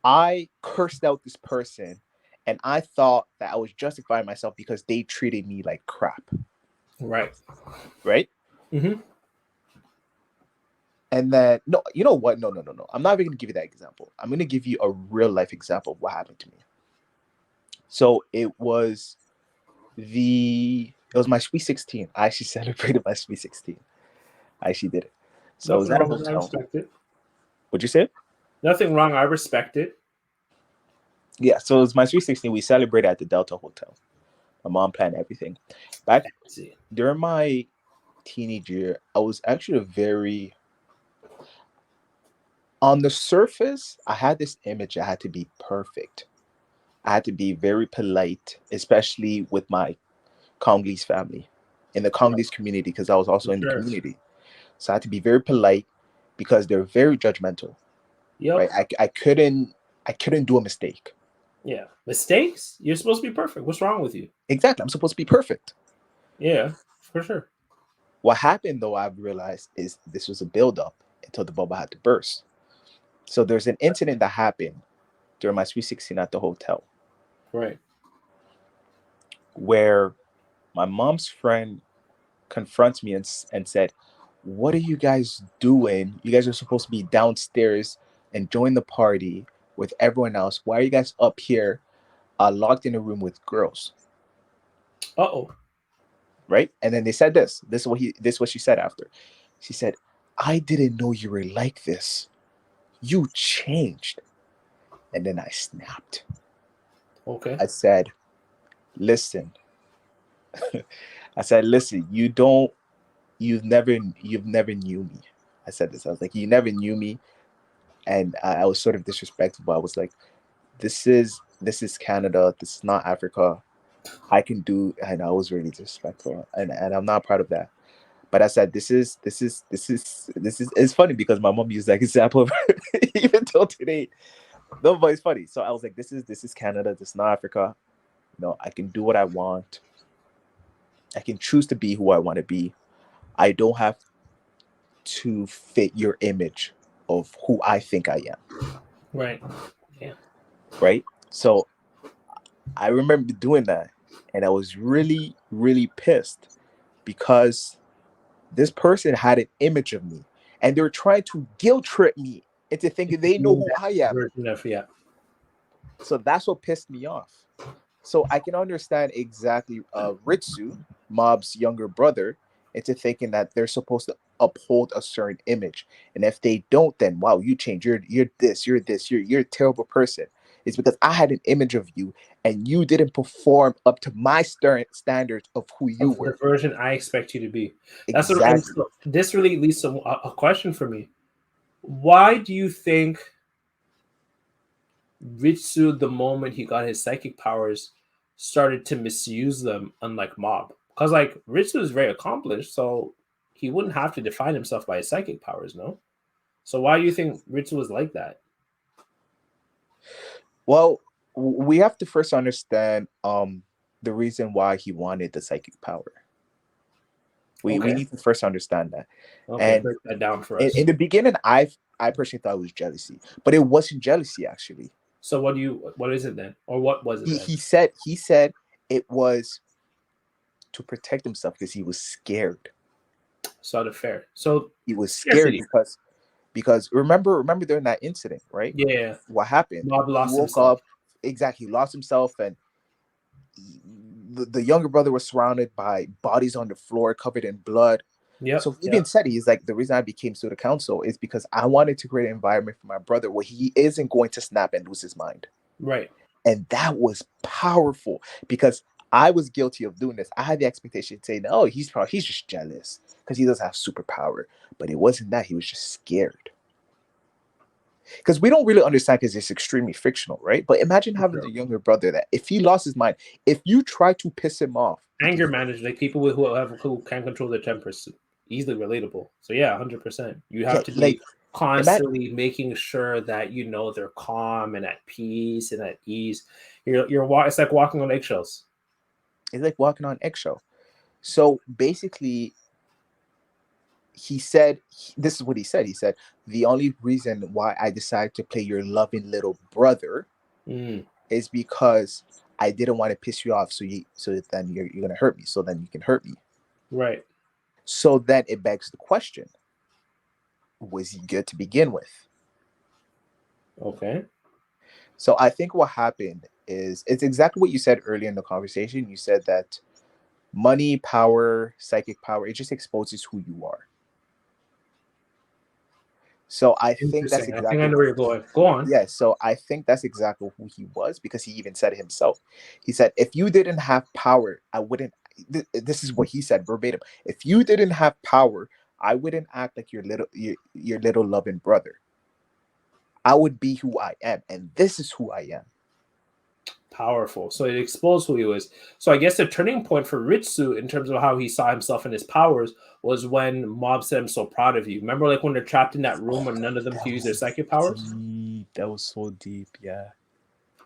I cursed out this person and I thought that I was justifying myself because they treated me like crap, Right. right? Mm-hmm. And then, no, you know what? No, no, no, no. I'm not even going to give you that example. I'm going to give you a real life example of what happened to me. So it was my Sweet 16. I actually celebrated my Sweet 16. I actually did it. So I was Nothing at a wrong with it. I hotel. respect it. Would you say? Nothing wrong. I respect it. Yeah, so it was my Sweet 16. We celebrated at the Delta Hotel. My mom planned everything. Back Let's see. during my teenage year, I was actually on the surface, I had this image. I had to be perfect. I had to be very polite, especially with my Congolese family, in the Right. Congolese community, because I was also in the Sure. community. So I had to be very polite because they're very judgmental, Yep. right? I couldn't do a mistake. Yeah. Mistakes? You're supposed to be perfect. What's wrong with you? Exactly. I'm supposed to be perfect. Yeah, for sure. What happened though, I've realized, is this was a buildup until the bubble had to burst. So there's an incident that happened during my Sweet 16 at the hotel Right. where my mom's friend confronts me and said, "What are you guys doing? You guys are supposed to be downstairs enjoying the party with everyone else. Why are you guys up here locked in a room with girls?" Uh-oh. Right? And then they said this. This is what she said after. She said, "I didn't know you were like this. You changed." And then I snapped. Okay. I said, "Listen." I said, "Listen, you've never knew me." I said this. I was like, "You never knew me." And I was sort of disrespectful. I was like, this is Canada. This is not Africa. I can do, and I was really disrespectful, and I'm not proud of that. But I said, this is. It's funny because my mom used that example even till today. No, but it's funny. So I was like, this is Canada. This is not Africa. I can do what I want. I can choose to be who I want to be. I don't have to fit your image of who I think I am. Right. Yeah. Right. So I remember doing that, and I was really, really pissed because this person had an image of me, and they were trying to guilt trip me into thinking they know Being who that I am. version of, yeah. So that's what pissed me off. So I can understand exactly Ritsu, Mob's younger brother, into thinking that they're supposed to uphold a certain image, and if they don't, then wow, you change. You're a terrible person. It's because I had an image of you, and you didn't perform up to my standards of who you Of the were. version I expect you to be. And Exactly. so this really leads to a question for me. Why do you think Ritsu, the moment he got his psychic powers, started to misuse them, unlike Mob. Because like Ritsu is very accomplished, so he wouldn't have to define himself by his psychic powers, no? So why do you think Ritsu was like that? Well, we have to first understand the reason why he wanted the psychic power. We Okay. need to first understand that. Okay, And break that down for in, us. in the beginning, I personally thought it was jealousy, but it wasn't jealousy actually. So what is it then? Or what was it He then? he said it was to protect himself because he was scared. Sort of fair. So He was scared scarcity. because remember during that incident, right? Yeah. What happened? Mob He lost woke himself. up, exactly, he lost himself, and the younger brother was surrounded by bodies on the floor covered in blood. Yep. So he Yep. even said, he's like, the reason I became student council is because I wanted to create an environment for my brother where he isn't going to snap and lose his mind. Right. And that was powerful because I was guilty of doing this. I had the expectation saying, oh, he's just jealous because he doesn't have superpower. But it wasn't that. He was just scared. Because we don't really understand because it's extremely fictional, right? But imagine having Sure. a younger brother that if he lost his mind, if you try to piss him off, Anger management, like people who can control their tempers, easily relatable. So yeah, 100%. You yeah, have to like be constantly making sure that you know they're calm and at peace and at ease. It's like walking on eggshells. it's like walking on eggshell. So basically, he said, this is what he said. He said, the only reason why I decided to play your loving little brother is because I didn't want to piss you off. So then you're going to hurt me. So then you can hurt me. Right. So then it begs the question, was he good to begin with? Okay. So I think what happened is it's exactly what you said earlier in the conversation. You said that money, power, psychic power, it just exposes who you are. So I think that's Interesting. I think I exactly know what, where you're going. Go on. yeah. So I think that's exactly who he was because he even said it himself. He said, if you didn't have power, I wouldn't. This is what he said verbatim. If you didn't have power, I wouldn't act like your little loving brother. I would be who I am, and this is who I am. Powerful. So it exposed who he was. So I guess the turning point for Ritsu in terms of how he saw himself and his powers was when Mob said, "I'm so proud of you." Remember, like when they're trapped in that room and none of them That can use their was psychic powers? deep. That was so deep. Yeah.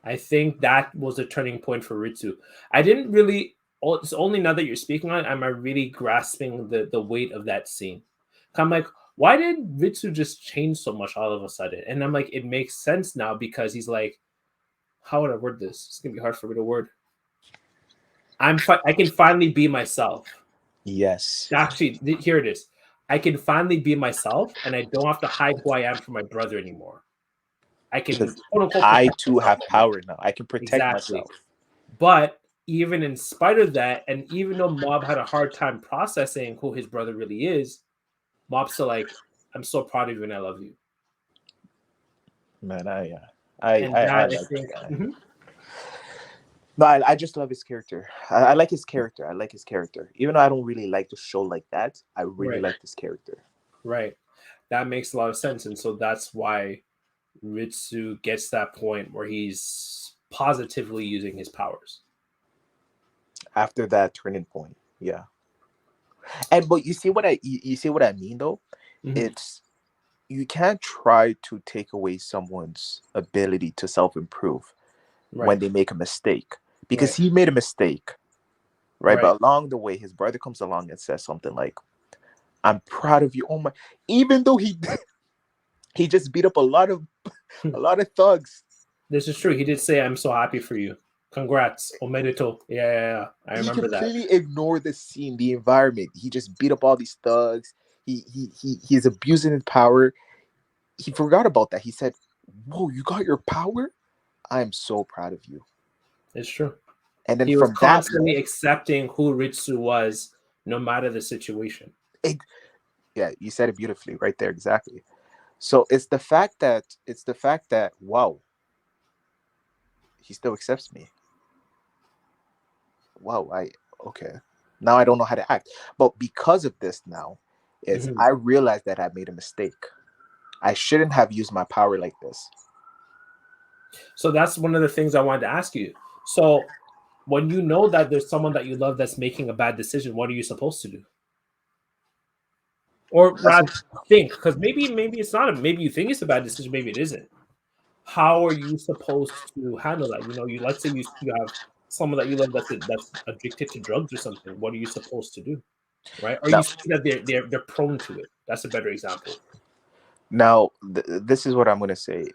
I think that was the turning point for Ritsu. I didn't really. It's only now that you're speaking on it, am I really grasping the weight of that scene. I'm like, why did Ritsu just change so much all of a sudden? And I'm like, it makes sense now because he's like, how would I word this? It's gonna be hard for me to word. I can finally be myself. Yes. Actually, here it is. I can finally be myself, and I don't have to hide who I am from my brother anymore. I can Because quote unquote I protect too myself. have power now. I can protect Exactly. myself. But even in spite of that, and even though Mob had a hard time processing who his brother really is, Mob's still like, I'm so proud of you and I love you. Man, And I that I like think that guy. No, I just love his character. I like his character. I like his character. Even though I don't really like the show like that, I really right, like this character. right. That makes a lot of sense. And so that's why Ritsu gets that point where he's positively using his powers. After that turning point, yeah. And but you see what I mean though? It's you can't try to take away someone's ability to self-improve when Right, they make a mistake because right, he made a mistake, right? right. But along the way, his brother comes along and says something like, "I'm proud of you." Oh my! Even though he just beat up a lot of thugs. This is true. He did say, I'm so happy for you. Congrats. Omedeto. Yeah. I He remember that. completely ignored the scene, the environment. He just beat up all these thugs. He's abusing his power. He forgot about that. He said, "Whoa, you got your power? I'm so proud of you." It's true. And then He was from that constantly moment, accepting who Ritsu was, no matter the situation. yeah, you said it beautifully right there, exactly. So it's the fact that wow, he still accepts me. Wow, I okay. Now I don't know how to act. But because of this now, is Mhm. I realized that I made a mistake. I shouldn't have used my power like this. So that's one of the things I wanted to ask you. So when you know that there's someone that you love that's making a bad decision, what are you supposed to do? Or That's rather think, because maybe it's not maybe you think it's a bad decision, maybe it isn't. How are you supposed to handle that? You let's say you have someone that you love that's addicted to drugs or something. What are you supposed to do? Right? Or you now. see that they're prone to it. That's a better example. Now, this is what I'm going to say.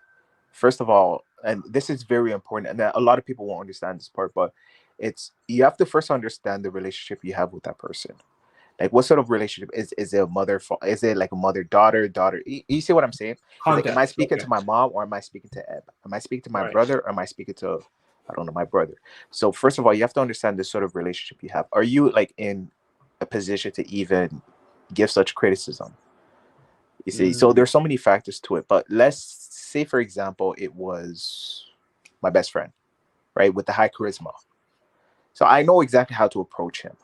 First of all, and this is very important, and a lot of people won't understand this part, but it's you have to first understand the relationship you have with that person. Like, what sort of relationship is it? A mother? Is it like a mother daughter daughter? You see what I'm saying? It's like, am I Context. speaking Okay. to my mom or am I speaking to Ed? Am I speaking to my Right. brother or am I speaking to, I don't know, my brother? So first of all, you have to understand the sort of relationship you have. Are you like in a position to even give such criticism? You see, so Mm, there's so many factors to it. But let's say, for example, it was my best friend, right, with the high charisma. So I know exactly how to approach him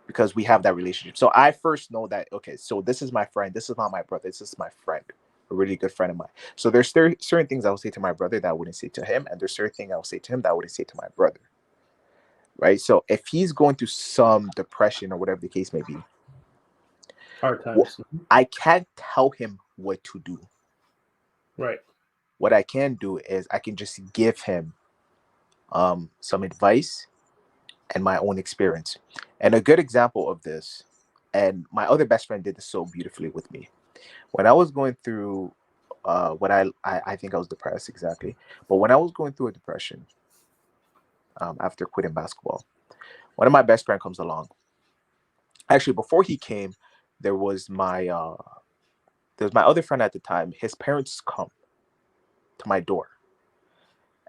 because we have that relationship. So I first know that, okay, so this is my friend. This is not my brother. This is my friend, a really good friend of mine. So there's certain things I will say to my brother that I wouldn't say to him, and there's certain things I will say to him that I wouldn't say to my brother, right? So if he's going through some depression or whatever the case may be, hard times. I can't tell him what to do. Right. What I can do is I can just give him some advice and my own experience. And a good example of this, and my other best friend did this so beautifully with me. When I was going through what I think I was depressed exactly, but when I was going through a depression after quitting basketball, one of my best friend comes along. Actually, before he came, there was my other friend at the time. His parents come to my door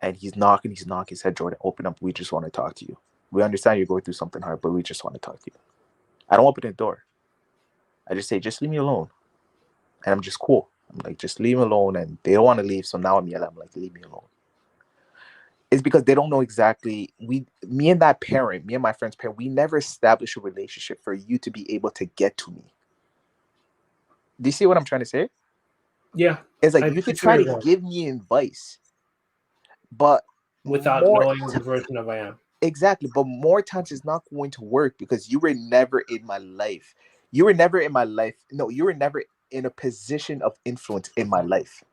and he's knocking, He said, Jordan, open up. We just want to talk to you. We understand you're going through something hard, but we just want to talk to you. I don't open the door. I just say, just leave me alone. And I'm just cool. I'm like, just leave me alone. And they don't want to leave. So now I'm yelling. I'm like, leave me alone. It's because they don't know exactly. Me and that parent, me and my friend's parent, we never established a relationship for you to be able to get to me. Do you see what I'm trying to say? Yeah. It's like I you could see where try you're to going give me advice, but without more knowing the version of I am. exactly, but more times it's not going to work because you were never in my life. You were never in my life. No, you were never in a position of influence in my life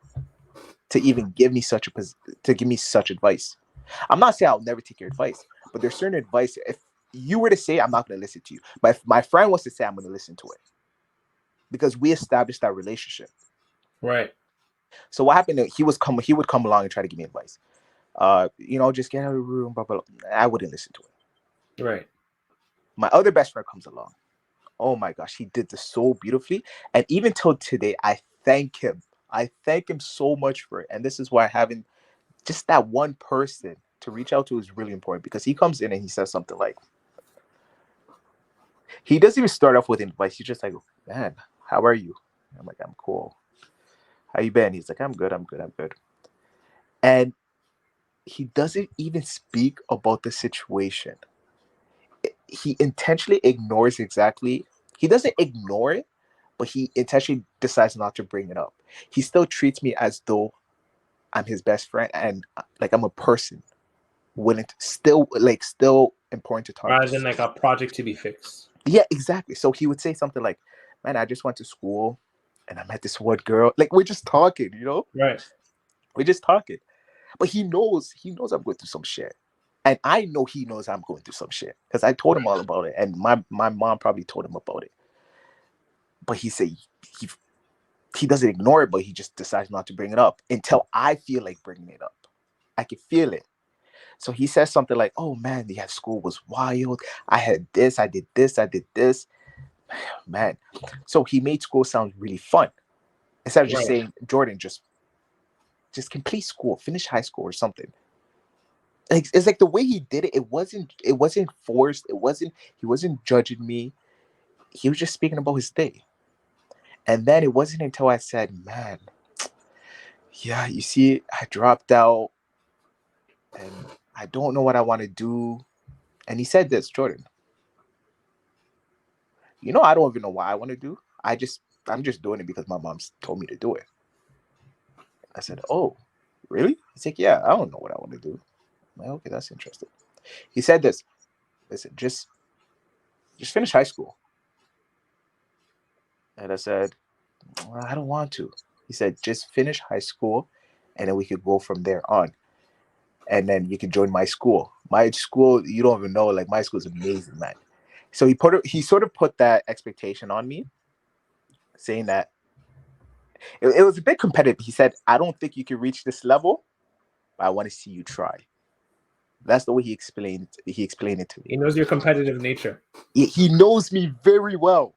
to even give me to give me such advice. I'm not saying I'll never take your advice, but there's certain advice. If you were to say, I'm not going to listen to you. But if my friend was to say, I'm going to listen to it because we established that relationship. Right. So what happened? He would come along and try to give me advice. Just get out of the room. Blah, blah, blah. I wouldn't listen to it. Right. My other best friend comes along. Oh my gosh, he did this so beautifully. And even till today, I thank him. I thank him so much for it. And this is why having just that one person to reach out to is really important because he comes in and he says something like, he doesn't even start off with advice. He's just like, man, how are you? I'm like, I'm cool. How you been? He's like, I'm good, I'm good, I'm good. And he doesn't even speak about the situation. He intentionally ignores exactly. He doesn't ignore it, but he intentionally decides not to bring it up. He still treats me as though I'm his best friend and like I'm a person willing to still important to talk to. Rather than like a project to be fixed. Yeah, exactly. So he would say something like, man, I just went to school and I met this one girl. Like we're just talking. Right. We're just talking. But he knows I'm going through some shit. And I know he knows I'm going through some shit. Because I told him all about it. And my mom probably told him about it. But he said he he doesn't ignore it, but he just decides not to bring it up until I feel like bringing it up. I can feel it. So he says something like, oh man, yeah, school was wild. I had this, I did this, I did this. Man. So he made school sound really fun. Instead of just Right. saying, Jordan, just complete school, finish high school or something. Like, it's like the way he did it, it wasn't forced. He wasn't judging me. He was just speaking about his day. And then it wasn't until I said, man, yeah, you see, I dropped out and I don't know what I want to do. And he said this, Jordan, I don't even know why I want to do. I'm just doing it because my mom's told me to do it. I said, oh, really? He's like, yeah, I don't know what I want to do. I'm like, okay, that's interesting. He said this. Listen, just finish high school. And I said, well, I don't want to. He said, just finish high school, and then we could go from there on. And then you can join my school. My school, you don't even know. Like my school is amazing, man. So he sort of put that expectation on me, saying that it was a bit competitive. He said, I don't think you can reach this level, but I want to see you try. That's the way he explained it to me. He knows your competitive nature. He knows me very well.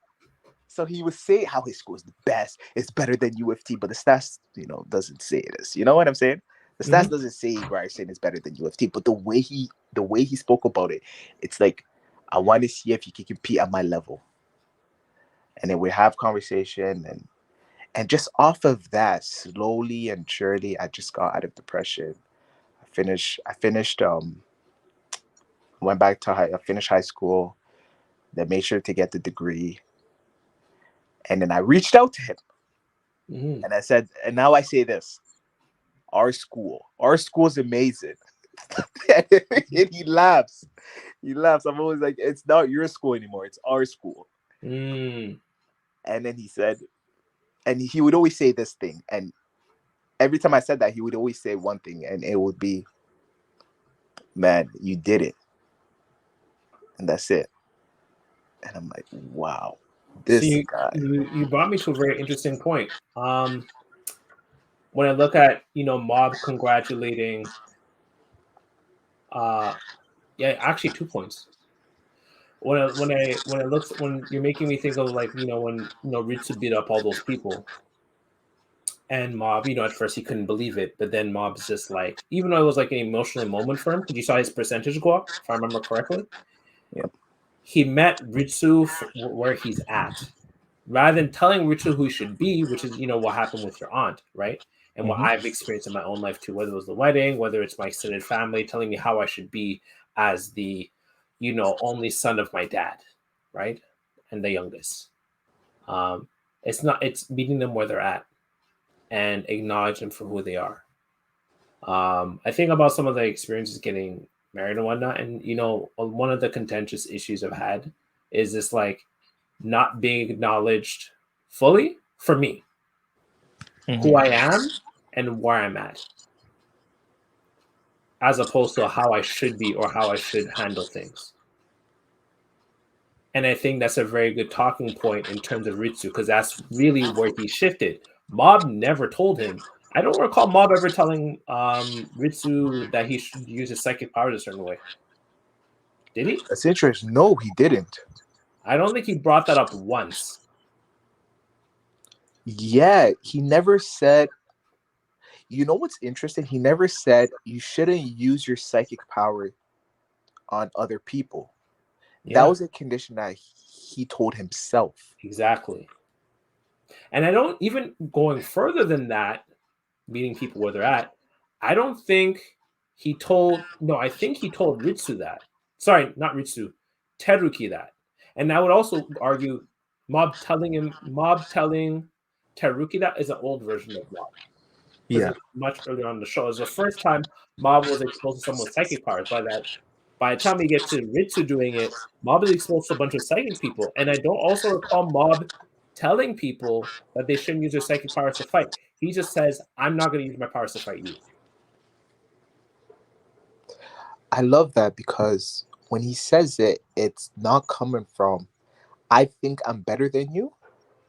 So he would say how his school is the best. It's better than U of T, but the stats, doesn't say it is. You know what I'm saying? The stats doesn't say Ryerson is better than U of T, but the way he spoke about it, it's like, I want to see if you can compete at my level. And then we have conversation, and just off of that, slowly and surely, I just got out of depression. I finished went back to I finished high school, then made sure to get the degree. And then I reached out to him. And I said, and now I say this, our school is amazing. And he laughs. I'm always like, it's not your school anymore, it's our school. And then he said, and he would always say this thing, and every time I said that, he would always say one thing, and it would be, man, you did it. And that's it. And I'm like, wow, this guy. You brought me to a very interesting point. When I look at, Mob congratulating, actually 2 points. When you're making me think of, like, when Ritsu beat up all those people, and Mob, at first he couldn't believe it, but then Mob's just like, even though it was like an emotional moment for him, because you saw his percentage go up, if I remember correctly. Yep. He met Ritsu where he's at, rather than telling Ritsu who he should be, which is, what happened with your aunt, right? And what I've experienced in my own life too, whether it was the wedding, whether it's my extended family telling me how I should be as the, only son of my dad, right? And the youngest. It's meeting them where they're at and acknowledge them for who they are. I think about some of the experiences getting married and whatnot, and one of the contentious issues I've had is this, like, not being acknowledged fully for me, who I am and where I'm at, as opposed to how I should be or how I should handle things. And I think that's a very good talking point in terms of Ritsu, because that's really where he shifted. Mob never told him. I don't recall Mob ever telling Ritsu that he should use his psychic powers a certain way. Did he? That's interesting. No, he didn't. I don't think he brought that up once. Yeah, he never said. You know what's interesting? He never said you shouldn't use your psychic power on other people. Yeah. That was a condition that he told himself. Exactly. And I don't, even going further than that, meeting people where they're at, I don't think he told, no, I think he told Ritsu that. Sorry, not Ritsu, Teruki that. And I would also argue Mob telling Teruki that is an old version of Mob. Yeah. Much earlier on the show. It was the first time Mob was exposed to someone with psychic powers. By the time we get to Ritsu doing it, Mob is exposed to a bunch of psychic people. And I don't also recall Mob telling people that they shouldn't use their psychic powers to fight. He just says, I'm not going to use my powers to fight you. I love that, because when he says it, it's not coming from, I think I'm better than you.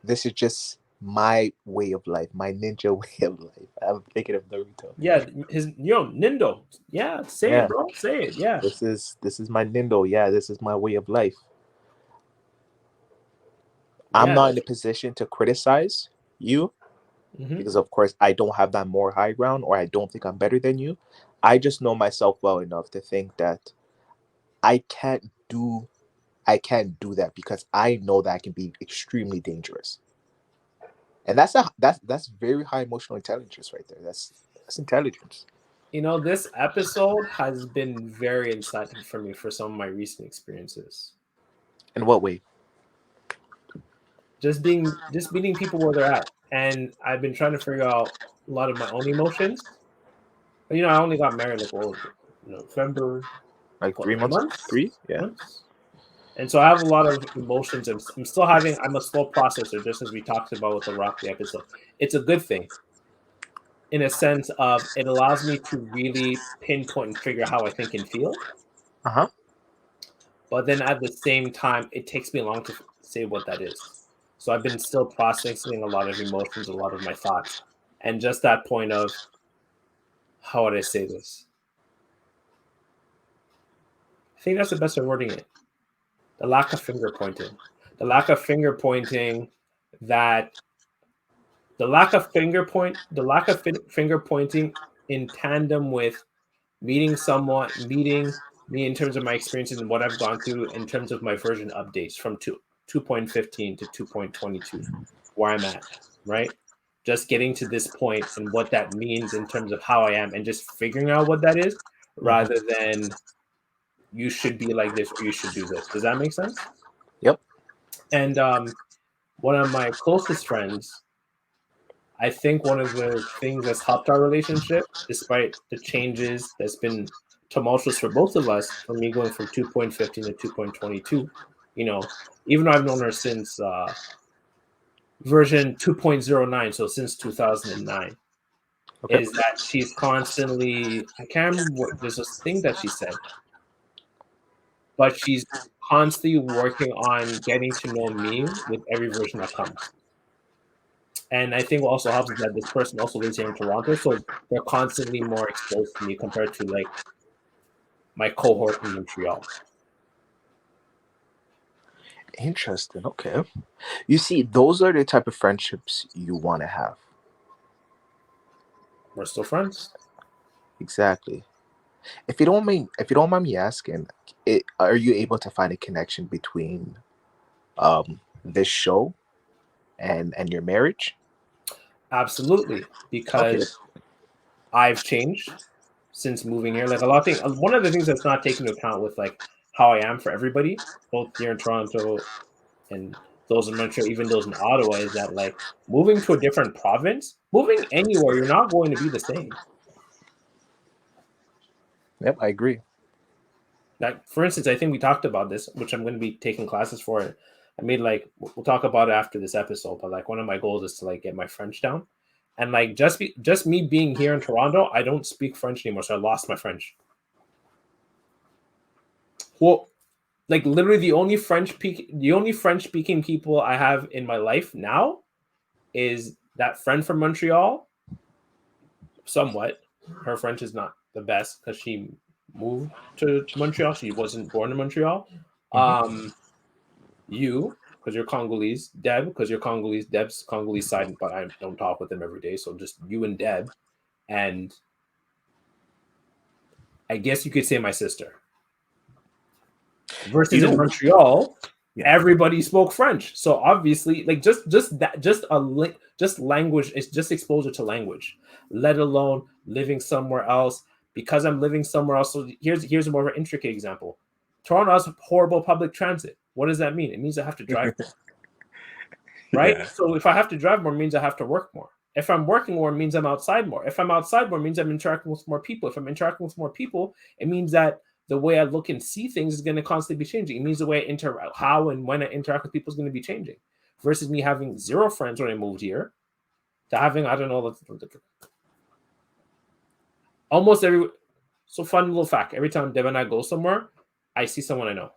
This is just my way of life, my ninja way of life. I'm thinking of Naruto. Yeah, his Nindo. Yeah, say it, bro. Say it. Yeah. This is my Nindo. Yeah, this is my way of life. I'm not in a position to criticize you, because of course I don't have that more high ground, or I don't think I'm better than you. I just know myself well enough to think that I can't do that, because I know that I can be extremely dangerous. And that's very high emotional intelligence right there. That's intelligence. This episode has been very insightful for me for some of my recent experiences. In what way? Just meeting people where they're at. And I've been trying to figure out a lot of my own emotions But, I only got married like November, Like what, 3 months? months? 3? Yeah. Months. And so I have a lot of emotions. I'm a slow processor, just as we talked about with the Rocky episode. It's a good thing in a sense of it allows me to really pinpoint and figure out how I think and feel. Uh-huh. But then at the same time, it takes me long to say what that is. So I've been still processing a lot of emotions, a lot of my thoughts. And just that point of, how would I say this? I think that's the best way of wording it. The lack of finger pointing. The lack of finger pointing finger pointing in tandem with meeting me in terms of my experiences and what I've gone through in terms of my version updates from 2.15 to 2.22, where I'm at, right? Just getting to this point and what that means in terms of how I am and just figuring out what that is rather than you should be like this or you should do this. Does that make sense? Yep. And one of my closest friends, I think one of the things that's helped our relationship, despite the changes that's been tumultuous for both of us, for me going from 2.15 to 2.22, even though I've known her since version 2.09, so since 2009, Okay. is that she's constantly, I can't remember there's this thing that she said, but she's constantly working on getting to know me with every version that comes. And I think what also helps is that this person also lives here in Toronto, so they're constantly more exposed to me compared to like my cohort in Montreal. Interesting. Okay. You see, those are the type of friendships you want to have. We're still friends. Exactly. If you don't mind me asking, are you able to find a connection between this show and your marriage? Absolutely, Okay. because I've changed since moving here. Like a lot of things, one of the things that's not taken into account with like how I am for everybody, both here in Toronto and those in Montreal, even those in Ottawa, is that like moving to a different province, moving anywhere, you're not going to be the same. Yep, I agree. Like, for instance, I think we talked about this, which I'm going to be taking classes for. I made like we'll talk about it after this episode, but like one of my goals is to like get my French down, and like just me being here in Toronto, I don't speak French anymore, so I lost my French. Well, like literally the only French speaking people I have in my life now is that friend from Montreal. Somewhat, her French is not the best because she moved to Montreal. She wasn't born in Montreal. Mhm. You, because you're Congolese. Deb, because you're Congolese. Deb's Congolese side, but I don't talk with them every day. So just you and Deb. And I guess you could say my sister. Versus in Montreal, everybody spoke French. So obviously, like just language, it's just exposure to language, let alone living somewhere else. Because I'm living somewhere else. So here's a more of an intricate example. Toronto has horrible public transit. What does that mean? It means I have to drive more. Right? Yeah. So if I have to drive more, it means I have to work more. If I'm working more, it means I'm outside more. If I'm outside more, it means I'm interacting with more people. If I'm interacting with more people, it means that the way I look and see things is going to constantly be changing. It means the way how and when I interact with people is going to be changing. Versus me having zero friends when I moved here to having, I don't know, almost every. So fun little fact: every time Deb and I go somewhere, I see someone I know.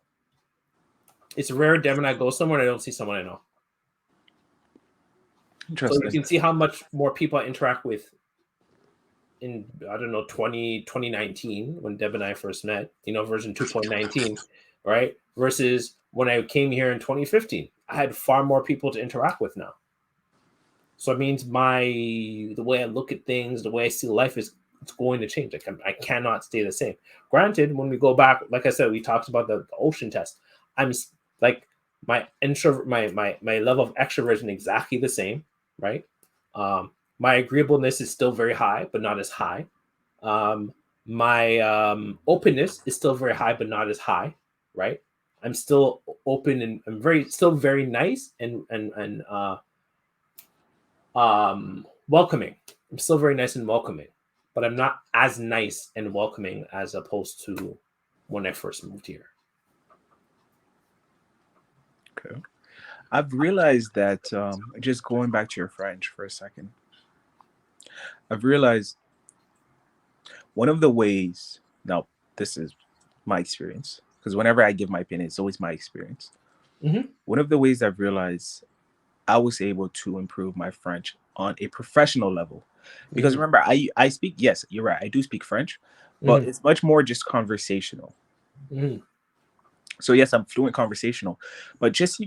It's rare Deb and I go somewhere and I don't see someone I know. So you can see how much more people I interact with in, I don't know, 2019 when Deb and I first met, version 2.19, right? Versus when I came here in 2015. I had far more people to interact with now. So it means the way I look at things, the way I see life it's going to change. I cannot stay the same. Granted, when we go back, like I said, we talked about the ocean test. I'm like my level of extroversion exactly the same, right? My agreeableness is still very high, but not as high. My openness is still very high, but not as high, right? I'm still open and I'm still very nice and welcoming. I'm still very nice and welcoming, but I'm not as nice and welcoming as opposed to when I first moved here. Okay. I've realized that just going back to your French for a second, I've realized one of the ways, now, this is my experience, because whenever I give my opinion, it's always my experience. Mhm. One of the ways I've realized I was able to improve my French on a professional level, because Mhm. remember, I speak, yes, you're right, I do speak French, but Mhm. it's much more just conversational. Mhm. So yes, I'm fluent conversational, but just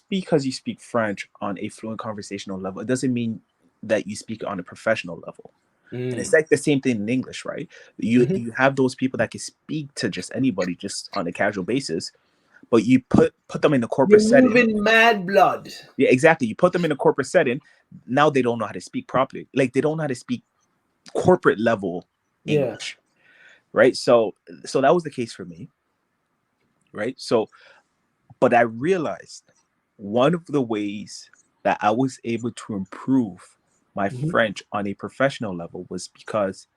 because you speak French on a fluent conversational level, it doesn't mean that you speak on a professional level. And it's Mm. like the same thing in English, right? You Mhm. you have those people that can speak to just anybody just on a casual basis, but you put them in a corporate You're setting. moving mad blood. Yeah, exactly. You put them in a corporate setting. Now they don't know how to speak properly. Like they don't know how to speak corporate level Yeah. English, right? So that was the case for me, right? So, but I realized one of the ways that I was able to improve my Mhm. French on a professional level was because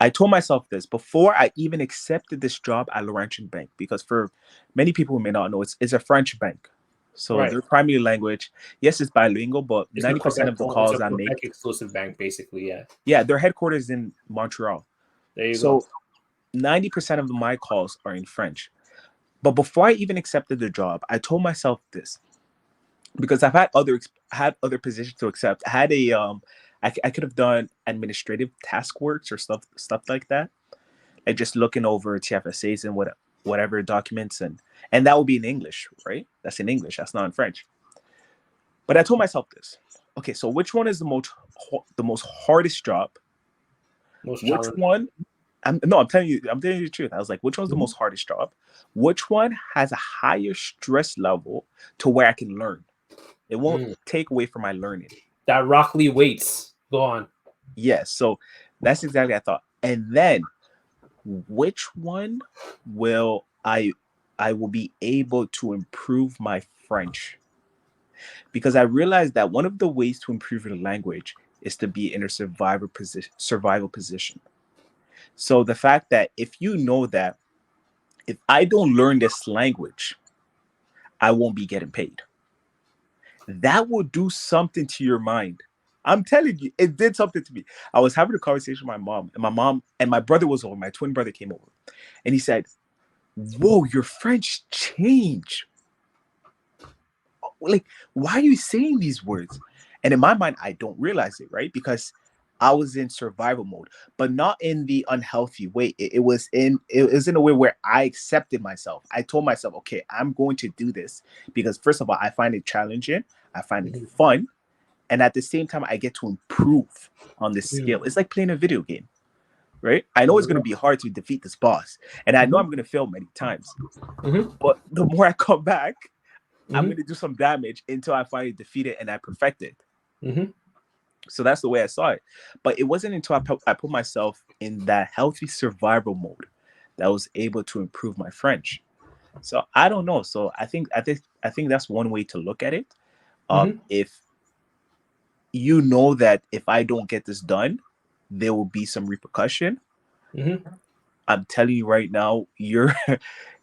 I told myself this before I even accepted this job at Laurentian Bank, because for many people who may not know, it's a French bank. So Right. their primary language, yes, it's bilingual, but It's a 90% Quebec. of the It's a calls I Quebec make, exclusive bank, basically. Yeah. yeah, their headquarters in Montreal. There you go. So 90% of my calls are in French. But before I even accepted the job, I told myself this, because I've had other positions to accept. I had I could have done administrative task works or stuff like that, like just looking over TFSAs and whatever documents, and that would be in English, right? That's in English. That's not in French. But I told myself this. Okay, so which one is the most hardest job? Most Which challenging. one? I'm telling you the truth. I was like, which one's the Mhm. most hardest job? Which one has a higher stress level to where I can learn? It won't Mm. take away from my learning. That Rock Lee waits. Go on. Yes, so that's exactly what I thought. And then which one will I will be able to improve my French? Because I realized that one of the ways to improve your language is to be in a survival position. So the fact that if you know that if I don't learn this language, I won't be getting paid, that will do something to your mind. I'm telling you, it did something to me. I was having a conversation with my mom and my brother was over. My twin brother came over, and he said, "Whoa, your French changed. Like, why are you saying these words?" And in my mind, I don't realize it, right? Because I was in survival mode, but not in the unhealthy way. It was in a way where I accepted myself. I told myself, okay, I'm going to do this because first of all, I find it challenging, I find it Mhm. fun, and at the same time, I get to improve on this skill. Mm. It's like playing a video game, right? I There know it's you going to go. be hard to defeat this boss, and I know Mhm. I'm going to fail many times, Mhm. but the more I come back, I'm Mhm. going to do some damage until I finally defeat it and I perfect it. Mhm. So that's the way I saw it. But it wasn't until I put myself in that healthy survival mode that I was able to improve my French. So I don't know. So I think that's one way to look at it. Mhm. If you know that if I don't get this done, there will be some repercussion. Mhm. I'm telling you right now, your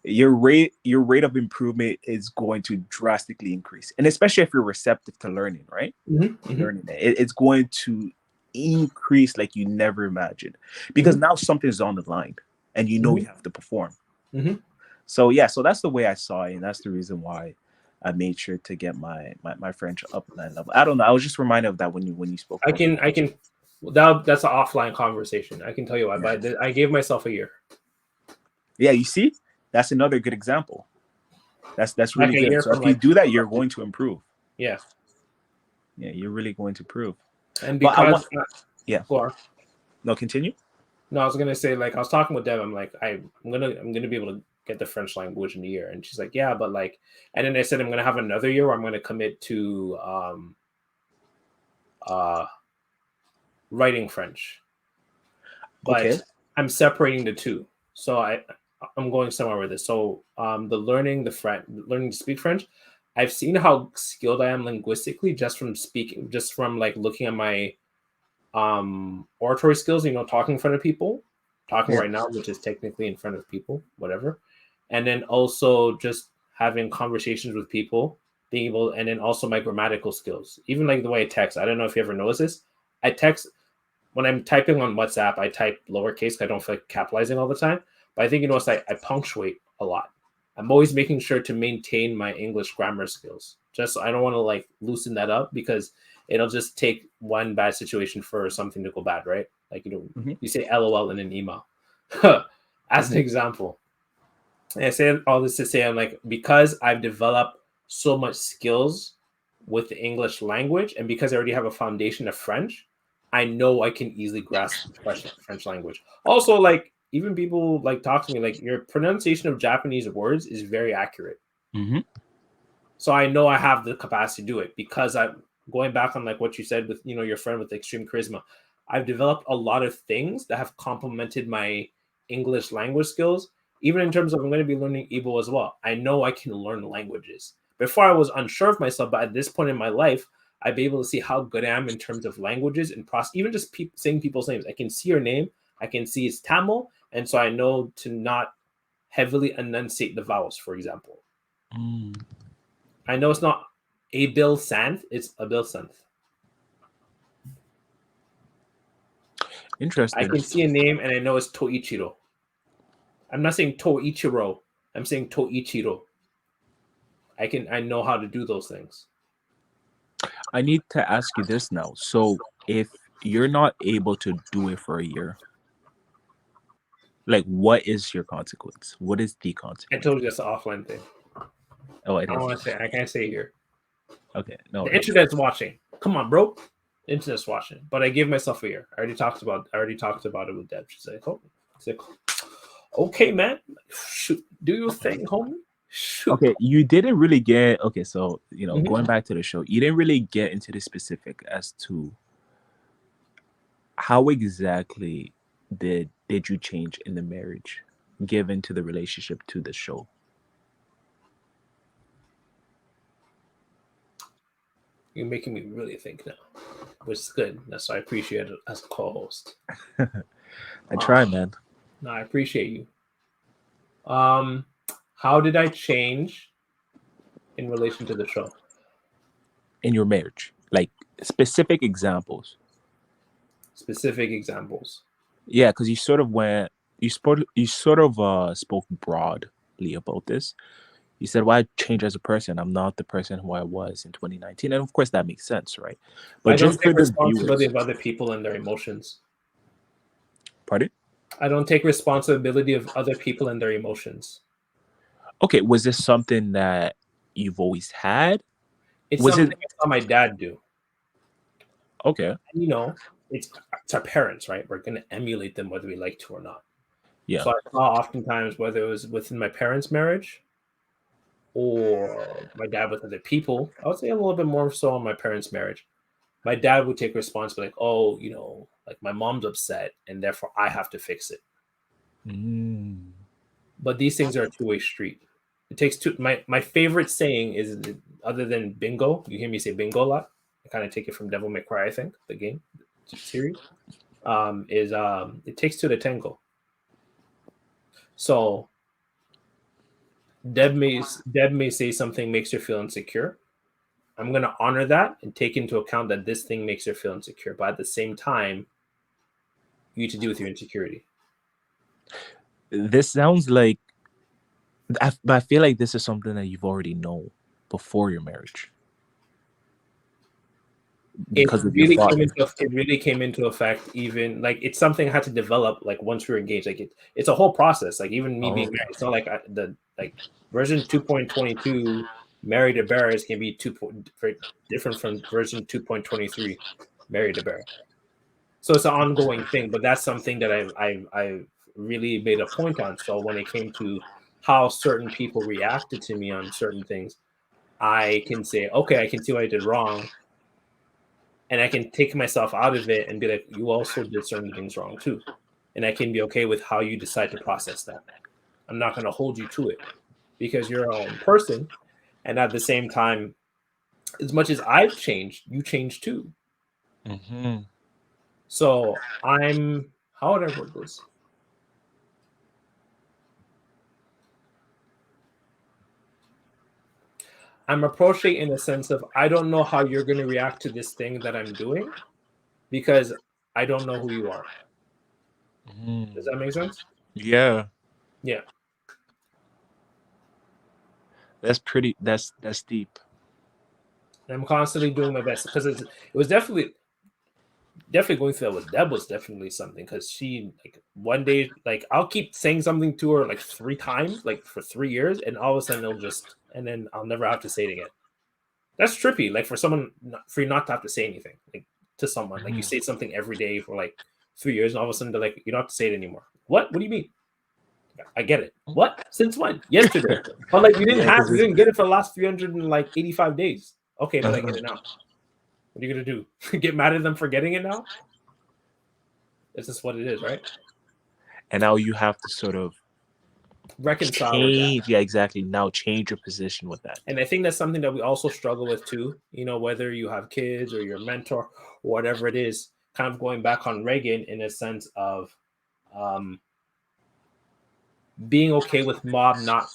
rate of improvement is going to drastically increase, and especially if you're receptive to learning, right? Mhm. Mhm. Learning it's going to increase like you never imagined, because Mhm. now something's on the line, and you know you Mhm. have to perform. Mhm. So yeah, so that's the way I saw it, and that's the reason why I made sure to get my French up that level. I don't know. I was just reminded of that when you spoke I about can. I can. That's an offline conversation. I can tell you why. yeah. But I gave myself a year. Yeah, you see, that's another good example. That's Like really a good. year So from if you like. do that, you're going to improve. Yeah. Yeah, you're really going to improve. And But I want, because yeah, go on. no, continue. No, I was gonna say like I was talking with Deb. I'm like I'm gonna be able to get the French language in a year, and she's like, yeah, but like, and then I said I'm gonna have another year where I'm gonna commit to uh writing French, Okay. but I'm separating the two. So I'm going somewhere with this. So the learning to speak French. I've seen how skilled I am linguistically just from speaking, just from like looking at my oratory skills, talking in front of people, talking Yeah. right now, which is technically in front of people, whatever. And then also just having conversations with people, being able, and then also my grammatical skills, even like the way I text. I don't know if you ever notice this. I text when I'm typing on WhatsApp, I type lowercase 'cause I don't feel like capitalizing all the time. But I think I punctuate a lot. I'm always making sure to maintain my English grammar skills. Just I don't want to like loosen that up because it'll just take one bad situation for something to go bad, right? Like Mhm. you say LOL in an email, as an example. And I say all this to say I'm like because I've developed so much skills with the English language, and because I already have a foundation of French, I know I can easily grasp French language. Also, like even people like talk to me like your pronunciation of Japanese words is very accurate. Mhm. So I know I have the capacity to do it because I'm going back on like what you said with your friend with extreme charisma. I've developed a lot of things that have complemented my English language skills. Even in terms of I'm going to be learning Igbo as well. I know I can learn languages. Before I was unsure of myself, but at this point in my life, I'd be able to see how good I am in terms of languages and even just saying people's names. I can see your name, I can see it's Tamil, and so I know to not heavily enunciate the vowels, for example. Mm. I know it's not Abil Santh, it's Abil Santh. I Interesting. can see a name and I know it's Toichiro. I'm not saying Toichiro. I'm saying Toichiro. I know how to do those things. I need to ask you this now. So, if you're not able to do it for a year, like, what is your consequence? What is the I consequence? told you that's an offline thing. Oh, it I don't is. want to say. I can't say it here. Okay, no The worries. internet's watching. Come on, bro. The internet's watching. But I give myself a year. I already talked about it with Deb. She's like, oh, okay, man. Shoot, do your thing, homie. Shoot. Okay, you didn't really get. Okay, so Mhm. going back to the show, you didn't really get into the specific as to how exactly did you change in the marriage, given to the relationship to the show. You're making me really think now, which is good. That's why I appreciate it as a co-host. I try, man. No, I appreciate you. How did I change in relation to the show? In your marriage, like specific examples. Specific examples. Yeah, because you sort of went, you sort of spoke broadly about this. You said, "Why change as a person? I'm not the person who I was in 2019," and of course that makes sense, right? But I don't just for take the responsibility viewers, of other people and their emotions. pardon? I don't take responsibility of other people and their emotions. Okay, was this something that you've always had? It's Was something it I saw my dad do. okay? And, it's our parents, right? We're going to emulate them whether we like to or not. Yeah. So I saw oftentimes whether it was within my parents' marriage or my dad with other people. I would say a little bit more so on my parents' marriage. My dad would take responsibility, like, oh, like my mom's upset and therefore I have to fix it. Mm. But these things are a two-way street. It takes two. My favorite saying is, other than bingo, you hear me say bingo a lot. I kind of take it from Devil May Cry, I think, the game series. Is it takes two to tango. So Deb may say something makes her feel insecure. I'm gonna honor that and take into account that this thing makes her feel insecure. But at the same time, you need to deal with your insecurity. This sounds like, but I feel like this is something that you've already known before your marriage because of your father. It really came into effect. Even like it's something I had to develop. Like once we were engaged, like it's a whole process. Like even me being Oh, married, it's not like version 2.22 married to bears can be very different from version 2.23 married to bear. So it's an ongoing thing, but that's something that I really made a point on. So when it came to how certain people reacted to me on certain things, I can say, okay, I can see what I did wrong, and I can take myself out of it and be like, you also did certain things wrong too, and I can be okay with how you decide to process that. I'm not going to hold you to it because you're your own person, and at the same time, as much as I've changed, you changed too. hmm So how would I word this? I'm approaching in a sense of I don't know how you're going to react to this thing that I'm doing because I don't know who you are. Does that make sense? Yeah, Yeah. that's pretty. That's deep. And I'm constantly doing my best because it was definitely going through that with Deb was definitely something because she like one day like I'll keep saying something to her like 3 times like for 3 years and all of a sudden it'll just and then I'll never have to say it again. That's trippy. Like for someone for you not to have to say anything like to someone like you say something every day for like 3 years and all of a sudden they're like you don't have to say it anymore. What? What do you mean? I get it. What? Since when? Yesterday. But like you Yeah, because you it's didn't get it for the last 385 days. Okay, but I get it now. What are you gonna do? Get mad at them for getting it now? It's just what it is, right? and now you have to sort of Reconcile with that. change. Yeah, exactly. Now change your position with that. And I think that's something that we also struggle with too. You know, whether you have kids or your mentor or whatever it is, kind of going back on Reagan in a sense of um, being okay with Mob not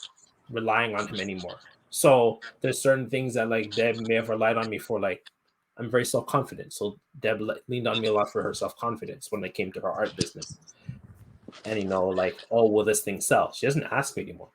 relying on him anymore. So there's certain things that like Deb may have relied on me for, like I'm very self confident. So Deb leaned on me a lot for her self confidence when it came to her art business. And like, oh, will this thing sell? She doesn't ask me anymore.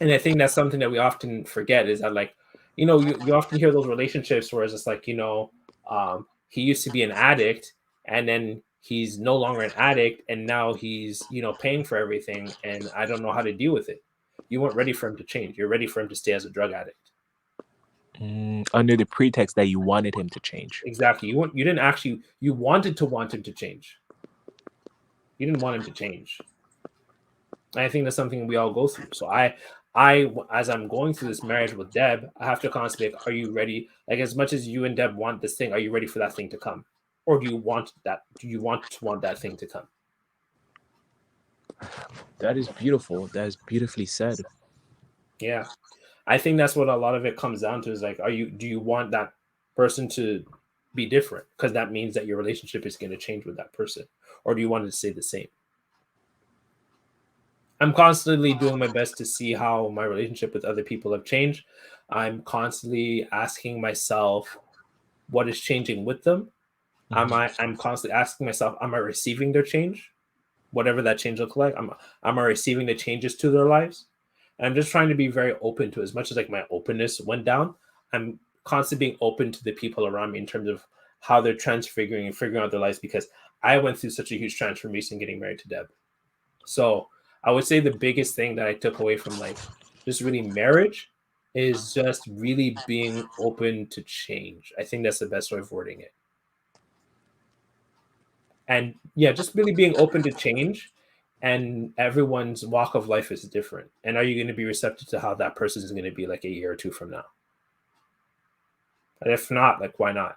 And I think that's something that we often forget is that like, you often hear those relationships where it's just like, he used to be an addict and then he's no longer an addict and now he's, paying for everything and I don't know how to deal with it. You weren't ready for him to change. You're ready for him to stay as a drug addict. Under the pretext that you wanted him to change. Exactly. You didn't actually, you wanted to want him to change. You didn't want him to change. And I think that's something we all go through. So I, as I'm going through this marriage with Deb, I have to constantly like, are you ready? Like as much as you and Deb want this thing, are you ready for that thing to come? Or do you want that? Do you want that thing to come? That is beautiful. That is beautifully said. Yeah. I think that's what a lot of it comes down to is like, do you want that person to be different? Because that means that your relationship is going to change with that person. Or do you want it to stay the same? I'm constantly doing my best to see how my relationship with other people have changed. I'm constantly asking myself what is changing with them. I'm constantly asking myself, am I receiving their change? Whatever that change looks like. Am I receiving the changes to their lives? And I'm just trying to be very open to as much as like my openness went down. I'm constantly being open to the people around me in terms of how they're transfiguring and figuring out their lives because I went through such a huge transformation getting married to Deb. So I would say the biggest thing that I took away from like just really marriage is just really being open to change. I think that's the best way of wording it. And yeah, just really being open to change. And everyone's walk of life is different. And are you going to be receptive to how that person is going to be like a year or two from now? And if not, like, why not?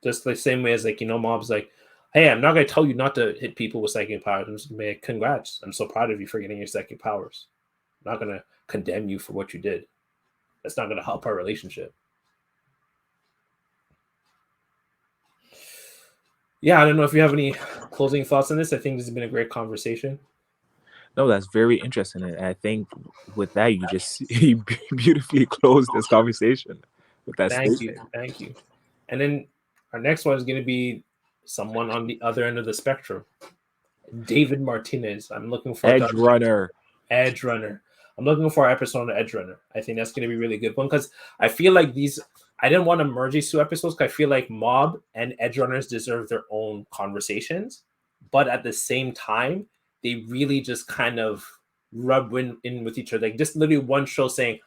Just the same way as like, Mob's like, hey, I'm not going to tell you not to hit people with psychic powers. I'm just going to be like, congrats. I'm so proud of you for getting your psychic powers. I'm not going to condemn you for what you did. That's not going to help our relationship. Yeah, I don't know if you have any closing thoughts on this. I think this has been a great conversation. No, that's very interesting. And I think with that, you beautifully closed this conversation with that statement. Thank you. And then our next one is going to be someone on the other end of the spectrum, David Martinez. I'm looking for Edge Runner. Edge Runner. I'm looking for an episode on Edge Runner. I think that's going to be a really good one because I feel like I didn't want to merge these two episodes because I feel like Mob and Edge Runners deserve their own conversations. But at the same time, they really just kind of rub in with each other. Like just literally one show saying,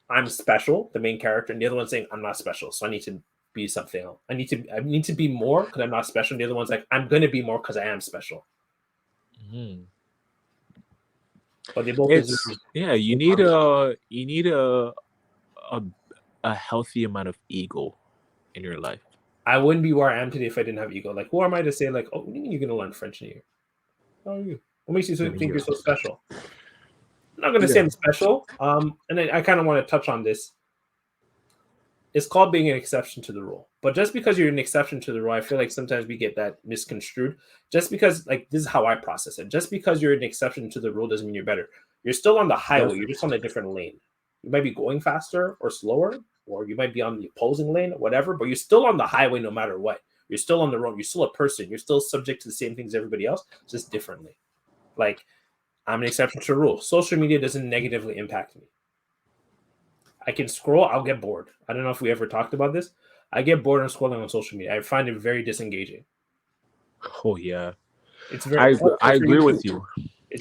I'm special, the main character, and the other one saying, I'm not special. So I need to be something else. I need to be more because I'm not special. And the other one's like, I'm going to be more because I am special. Mm-hmm. But they both you need a healthy amount of ego in your life. I wouldn't be where I am today if I didn't have ego. Like, who am I to say like, oh, you're going to learn French in a year? How are you? What makes you think you're so special? I'm not going to say I'm special. And I kind of want to touch on this. It's called being an exception to the rule. But just because you're an exception to the rule, I feel like sometimes we get that misconstrued. Just because, like, this is how I process it. Just because you're an exception to the rule doesn't mean you're better. You're still on the highway. You're just on a different lane. You might be going faster or slower, or you might be on the opposing lane or whatever, but you're still on the highway no matter what. You're still on the road. You're still a person. You're still subject to the same things as everybody else, just differently. Like, I'm an exception to the rule. Social media doesn't negatively impact me. I can scroll. I'll get bored. I don't know if we ever talked about this. I get bored on scrolling on social media. I find it very disengaging. Oh yeah, It's very. I agree with you.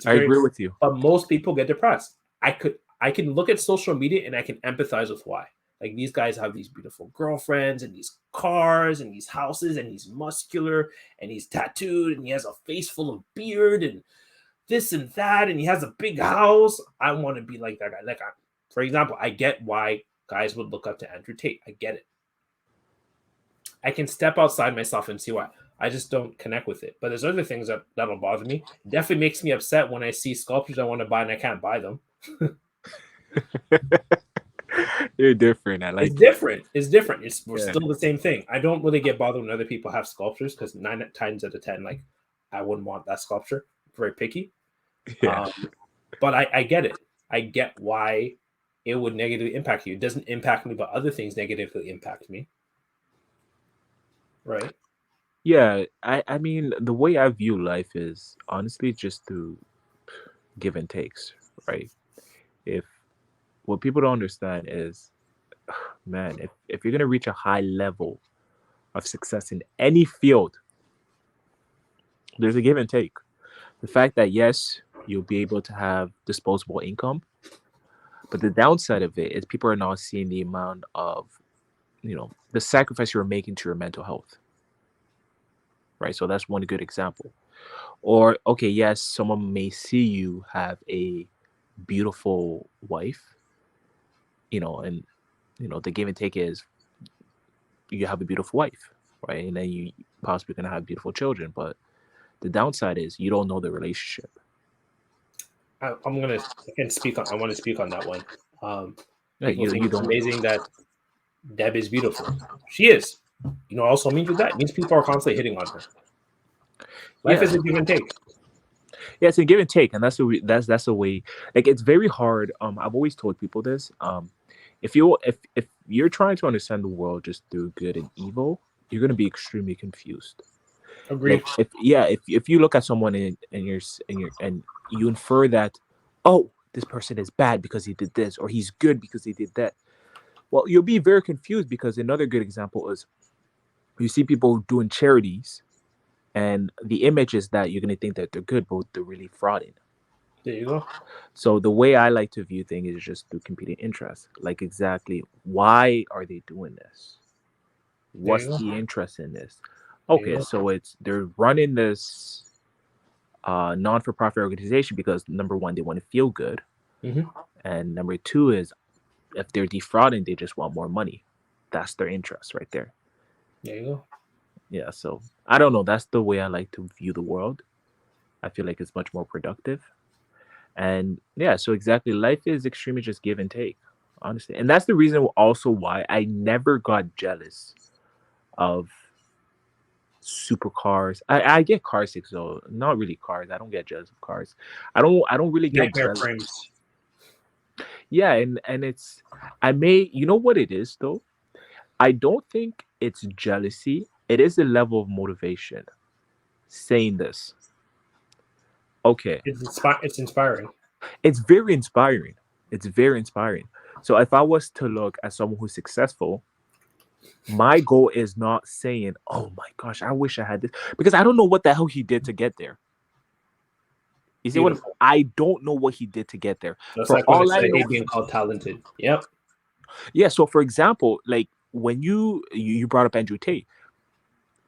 I agree with you. But most people get depressed. I can look at social media and I can empathize with why. Like, these guys have these beautiful girlfriends and these cars and these houses, and he's muscular and he's tattooed and he has a face full of beard and this and that, and he has a big house. I want to be like that guy. Like, for example, I get why guys would look up to Andrew Tate. I get it. I can step outside myself and see why. I just don't connect with it. But there's other things that'll bother me. It definitely makes me upset when I see sculptures I want to buy and I can't buy them. You're different. It's different. It's different. We're still the same thing. I don't really get bothered when other people have sculptures, because 9 times out of 10, like, I wouldn't want that sculpture. I'm very picky. Yeah. But I get it. I get why it would negatively impact you. It doesn't impact me, but other things negatively impact me. Right? Yeah, I mean, the way I view life is honestly just through give and takes, right? If what people don't understand is, man, if you're gonna reach a high level of success in any field, there's a give and take. The fact that yes, you'll be able to have disposable income, but the downside of it is people are not seeing the amount of, the sacrifice you're making to your mental health. Right. So that's one good example. Or, okay, yes, someone may see you have a beautiful wife, and, the give and take is you have a beautiful wife, right? And then you possibly going to have beautiful children. But the downside is you don't know the relationship. I want to speak on that one. Yeah, People think you it's don't. amazing that Deb is beautiful. She is. Also means with that, it means people are constantly hitting on her. Life is a give and take. Yeah, it's a give and take, and that's the way. Like, it's very hard. I've always told people this. If you're trying to understand the world just through good and evil, you're going to be extremely confused. Agreed. Like, if you look at someone and you infer that, oh, this person is bad because he did this, or he's good because he did that. Well, you'll be very confused, because another good example is you see people doing charities, and the image is that you're going to think that they're good, but they're really frauding. There you go. So the way I like to view things is just through competing interests. Like, exactly, why are they doing this? What's the interest in this? Okay, so they're running this non-for-profit organization because, number one, they want to feel good. Mm-hmm. And number two is, if they're defrauding, they just want more money. That's their interest right there. There you go. Yeah, so I don't know. That's the way I like to view the world. I feel like it's much more productive. And yeah, so exactly, life is extremely just give and take, honestly. And that's the reason also why I never got jealous of supercars. I get car sick, so not really cars. I don't get jealous of cars. I don't really get jealous. Frames. Yeah, and it's, you know what it is though? I don't think it's jealousy. It is a level of motivation saying this. Okay. It's inspiring. It's very inspiring. It's very inspiring. So if I was to look at someone who's successful, my goal is not saying, oh my gosh, I wish I had this, because I don't know what the hell he did to get there. You see what I don't know what he did to get there. That's like all I know, being called talented. Yep. Yeah. So for example, like when you brought up Andrew Tate,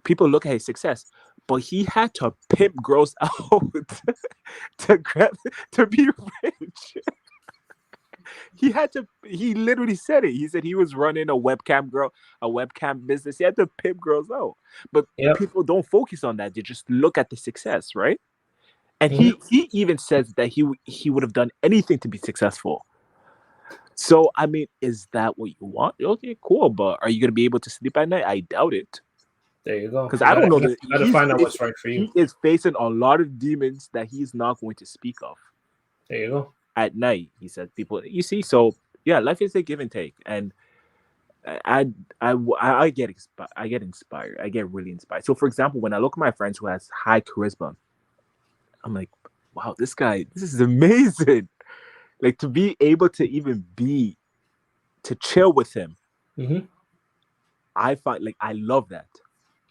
people look at his success, but he had to pimp girls out to be rich. He literally said it. He said he was running a webcam business. He had to pimp girls out. But people don't focus on that. They just look at the success, right? And he even says that he would have done anything to be successful. So I mean, is that what you want? Okay, cool. But are you gonna be able to sleep at night? I doubt it. There you go. Because I don't know that You gotta find out what's right for you. he is facing a lot of demons that he's not going to speak of There you go. at night. He said, "People, you see." So yeah, life is a give and take, and I get I get inspired. I get really inspired. So for example, when I look at my friends who has high charisma, I'm like, wow, this guy, this is amazing. Like to be able to even be to chill with him, Mm-hmm. I find like I love that.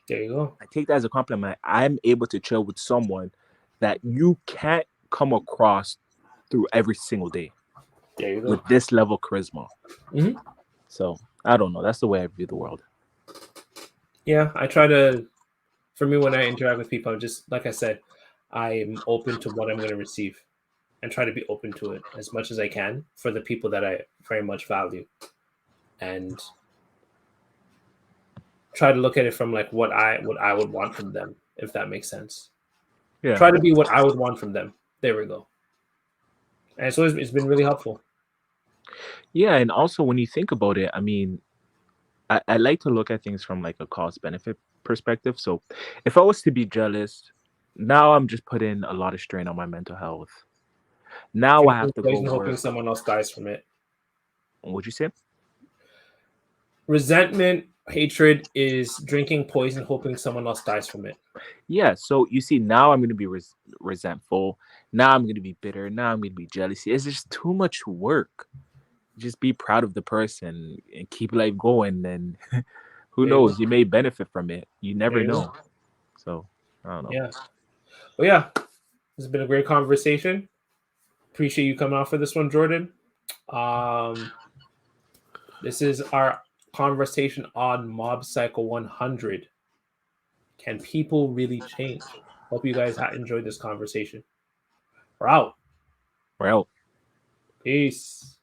There you go. I take that as a compliment. I'm able to chill with someone that you can't come across through every single day There you go. with this level of charisma. Mhm. So I don't know. That's the way I view the world. Yeah, I try to. For me, when I interact with people, I'm just like I said, I'm open to what I'm going to receive, and try to be open to it as much as I can for the people that I very much value, and try to look at it from like what I would want from them, if that makes sense. Yeah. Try to be what I would want from them. There we go. And so it's been really helpful. Yeah, and also when you think about it, I mean, I like to look at things from like a cost benefit perspective. So if I was to be jealous, now I'm just putting a lot of strain on my mental health. Now I have to go Poison, hoping work. someone else dies from it. What'd you say? Resentment, hatred is drinking poison, hoping someone else dies from it. Yeah, so you see, now I'm going to be resentful. Now I'm going to be bitter. Now I'm going to be jealous. It's just too much work. Just be proud of the person and keep life going. And who There you knows? You may benefit from it. You never There you go. know. So I don't know. Yeah. Well, yeah, this has been a great conversation. Appreciate you coming out for this one, Jordan. This is our conversation on Mob Psycho 100. Can people really change? Hope you guys enjoyed this conversation. We're out. Well. Peace.